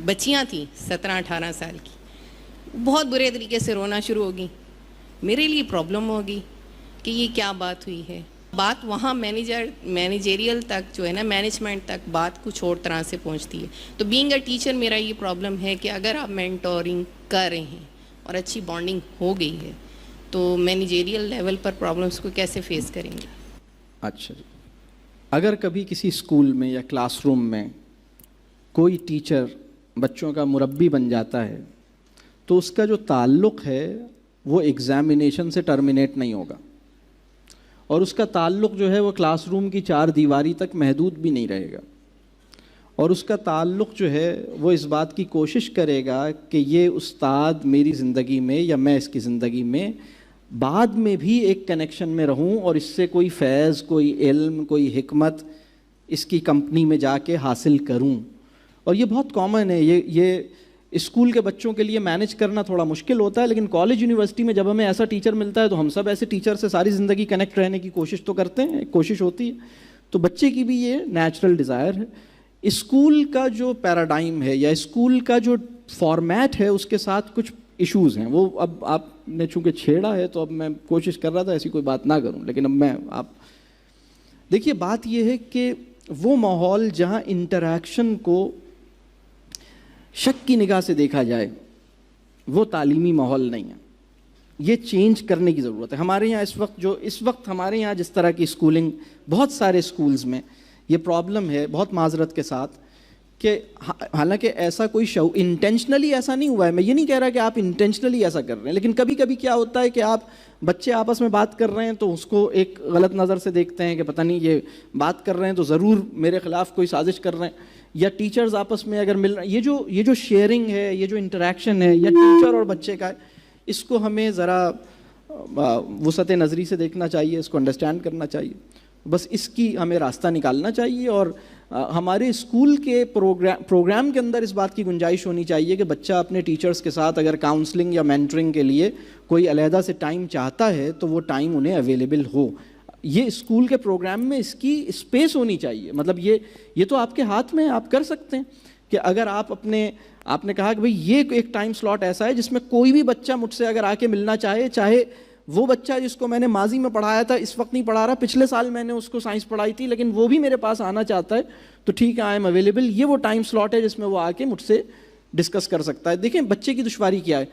بچیاں تھیں 17-18 سال کی بہت برے طریقے سے رونا شروع ہو گئی. میرے لیے پرابلم ہو گئی کہ یہ کیا بات ہوئی ہے. بات وہاں مینیجریل تک جو ہے نا, مینجمنٹ تک بات کچھ اور طرح سے پہنچتی ہے. تو بینگ اے ٹیچر میرا یہ پرابلم ہے کہ اگر آپ مینٹورنگ کر رہے ہیں اور اچھی بانڈنگ ہو گئی ہے تو مینیجریل لیول پر پرابلمس کو کیسے فیس کریں گے؟ اچھا جی, اگر کبھی کسی اسکول میں یا کلاس روم میں کوئی ٹیچر بچوں کا مربی بن جاتا ہے تو اس کا جو تعلق ہے وہ ایگزامینیشن سے ٹرمینیٹ نہیں ہوگا, اور اس کا تعلق جو ہے وہ کلاس روم کی 4 دیواری تک محدود بھی نہیں رہے گا, اور اس کا تعلق جو ہے وہ اس بات کی کوشش کرے گا کہ یہ استاد میری زندگی میں یا میں اس کی زندگی میں بعد میں بھی ایک کنیکشن میں رہوں اور اس سے کوئی فیض, کوئی علم, کوئی حکمت اس کی کمپنی میں جا کے حاصل کروں. اور یہ بہت کامن ہے, یہ اسکول کے بچوں کے لیے مینیج کرنا تھوڑا مشکل ہوتا ہے, لیکن کالج یونیورسٹی میں جب ہمیں ایسا ٹیچر ملتا ہے تو ہم سب ایسے ٹیچر سے ساری زندگی کنیکٹ رہنے کی کوشش تو کرتے ہیں, کوشش ہوتی ہے. تو بچے کی بھی یہ نیچرل ڈیزائر ہے. اسکول کا جو پیراڈائم ہے یا اسکول کا جو فارمیٹ ہے اس کے ساتھ کچھ ایشوز ہیں. وہ اب آپ نے چونکہ چھیڑا ہے تو اب میں کوشش کر رہا تھا ایسی کوئی بات نہ کروں, لیکن اب آپ دیکھیے بات یہ ہے کہ وہ ماحول جہاں انٹریکشن کو شک کی نگاہ سے دیکھا جائے وہ تعلیمی ماحول نہیں ہے. یہ چینج کرنے کی ضرورت ہے. ہمارے یہاں اس وقت ہمارے یہاں جس طرح کی اسکولنگ بہت سارے اسکولز میں یہ پرابلم ہے, بہت معذرت کے ساتھ, کہ حالانکہ ایسا کوئی انٹینشنلی ایسا نہیں ہوا ہے, میں یہ نہیں کہہ رہا کہ آپ انٹینشنلی ایسا کر رہے ہیں, لیکن کبھی کبھی کیا ہوتا ہے کہ آپ بچے آپس میں بات کر رہے ہیں تو اس کو ایک غلط نظر سے دیکھتے ہیں کہ پتہ نہیں یہ بات کر رہے ہیں تو ضرور میرے خلاف کوئی سازش کر رہے ہیں. یا ٹیچرز آپس میں اگر مل رہے ہیں, یہ جو شیئرنگ ہے, یہ جو انٹریکشن ہے یا ٹیچر اور بچے کا ہے, اس کو ہمیں ذرا وسعت نظری سے دیکھنا چاہیے, اس کو انڈرسٹینڈ کرنا چاہیے. بس اس کی ہمیں راستہ نکالنا چاہیے, اور ہمارے اسکول کے پروگرام کے اندر اس بات کی گنجائش ہونی چاہیے کہ بچہ اپنے ٹیچرز کے ساتھ اگر کاؤنسلنگ یا مینٹرنگ کے لیے کوئی علیحدہ سے ٹائم چاہتا ہے تو وہ ٹائم انہیں اویلیبل ہو. یہ اسکول کے پروگرام میں اس کی اسپیس ہونی چاہیے. مطلب یہ تو آپ کے ہاتھ میں, آپ کر سکتے ہیں کہ اگر آپ نے کہا کہ بھئی یہ ایک ٹائم سلاٹ ایسا ہے جس میں کوئی بھی بچہ مجھ سے اگر آ کے ملنا چاہے وہ بچہ جس کو میں نے ماضی میں پڑھایا تھا اس وقت نہیں پڑھا رہا, پچھلے سال میں نے اس کو سائنس پڑھائی تھی لیکن وہ بھی میرے پاس آنا چاہتا ہے, تو ٹھیک ہے, آئی ایم اویلیبل. یہ وہ ٹائم سلاٹ ہے جس میں وہ آ کے مجھ سے ڈسکس کر سکتا ہے. دیکھیں بچے کی دشواری کیا ہے.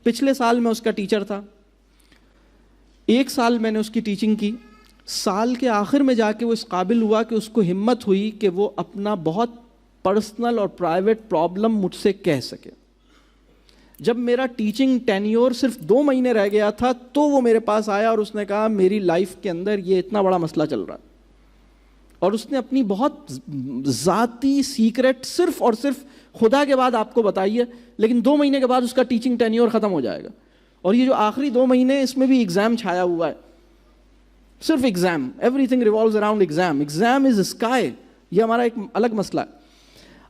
پچھلے سال میں اس کا ٹیچر تھا, 1 سال میں نے اس کی ٹیچنگ کی, سال کے آخر میں جا کے وہ اس قابل ہوا کہ اس کو ہمت ہوئی کہ وہ اپنا بہت پرسنل اور پرائیویٹ پرابلم مجھ سے کہہ سکے. جب میرا ٹیچنگ ٹینیور صرف 2 مہینے رہ گیا تھا تو وہ میرے پاس آیا اور اس نے کہا میری لائف کے اندر یہ اتنا بڑا مسئلہ چل رہا ہے, اور اس نے اپنی بہت ذاتی سیکرٹ صرف اور صرف خدا کے بعد آپ کو بتائی ہے, لیکن 2 مہینے کے بعد اس کا ٹیچنگ ٹینیور ختم ہو جائے گا. اور یہ جو آخری 2 مہینے اس میں بھی ایگزام چھایا ہوا ہے, صرف exam, every thing revolves around exam, exam is sky. یہ ہمارا ایک الگ مسئلہ ہے.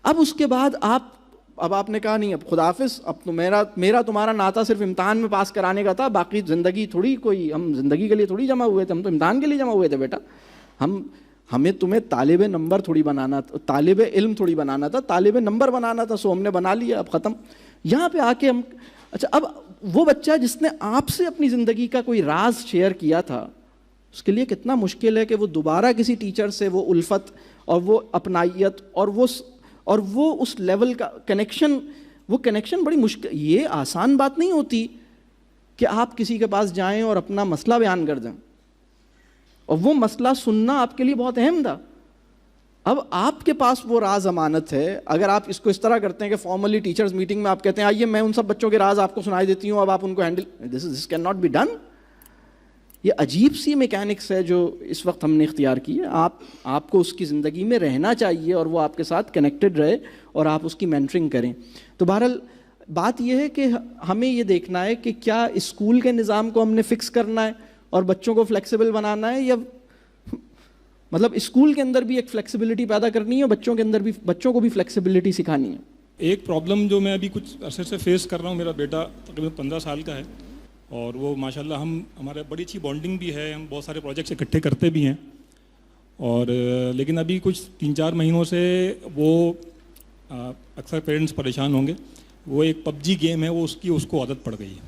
اب اس کے بعد آپ نے کہا نہیں اب خداحافظ, اب تو میرا تمہارا ناطا صرف امتحان میں پاس کرانے کا تھا, باقی زندگی تھوڑی کوئی, ہم زندگی کے لیے تھوڑی جمع ہوئے تھے, ہم تو امتحان کے لیے جمع ہوئے تھے بیٹا. ہمیں تمہیں طالب نمبر تھوڑی بنانا تھا, طالب علم تھوڑی بنانا تھا, طالب نمبر بنانا تھا, سو ہم نے بنا لیا, اب ختم. یہاں پہ آ کے ہم, اچھا اب وہ بچہ جس نے آپ سے اپنی زندگی کا کوئی راز شیئر کیا تھا, اس کے لیے کتنا مشکل ہے کہ وہ دوبارہ کسی ٹیچر سے وہ الفت اور وہ اپنائیت اور وہ اس لیول کا کنیکشن بڑی مشکل. یہ آسان بات نہیں ہوتی کہ آپ کسی کے پاس جائیں اور اپنا مسئلہ بیان کر دیں, اور وہ مسئلہ سننا آپ کے لیے بہت اہم تھا. اب آپ کے پاس وہ راز امانت ہے. اگر آپ اس کو اس طرح کرتے ہیں کہ فارملی ٹیچرز میٹنگ میں آپ کہتے ہیں آئیے میں ان سب بچوں کے راز آپ کو سنائی دیتی ہوں, اب آپ ان کو handle, this can not be done. یہ عجیب سی میکینکس ہے جو اس وقت ہم نے اختیار کی ہے. آپ کو اس کی زندگی میں رہنا چاہیے اور وہ آپ کے ساتھ کنیکٹڈ رہے اور آپ اس کی مینٹرنگ کریں. تو بہرحال بات یہ ہے کہ ہمیں یہ دیکھنا ہے کہ کیا اسکول کے نظام کو ہم نے فکس کرنا ہے اور بچوں کو فلیکسیبل بنانا ہے, یا مطلب اسکول کے اندر بھی ایک فلیکسیبلٹی پیدا کرنی ہے اور بچوں کو بھی فلیکسیبلٹی سکھانی ہے. ایک پرابلم جو میں ابھی کچھ عرصے سے فیس کر رہا ہوں, میرا بیٹا تقریباً 15 سال کا ہے اور وہ ماشاءاللہ ہمارے بڑی اچھی بانڈنگ بھی ہے, ہم بہت سارے پروجیکٹس اکٹھے کرتے بھی ہیں, اور لیکن ابھی کچھ 3-4 مہینوں سے وہ اکثر پیرنٹس پریشان ہوں گے, وہ ایک PUBG گیم ہے, وہ اس کو عادت پڑ گئی ہے.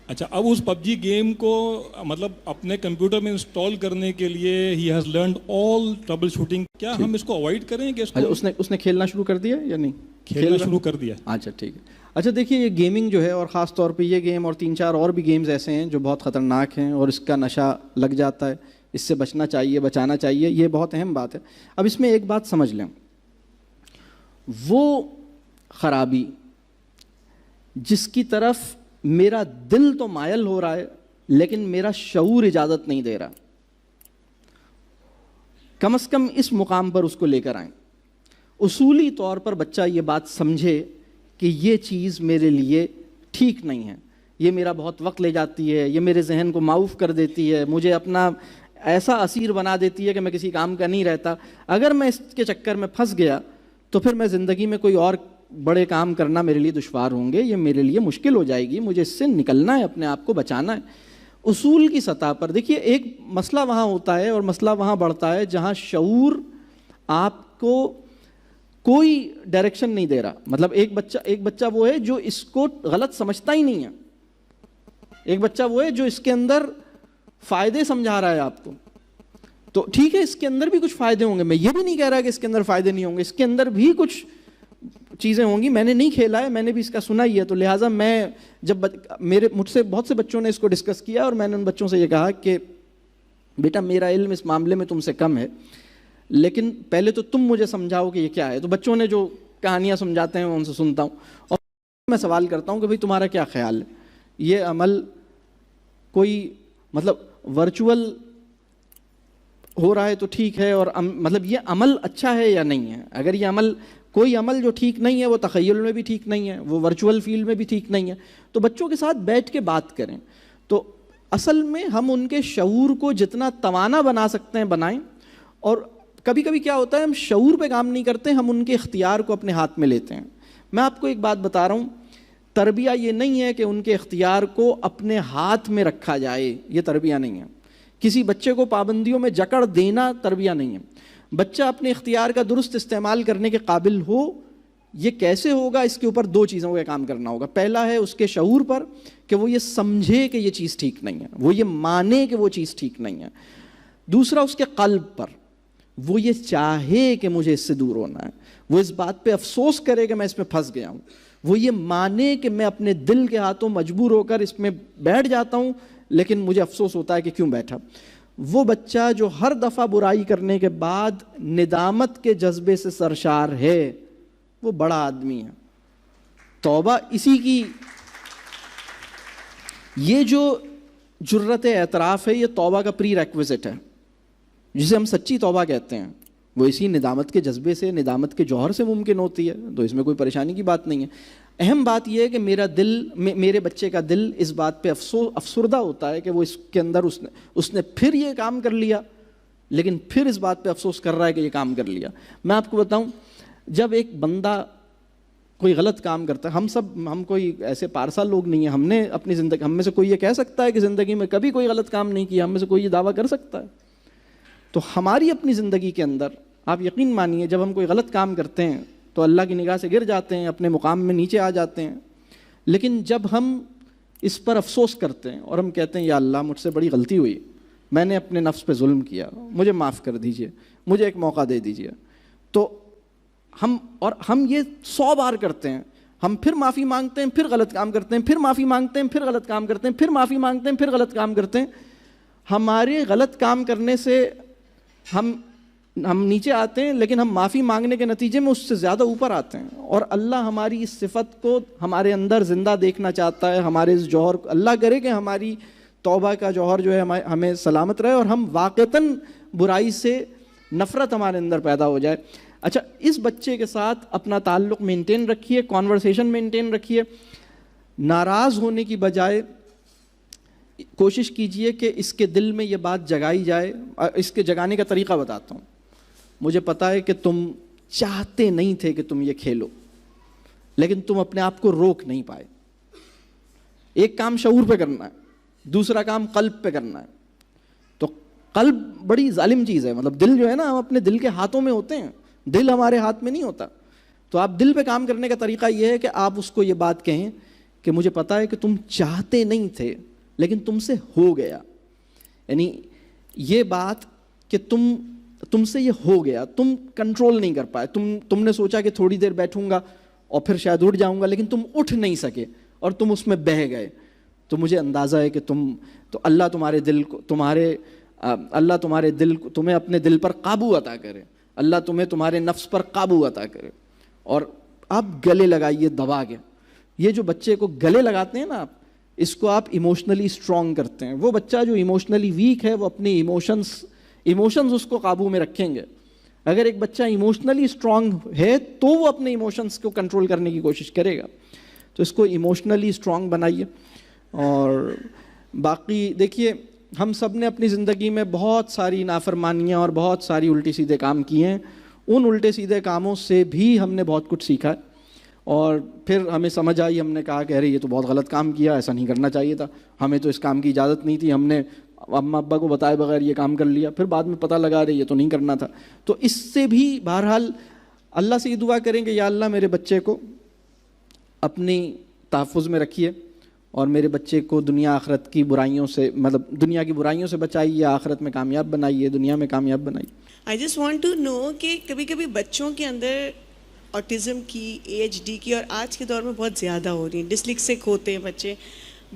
اچھا, اب اس PUBG گیم کو مطلب اپنے کمپیوٹر میں انسٹال کرنے کے لیے he has learned all trouble shooting. کیا ہم اس کو اوائڈ کریں کہ اس نے کھیلنا شروع کر دیا یا نہیں؟ کھیلنا شروع کر دیا. اچھا ٹھیک ہے. اچھا دیکھیے یہ گیمنگ جو ہے, اور خاص طور پہ یہ گیم اور 3-4 اور بھی گیمز ایسے ہیں جو بہت خطرناک ہیں اور اس کا نشہ لگ جاتا ہے, اس سے بچنا چاہیے, بچانا چاہیے, یہ بہت اہم بات ہے. اب اس میں ایک بات سمجھ لیں, وہ خرابی جس کی طرف میرا دل تو مائل ہو رہا ہے لیکن میرا شعور اجازت نہیں دے رہا, کم از کم اس مقام پر اس کو لے کر آئیں. اصولی طور پر بچہ یہ بات سمجھے کہ یہ چیز میرے لیے ٹھیک نہیں ہے, یہ میرا بہت وقت لے جاتی ہے, یہ میرے ذہن کو معاف کر دیتی ہے, مجھے اپنا ایسا اسیر بنا دیتی ہے کہ میں کسی کام کا نہیں رہتا. اگر میں اس کے چکر میں پھنس گیا تو پھر میں زندگی میں کوئی اور بڑے کام کرنا میرے لیے دشوار ہوں گے, یہ میرے لیے مشکل ہو جائے گی, مجھے اس سے نکلنا ہے, اپنے آپ کو بچانا ہے. اصول کی سطح پر دیکھیے ایک مسئلہ وہاں ہوتا ہے اور مسئلہ وہاں بڑھتا ہے جہاں شعور آپ کو کوئی ڈائریکشن نہیں دے رہا. مطلب ایک بچہ وہ ہے جو اس کو غلط سمجھتا ہی نہیں ہے, ایک بچہ وہ ہے جو اس کے اندر فائدے سمجھا رہا ہے آپ کو. تو ٹھیک ہے اس کے اندر بھی کچھ فائدے ہوں گے, میں یہ بھی نہیں کہہ رہا کہ اس کے اندر فائدے نہیں ہوں گے, اس کے اندر بھی کچھ چیزیں ہوں گی. میں نے نہیں کھیلا ہے, میں نے بھی اس کا سنا ہی ہے, تو لہٰذا میں جب مجھ سے بہت سے بچوں نے اس کو ڈسکس کیا اور میں نے ان بچوں سے یہ کہا کہ بیٹا میرا علم اس معاملے میں تم سے کم ہے, لیکن پہلے تو تم مجھے سمجھاؤ کہ یہ کیا ہے. تو بچوں نے جو کہانیاں سمجھاتے ہیں میں ان سے سنتا ہوں اور میں سوال کرتا ہوں کہ بھئی تمہارا کیا خیال ہے, یہ عمل کوئی مطلب ورچوئل ہو رہا ہے تو ٹھیک ہے, اور مطلب یہ عمل اچھا ہے یا نہیں ہے. اگر یہ کوئی عمل جو ٹھیک نہیں ہے وہ تخیل میں بھی ٹھیک نہیں ہے, وہ ورچوئل فیلڈ میں بھی ٹھیک نہیں ہے, تو بچوں کے ساتھ بیٹھ کے بات کریں. تو اصل میں ہم ان کے شعور کو جتنا توانا بنا سکتے ہیں بنائیں. اور کبھی کبھی کیا ہوتا ہے ہم شعور پہ کام نہیں کرتے, ہم ان کے اختیار کو اپنے ہاتھ میں لیتے ہیں. میں آپ کو ایک بات بتا رہا ہوں, تربیہ یہ نہیں ہے کہ ان کے اختیار کو اپنے ہاتھ میں رکھا جائے, یہ تربیہ نہیں ہے. کسی بچے کو پابندیوں میں جکڑ دینا تربیہ نہیں ہے. بچہ اپنے اختیار کا درست استعمال کرنے کے قابل ہو, یہ کیسے ہوگا؟ اس کے اوپر دو چیزوں کا کام کرنا ہوگا. پہلا ہے اس کے شعور پر کہ وہ یہ سمجھے کہ یہ چیز ٹھیک نہیں ہے, وہ یہ مانے کہ وہ چیز ٹھیک نہیں ہے. دوسرا اس کے قلب پر, وہ یہ چاہے کہ مجھے اس سے دور ہونا ہے, وہ اس بات پہ افسوس کرے کہ میں اس میں پھنس گیا ہوں, وہ یہ مانے کہ میں اپنے دل کے ہاتھوں مجبور ہو کر اس میں بیٹھ جاتا ہوں لیکن مجھے افسوس ہوتا ہے کہ کیوں بیٹھا. وہ بچہ جو ہر دفعہ برائی کرنے کے بعد ندامت کے جذبے سے سرشار ہے, وہ بڑا آدمی ہے. توبہ اسی کی, یہ جو جرت اعتراف ہے, یہ توبہ کا پری ریکویزٹ ہے, جسے ہم سچی توبہ کہتے ہیں. وہ اسی ندامت کے جذبے سے, ندامت کے جوہر سے ممکن ہوتی ہے, تو اس میں کوئی پریشانی کی بات نہیں ہے. اہم بات یہ ہے کہ میرا دل, میرے بچے کا دل اس بات پہ افسردہ ہوتا ہے کہ وہ اس کے اندر اس نے پھر یہ کام کر لیا, لیکن پھر اس بات پہ افسوس کر رہا ہے کہ یہ کام کر لیا. میں آپ کو بتاؤں, جب ایک بندہ کوئی غلط کام کرتا ہے, ہم کوئی ایسے پارسا لوگ نہیں ہیں, ہم نے اپنی زندگی, ہم میں سے کوئی یہ کہہ سکتا ہے کہ زندگی میں کبھی کوئی غلط کام نہیں کیا؟ ہم میں سے کوئی یہ دعویٰ کر سکتا ہے؟ تو ہماری اپنی زندگی کے اندر آپ یقین مانیے, جب ہم کوئی غلط کام کرتے ہیں تو اللہ کی نگاہ سے گر جاتے ہیں, اپنے مقام میں نیچے آ جاتے ہیں. لیکن جب ہم اس پر افسوس کرتے ہیں اور ہم کہتے ہیں یا اللہ مجھ سے بڑی غلطی ہوئی, میں نے اپنے نفس پہ ظلم کیا, مجھے معاف کر دیجئے, مجھے ایک موقع دے دیجئے, تو ہم یہ 100 بار کرتے ہیں. ہم پھر معافی مانگتے ہیں, پھر غلط کام کرتے ہیں, پھر معافی مانگتے ہیں, پھر غلط کام کرتے ہیں, پھر معافی مانگتے ہیں, پھر غلط کام کرتے ہیں. ہمارے غلط کام کرنے سے ہم نیچے آتے ہیں, لیکن ہم معافی مانگنے کے نتیجے میں اس سے زیادہ اوپر آتے ہیں. اور اللہ ہماری اس صفت کو ہمارے اندر زندہ دیکھنا چاہتا ہے, ہمارے اس جوہر کو. اللہ کرے کہ ہماری توبہ کا جوہر جو ہے ہمیں سلامت رہے اور ہم واقعتاً برائی سے نفرت ہمارے اندر پیدا ہو جائے. اچھا, اس بچے کے ساتھ اپنا تعلق مینٹین رکھیے, کانورسیشن مینٹین رکھیے. ناراض ہونے کی بجائے کوشش کیجئے کہ اس کے دل میں یہ بات جگائی جائے. اس کے جگانے کا طریقہ بتاتا ہوں. مجھے پتا ہے کہ تم چاہتے نہیں تھے کہ تم یہ کھیلو, لیکن تم اپنے آپ کو روک نہیں پائے. ایک کام شعور پہ کرنا ہے, دوسرا کام قلب پہ کرنا ہے. تو قلب بڑی ظالم چیز ہے, مطلب دل جو ہے نا, ہم اپنے دل کے ہاتھوں میں ہوتے ہیں, دل ہمارے ہاتھ میں نہیں ہوتا. تو آپ دل پہ کام کرنے کا طریقہ یہ ہے کہ آپ اس کو یہ بات کہیں کہ مجھے پتا ہے کہ تم چاہتے نہیں تھے لیکن تم سے ہو گیا. یعنی یہ بات کہ تم سے یہ ہو گیا, تم کنٹرول نہیں کر پائے, تم نے سوچا کہ تھوڑی دیر بیٹھوں گا اور پھر شاید اٹھ جاؤں گا, لیکن تم اٹھ نہیں سکے اور تم اس میں بہہ گئے. تو مجھے اندازہ ہے کہ تو اللہ تمہارے دل کو, تمہیں اپنے دل پر قابو عطا کرے, اللہ تمہیں تمہارے نفس پر قابو عطا کرے. اور آپ گلے لگائیے دبا کے. یہ جو بچے کو گلے لگاتے ہیں نا آپ, اس کو آپ ایموشنلی اسٹرانگ کرتے ہیں. وہ بچہ جو ایموشنلی ویک ہے, وہ اپنے ایموشنز اس کو قابو میں رکھیں گے. اگر ایک بچہ ایموشنلی اسٹرانگ ہے تو وہ اپنے ایموشنز کو کنٹرول کرنے کی کوشش کرے گا. تو اس کو ایموشنلی اسٹرانگ بنائیے. اور باقی دیکھیے, ہم سب نے اپنی زندگی میں بہت ساری نافرمانیاں اور بہت ساری الٹی سیدھے کام کیے ہیں. ان الٹے سیدھے کاموں سے بھی ہم نے بہت کچھ سیکھا ہے, اور پھر ہمیں سمجھ آئی, ہم نے کہا کہ ارے یہ تو بہت غلط کام کیا, ایسا نہیں کرنا چاہیے تھا, ہمیں تو اس کام کی اجازت نہیں تھی, ہم نے اماں ابا کو بتائے بغیر یہ کام کر لیا, پھر بعد میں پتہ لگا رہے یہ تو نہیں کرنا تھا. تو اس سے بھی بہرحال اللہ سے یہ دعا کریں کہ یا اللہ میرے بچے کو اپنی تحفظ میں رکھیے, اور میرے بچے کو دنیا آخرت کی برائیوں سے, مطلب دنیا کی برائیوں سے بچائیے, آخرت میں کامیاب بنائیے, دنیا میں کامیاب بنائیے. I just want to know کہ کبھی کبھی بچوں کے اندر آٹزم کی, ADHD کی, اور آج کے دور میں بہت زیادہ ہو رہی ہیں, ڈسلیکسک ہوتے ہیں بچے.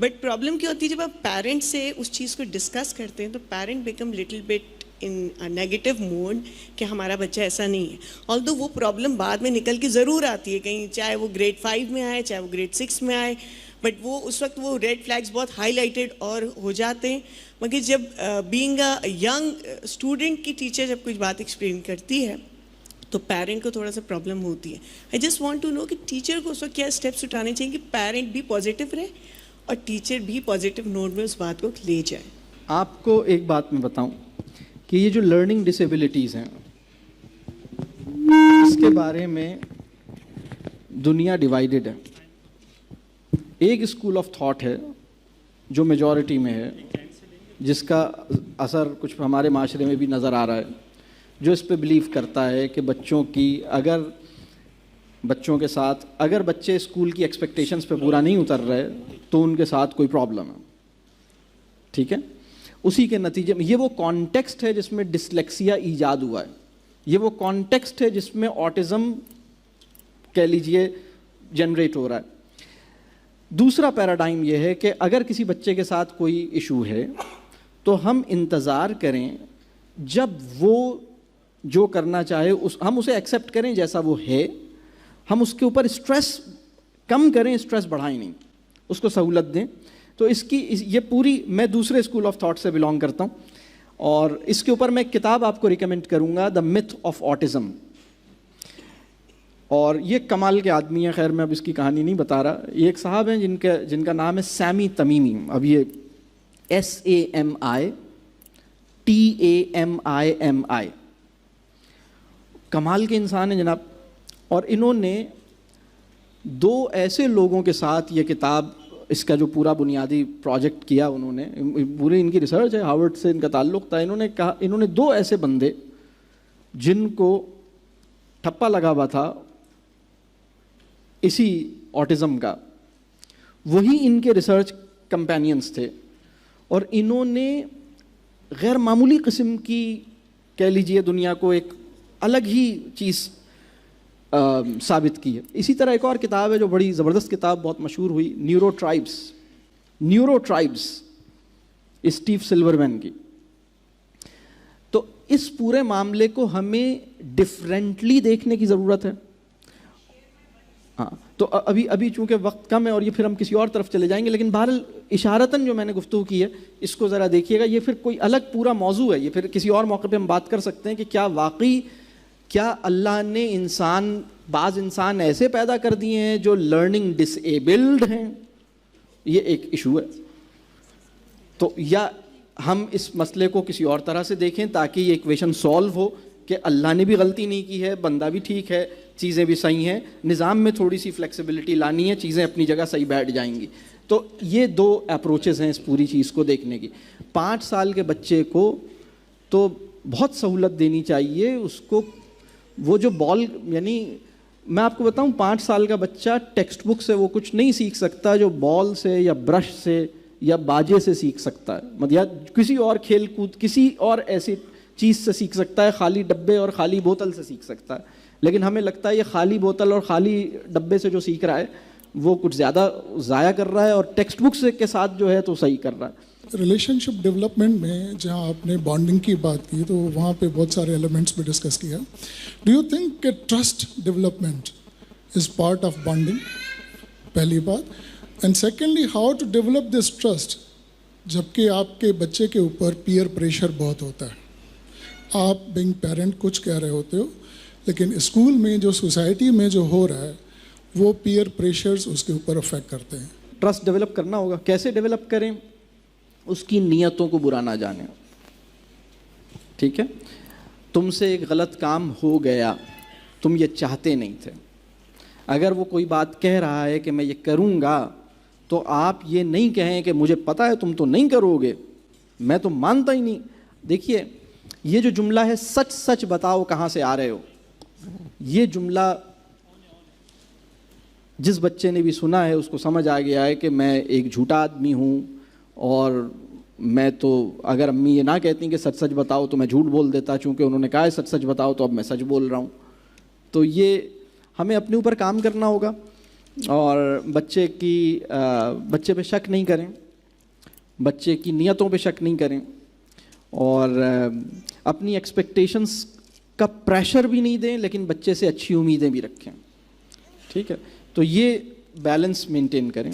بٹ پرابلم کیا ہوتی ہے, جب آپ پیرنٹ سے اس چیز کو ڈسکس کرتے ہیں تو parent become little bit in negative mode کہ ہمارا بچہ ایسا نہیں ہے. آلدو وہ پرابلم بعد میں نکل کے ضرور آتی ہے کہیں, چاہے وہ گریڈ 5 میں آئے, چاہے وہ گریڈ 6 میں آئے, بٹ وہ اس وقت وہ ریڈ فلیگس بہت ہائی لائٹڈ اور ہو جاتے ہیں. مگر جب بینگ اے ینگ اسٹوڈنٹ کی ٹیچر جب کچھ بات ایکسپلین کرتی ہے تو پیرنٹ کو تھوڑا سا پرابلم ہوتی ہے. I just want to know کہ ٹیچر کو اس وقت کیا اسٹیپس اٹھانے چاہیے کہ پیرنٹ بھی پازیٹیو رہے اور ٹیچر بھی پازیٹیو نوٹ میں اس بات کو لے جائے. آپ کو ایک بات میں بتاؤں کہ یہ جو لرننگ ڈسیبلٹیز ہیں, اس کے بارے میں دنیا ڈیوائیڈڈ ہے. ایک اسکول آف تھاٹ ہے جو میجورٹی میں ہے, جس کا اثر کچھ ہمارے معاشرے میں بھی نظر آ رہا ہے, جو اس پہ بلیو کرتا ہے کہ بچوں کی اگر بچوں کے ساتھ اگر بچے اسکول کی ایکسپیکٹیشنز پہ پورا نہیں اتر رہے تو ان کے ساتھ کوئی پرابلم ہے. ٹھیک ہے, اسی کے نتیجے میں یہ وہ کانٹیکسٹ ہے جس میں ڈسلیکسیا ایجاد ہوا ہے, یہ وہ کانٹیکسٹ ہے جس میں آٹزم کہہ لیجئے جنریٹ ہو رہا ہے. دوسرا پیراڈائم یہ ہے کہ اگر کسی بچے کے ساتھ کوئی ایشو ہے تو ہم انتظار کریں جب وہ جو کرنا چاہے ہم اسے ایکسیپٹ کریں جیسا وہ ہے, ہم اس کے اوپر اسٹریس کم کریں, اسٹریس بڑھائیں نہیں, اس کو سہولت دیں. تو اس کی یہ پوری, میں دوسرے اسکول آف تھاٹ سے بلانگ کرتا ہوں اور اس کے اوپر میں ایک کتاب آپ کو ریکمینڈ کروں گا, دا میتھ آف آٹزم. اور یہ کمال کے آدمی ہیں, خیر میں اب اس کی کہانی نہیں بتا رہا. یہ ایک صاحب ہیں جن کا نام ہے سیمی تمیمی. اب یہ SAMI کمال کے انسان ہیں جناب. اور انہوں نے 2 ایسے لوگوں کے ساتھ یہ کتاب, اس کا جو پورا بنیادی پروجیکٹ کیا انہوں نے, پوری ان کی ریسرچ ہے, ہارورڈ سے ان کا تعلق تھا. انہوں نے 2 ایسے بندے جن کو ٹھپا لگا ہوا تھا اسی آٹزم کا, وہی ان کے ریسرچ کمپینینز تھے, اور انہوں نے غیر معمولی قسم کی کہہ لیجئے دنیا کو ایک الگ ہی چیز ثابت کی ہے. اسی طرح ایک اور کتاب ہے جو بڑی زبردست کتاب, بہت مشہور ہوئی, نیورو ٹرائبس اسٹیو سلورمین کی. تو اس پورے معاملے کو ہمیں ڈفرینٹلی دیکھنے کی ضرورت ہے. ہاں, تو ابھی چونکہ وقت کم ہے اور یہ پھر ہم کسی اور طرف چلے جائیں گے, لیکن بہرحال اشارتاً جو میں نے گفتگو کی ہے اس کو ذرا دیکھیے گا. یہ پھر کوئی الگ پورا موضوع ہے, یہ پھر کسی اور موقع پہ ہم بات کر سکتے ہیں کہ کیا اللہ نے بعض انسان ایسے پیدا کر دیے ہیں جو لرننگ ڈس ایبلڈ ہیں, یہ ایک ایشو ہے. تو یا ہم اس مسئلے کو کسی اور طرح سے دیکھیں تاکہ یہ ایکویشن سولو ہو کہ اللہ نے بھی غلطی نہیں کی ہے, بندہ بھی ٹھیک ہے, چیزیں بھی صحیح ہیں, نظام میں تھوڑی سی فلیکسیبلٹی لانی ہے, چیزیں اپنی جگہ صحیح بیٹھ جائیں گی. تو یہ 2 اپروچز ہیں اس پوری چیز کو دیکھنے کی. 5 سال کے بچے کو تو بہت سہولت دینی چاہیے. اس کو وہ جو بال, یعنی میں آپ کو بتاؤں 5 سال کا بچہ ٹیکسٹ بک سے وہ کچھ نہیں سیکھ سکتا جو بال سے یا برش سے یا باجے سے سیکھ سکتا ہے, مطلب یا کسی اور کھیل کود کسی اور ایسی چیز سے سیکھ سکتا ہے, خالی ڈبے اور خالی بوتل سے سیکھ سکتا ہے. لیکن ہمیں لگتا ہے یہ خالی بوتل اور خالی ڈبے سے جو سیکھ رہا ہے وہ کچھ زیادہ ضائع کر رہا ہے اور ٹیکسٹ بک سے کے ساتھ جو ہے تو صحیح کر رہا ہے. ریلیشن شپ ڈیولپمنٹ میں جہاں آپ نے بانڈنگ کی بات کی تو وہاں پہ بہت سارے ایلیمنٹس بھی ڈسکس کیا. ڈو یو تھنک کہ trust development is part of bonding, پہلی بات. And secondly, how to develop this trust جبکہ آپ کے بچے کے اوپر پیئر پریشر بہت ہوتا ہے. آپ بینگ پیرنٹ کچھ کہہ رہے ہوتے ہو لیکن اسکول میں جو سوسائٹی میں جو ہو رہا ہے وہ پیئر پریشرز اس کے اوپر افیکٹ کرتے ہیں. ٹرسٹ ڈیولپ کرنا ہوگا. کیسے ڈیولپ کریں؟ اس کی نیتوں کو برا نہ جانیں. ٹھیک ہے, تم سے ایک غلط کام ہو گیا, تم یہ چاہتے نہیں تھے. اگر وہ کوئی بات کہہ رہا ہے کہ میں یہ کروں گا تو آپ یہ نہیں کہیں کہ مجھے پتہ ہے تم تو نہیں کرو گے, میں تو مانتا ہی نہیں. دیکھیے یہ جو جملہ ہے سچ سچ بتاؤ کہاں سے آ رہے ہو, یہ جملہ جس بچے نے بھی سنا ہے اس کو سمجھ آ گیا ہے کہ میں ایک جھوٹا آدمی ہوں اور میں تو اگر امی یہ نہ کہتی کہ سچ سچ بتاؤ تو میں جھوٹ بول دیتا, چونکہ انہوں نے کہا ہے سچ سچ بتاؤ تو اب میں سچ بول رہا ہوں. تو یہ ہمیں اپنے اوپر کام کرنا ہوگا اور بچے پہ شک نہیں کریں, بچے کی نیتوں پہ شک نہیں کریں اور اپنی ایکسپیکٹیشنس کا پریشر بھی نہیں دیں لیکن بچے سے اچھی امیدیں بھی رکھیں. ٹھیک ہے, تو یہ بیلنس مینٹین کریں.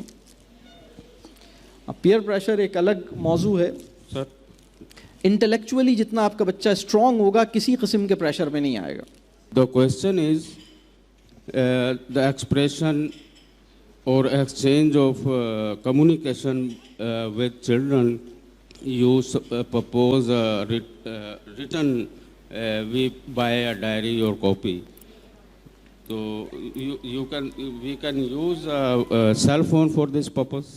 پیئر پریشر ایک الگ موضوع ہے سر. انٹلیکچولی جتنا آپ کا بچہ اسٹرانگ ہوگا کسی قسم کے پریشر میں نہیں آئے گا. The question is the expression or exchange of communication with children. You propose written by a diary or copy. So we can use a cell phone for this purpose.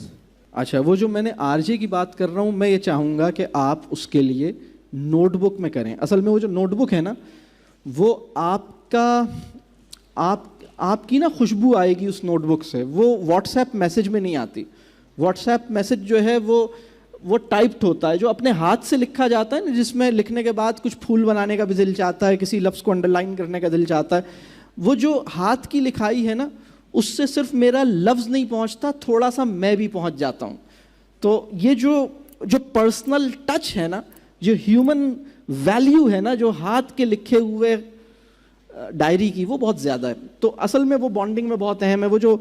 اچھا, وہ جو میں نے آر جے کی بات کر رہا ہوں, میں یہ چاہوں گا کہ آپ اس کے لیے نوٹ بک میں کریں. اصل میں وہ جو نوٹ بک ہے نا وہ آپ آپ کی نا خوشبو آئے گی اس نوٹ بک سے, وہ واٹس ایپ میسج میں نہیں آتی. واٹس ایپ میسج جو ہے وہ ٹائپڈ ہوتا ہے, جو اپنے ہاتھ سے لکھا جاتا ہے نا, جس میں لکھنے کے بعد کچھ پھول بنانے کا بھی دل چاہتا ہے, کسی لفظ کو انڈر لائن کرنے کا دل چاہتا ہے. وہ جو ہاتھ کی لکھائی ہے نا, اس سے صرف میرا لفظ نہیں پہنچتا, تھوڑا سا میں بھی پہنچ جاتا ہوں. تو یہ جو پرسنل ٹچ ہے نا, جو ہیومن ویلیو ہے نا, جو ہاتھ کے لکھے ہوئے ڈائری کی, وہ بہت زیادہ ہے. تو اصل میں وہ بانڈنگ میں بہت اہم ہے. وہ جو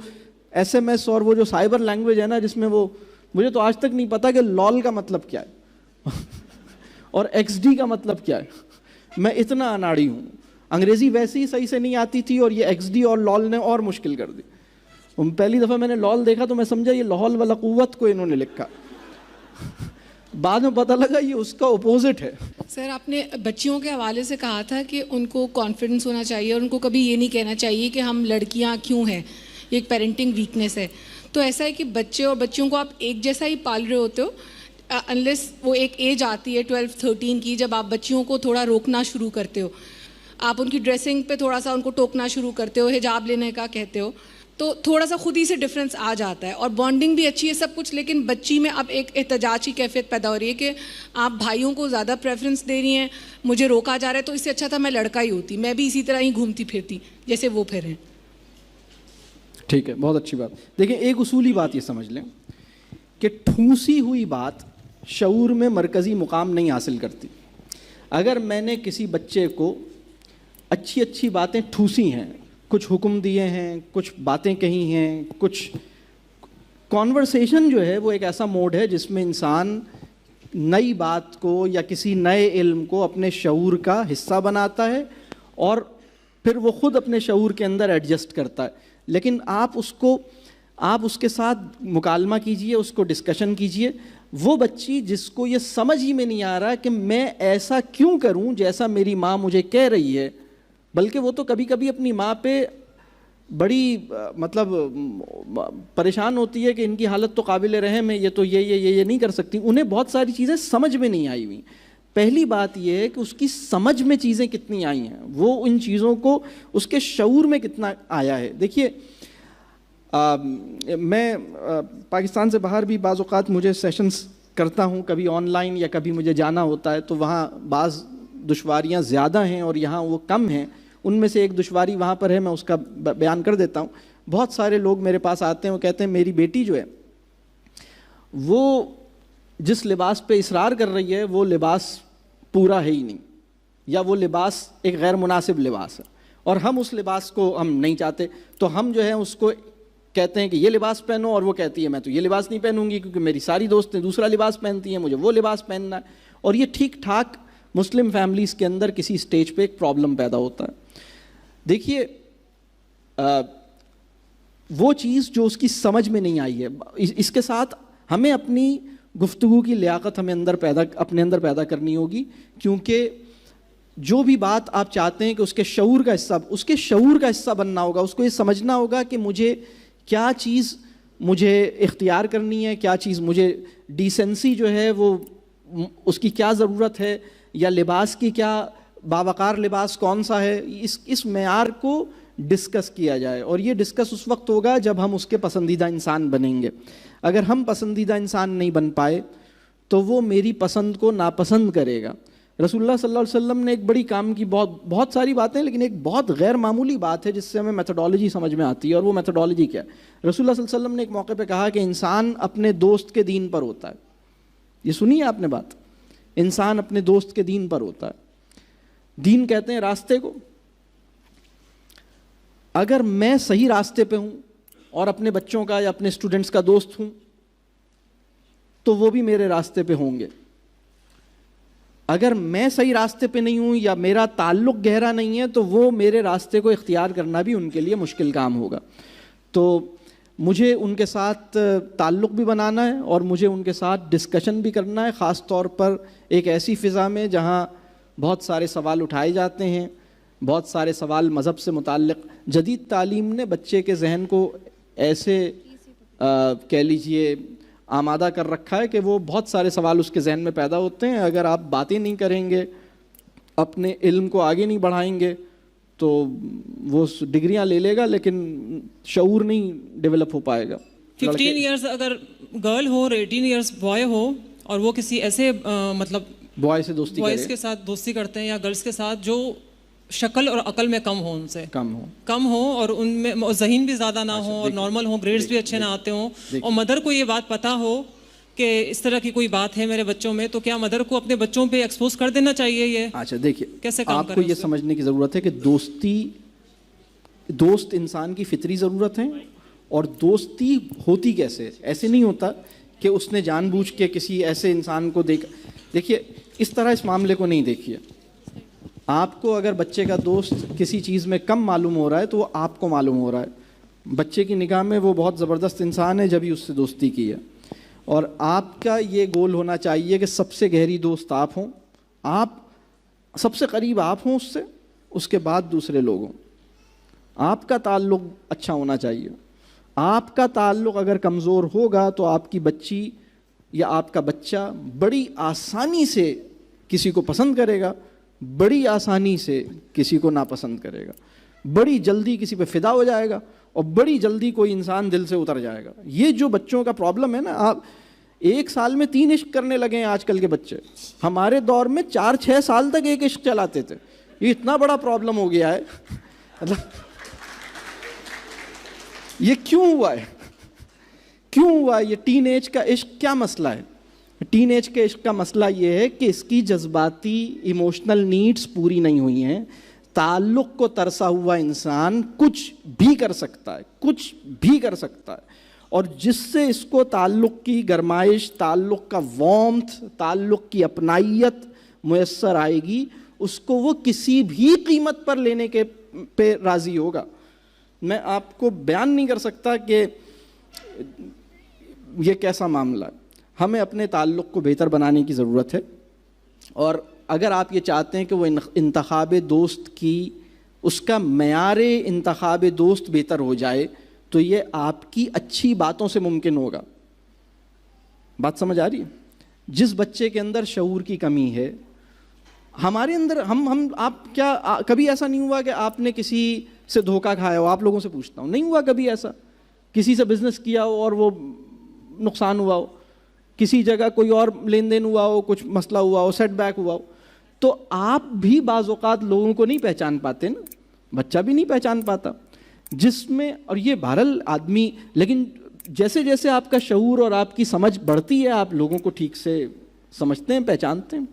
ایس ایم ایس اور وہ جو سائبر لینگویج ہے نا, جس میں وہ, مجھے تو آج تک نہیں پتا کہ لول کا مطلب کیا ہے اور ایکس ڈی کا مطلب کیا ہے. میں اتنا اناڑی ہوں, انگریزی ویسے ہی صحیح سے نہیں آتی تھی, اور یہ ایکس ڈی اور لول نے اور مشکل کر دی. پہلی دفعہ میں نے لول دیکھا تو میں سمجھا یہ لاہول والا قوت کو انہوں نے لکھا, بعد میں پتہ لگا یہ اس کا اپوزٹ ہے. سر, آپ نے بچیوں کے حوالے سے کہا تھا کہ ان کو کانفیڈنس ہونا چاہیے اور ان کو کبھی یہ نہیں کہنا چاہیے کہ ہم لڑکیاں کیوں ہیں, یہ ایک پیرنٹنگ ویکنیس ہے. تو ایسا ہے کہ بچے اور بچیوں کو آپ ایک جیسا ہی پال رہے ہوتے ہو, انلیس وہ ایک ایج آتی ہے 12-13 کی, جب آپ بچیوں کو تھوڑا روکنا شروع کرتے ہو, آپ ان کی ڈریسنگ پہ تھوڑا سا ان کو ٹوکنا شروع کرتے ہو, حجاب لینے کا کہتے ہو, تو تھوڑا سا خود ہی سے ڈفرینس آ جاتا ہے. اور بانڈنگ بھی اچھی ہے سب کچھ, لیکن بچی میں اب ایک احتجاج کی کیفیت پیدا ہو رہی ہے کہ آپ بھائیوں کو زیادہ پریفرنس دے رہی ہیں, مجھے روکا جا رہا ہے, تو اس سے اچھا تھا میں لڑکا ہی ہوتی, میں بھی اسی طرح ہی گھومتی پھرتی جیسے وہ پھر ہیں. ٹھیک ہے, بہت اچھی بات. دیکھیں, ایک اصولی بات یہ سمجھ لیں کہ ٹھونسی ہوئی بات شعور میں مرکزی مقام نہیں حاصل کرتی. اگر میں نے کسی بچے کو اچھی اچھی باتیں ٹھوسی ہیں, کچھ حکم دیے ہیں, کچھ باتیں کہی ہیں, کچھ کانورسیشن جو ہے وہ ایک ایسا موڈ ہے جس میں انسان نئی بات کو یا کسی نئے علم کو اپنے شعور کا حصہ بناتا ہے اور پھر وہ خود اپنے شعور کے اندر ایڈجسٹ کرتا ہے. لیکن آپ اس کے ساتھ مکالمہ کیجئے, اس کو ڈسکشن کیجئے. وہ بچی جس کو یہ سمجھ ہی میں نہیں آ رہا کہ میں ایسا کیوں کروں جیسا میری ماں مجھے کہہ رہی ہے, بلکہ وہ تو کبھی کبھی اپنی ماں پہ بڑی مطلب پریشان ہوتی ہے کہ ان کی حالت تو قابل رحم ہے, یہ تو یہ نہیں کر سکتی. انہیں بہت ساری چیزیں سمجھ میں نہیں آئی ہوئی. پہلی بات یہ ہے کہ اس کی سمجھ میں چیزیں کتنی آئی ہیں, وہ ان چیزوں کو اس کے شعور میں کتنا آیا ہے. دیکھیے, میں پاکستان سے باہر بھی بعض اوقات مجھے سیشنز کرتا ہوں, کبھی آن لائن یا کبھی مجھے جانا ہوتا ہے, تو وہاں بعض دشواریاں زیادہ ہیں اور یہاں وہ کم ہیں. ان میں سے ایک دشواری وہاں پر ہے, میں اس کا بیان کر دیتا ہوں. بہت سارے لوگ میرے پاس آتے ہیں, وہ کہتے ہیں میری بیٹی جو ہے وہ جس لباس پہ اصرار کر رہی ہے وہ لباس پورا ہے ہی نہیں, یا وہ لباس ایک غیر مناسب لباس ہے, اور ہم اس لباس کو ہم نہیں چاہتے. تو ہم جو ہے اس کو کہتے ہیں کہ یہ لباس پہنو, اور وہ کہتی ہے میں تو یہ لباس نہیں پہنوں گی کیونکہ میری ساری دوستیں دوسرا لباس پہنتی ہیں, مجھے وہ لباس پہننا ہے. اور یہ ٹھیک ٹھاک مسلم فیملیز کے اندر کسی سٹیج پہ ایک پرابلم پیدا ہوتا ہے. دیکھیے, وہ چیز جو اس کی سمجھ میں نہیں آئی ہے, اس کے ساتھ ہمیں اپنی گفتگو کی لیاقت اپنے اندر پیدا کرنی ہوگی, کیونکہ جو بھی بات آپ چاہتے ہیں کہ اس کے شعور کا حصہ بننا ہوگا. اس کو یہ سمجھنا ہوگا کہ مجھے کیا چیز مجھے اختیار کرنی ہے, کیا چیز مجھے ڈیسنسی جو ہے وہ اس کی کیا ضرورت ہے, یا لباس کی کیا باوقار لباس کون سا ہے. اس معیار کو ڈسکس کیا جائے, اور یہ ڈسکس اس وقت ہوگا جب ہم اس کے پسندیدہ انسان بنیں گے. اگر ہم پسندیدہ انسان نہیں بن پائے تو وہ میری پسند کو ناپسند کرے گا. رسول اللہ صلی اللہ علیہ وسلم نے ایک بڑی کام کی, بہت ساری باتیں, لیکن ایک بہت غیر معمولی بات ہے جس سے ہمیں میتھڈالوجی سمجھ میں آتی ہے, اور وہ میتھڈالوجی کیا ہے. رسول اللہ صلی اللہ علیہ وسلم نے ایک موقع پہ کہا کہ انسان اپنے دوست کے دین پر ہوتا ہے. یہ سنی ہے آپ نے بات, انسان اپنے دوست کے دین پر ہوتا ہے. دین کہتے ہیں راستے کو. اگر میں صحیح راستے پہ ہوں اور اپنے بچوں کا یا اپنے اسٹوڈنٹس کا دوست ہوں تو وہ بھی میرے راستے پہ ہوں گے. اگر میں صحیح راستے پہ نہیں ہوں یا میرا تعلق گہرا نہیں ہے تو وہ میرے راستے کو اختیار کرنا بھی ان کے لیے مشکل کام ہوگا. تو مجھے ان کے ساتھ تعلق بھی بنانا ہے اور مجھے ان کے ساتھ ڈسکشن بھی کرنا ہے, خاص طور پر ایک ایسی فضا میں جہاں بہت سارے سوال اٹھائے جاتے ہیں, بہت سارے سوال مذہب سے متعلق. جدید تعلیم نے بچے کے ذہن کو ایسے کہہ لیجئے آمادہ کر رکھا ہے کہ وہ بہت سارے سوال اس کے ذہن میں پیدا ہوتے ہیں. اگر آپ باتیں نہیں کریں گے, اپنے علم کو آگے نہیں بڑھائیں گے, تو وہ ڈگریاں لے لے گا لیکن شعور نہیں ڈیولپ ہو پائے گا. 15 ایئرس اگر گرل ہو اور 18 ایئرس بوائے ہو اور وہ کسی ایسے مطلب بوائے سے دوستی بوائز کے ساتھ دوستی کرتے ہیں یا گرلس کے ساتھ جو شکل اور عقل میں کم ہو، ان سے کم ہو اور ان میں ذہین بھی زیادہ نہ ہو اور نارمل ہو، گریڈز بھی اچھے نہ آتے ہوں، اور مدر کو یہ بات پتہ ہو کہ اس طرح کی کوئی بات ہے میرے بچوں میں، تو کیا مدر کو اپنے بچوں پہ ایکسپوز کر دینا چاہیے؟ یہ اچھا دیکھیے، کیسے کام آپ کو یہ سمجھنے کی ضرورت ہے کہ دوست انسان کی فطری ضرورت ہے، اور دوستی ہوتی کیسے؟ ایسے نہیں ہوتا کہ اس نے جان بوجھ کے کسی ایسے انسان کو دیکھیے اس طرح اس معاملے کو نہیں دیکھیے. آپ کو اگر بچے کا دوست کسی چیز میں کم معلوم ہو رہا ہے تو وہ آپ کو معلوم ہو رہا ہے. بچے کی نگاہ میں وہ بہت زبردست انسان ہے جبھی اس سے دوستی کی ہے، اور آپ کا یہ گول ہونا چاہیے کہ سب سے گہری دوست آپ ہوں، آپ سب سے قریب آپ ہوں اس سے، اس کے بعد دوسرے لوگ ہوں. آپ کا تعلق اچھا ہونا چاہیے. آپ کا تعلق اگر کمزور ہوگا تو آپ کی بچی یا آپ کا بچہ بڑی آسانی سے کسی کو پسند کرے گا، بڑی آسانی سے کسی کو ناپسند کرے گا، بڑی جلدی کسی پہ فدا ہو جائے گا، اور بڑی جلدی کوئی انسان دل سے اتر جائے گا. یہ جو بچوں کا پرابلم ہے نا، آپ 1 سال میں 3 عشق کرنے لگے ہیں آج کل کے بچے. ہمارے دور میں 4-6 سال تک ایک عشق چلاتے تھے. یہ اتنا بڑا پرابلم ہو گیا ہے. مطلب یہ کیوں ہوا ہے؟ کیوں ہوا ہے یہ ٹین ایج کا عشق؟ کیا مسئلہ ہے ٹین ایج کے عشق کا؟ مسئلہ یہ ہے کہ اس کی جذباتی ایموشنل نیڈز پوری نہیں ہوئی ہیں. تعلق کو ترسا ہوا انسان کچھ بھی کر سکتا ہے، کچھ بھی کر سکتا ہے، اور جس سے اس کو تعلق کی گرمائش، تعلق کا وارمتھ، تعلق کی اپنائیت میسر آئے گی، اس کو وہ کسی بھی قیمت پر لینے کے پہ راضی ہوگا. میں آپ کو بیان نہیں کر سکتا کہ یہ کیسا معاملہ ہے. ہمیں اپنے تعلق کو بہتر بنانے کی ضرورت ہے، اور اگر آپ یہ چاہتے ہیں کہ وہ انتخاب دوست کی اس کا معیار انتخاب دوست بہتر ہو جائے تو یہ آپ کی اچھی باتوں سے ممکن ہوگا. بات سمجھ آ رہی ہے؟ جس بچے کے اندر شعور کی کمی ہے، ہمارے اندر آپ کیا کبھی ایسا نہیں ہوا کہ آپ نے کسی سے دھوکہ کھایا ہو؟ آپ لوگوں سے پوچھتا ہوں، نہیں ہوا کبھی ایسا؟ کسی سے بزنس کیا ہو اور وہ نقصان ہوا ہو، کسی جگہ کوئی اور لین دین ہوا ہو، کچھ مسئلہ ہوا ہو، سیٹ بیک ہوا ہو، تو آپ بھی بعض اوقات لوگوں کو نہیں پہچان پاتے نا، بچہ بھی نہیں پہچان پاتا جس میں. اور یہ بہرحال آدمی، لیکن جیسے جیسے آپ کا شعور اور آپ کی سمجھ بڑھتی ہے آپ لوگوں کو ٹھیک سے سمجھتے ہیں، پہچانتے ہیں.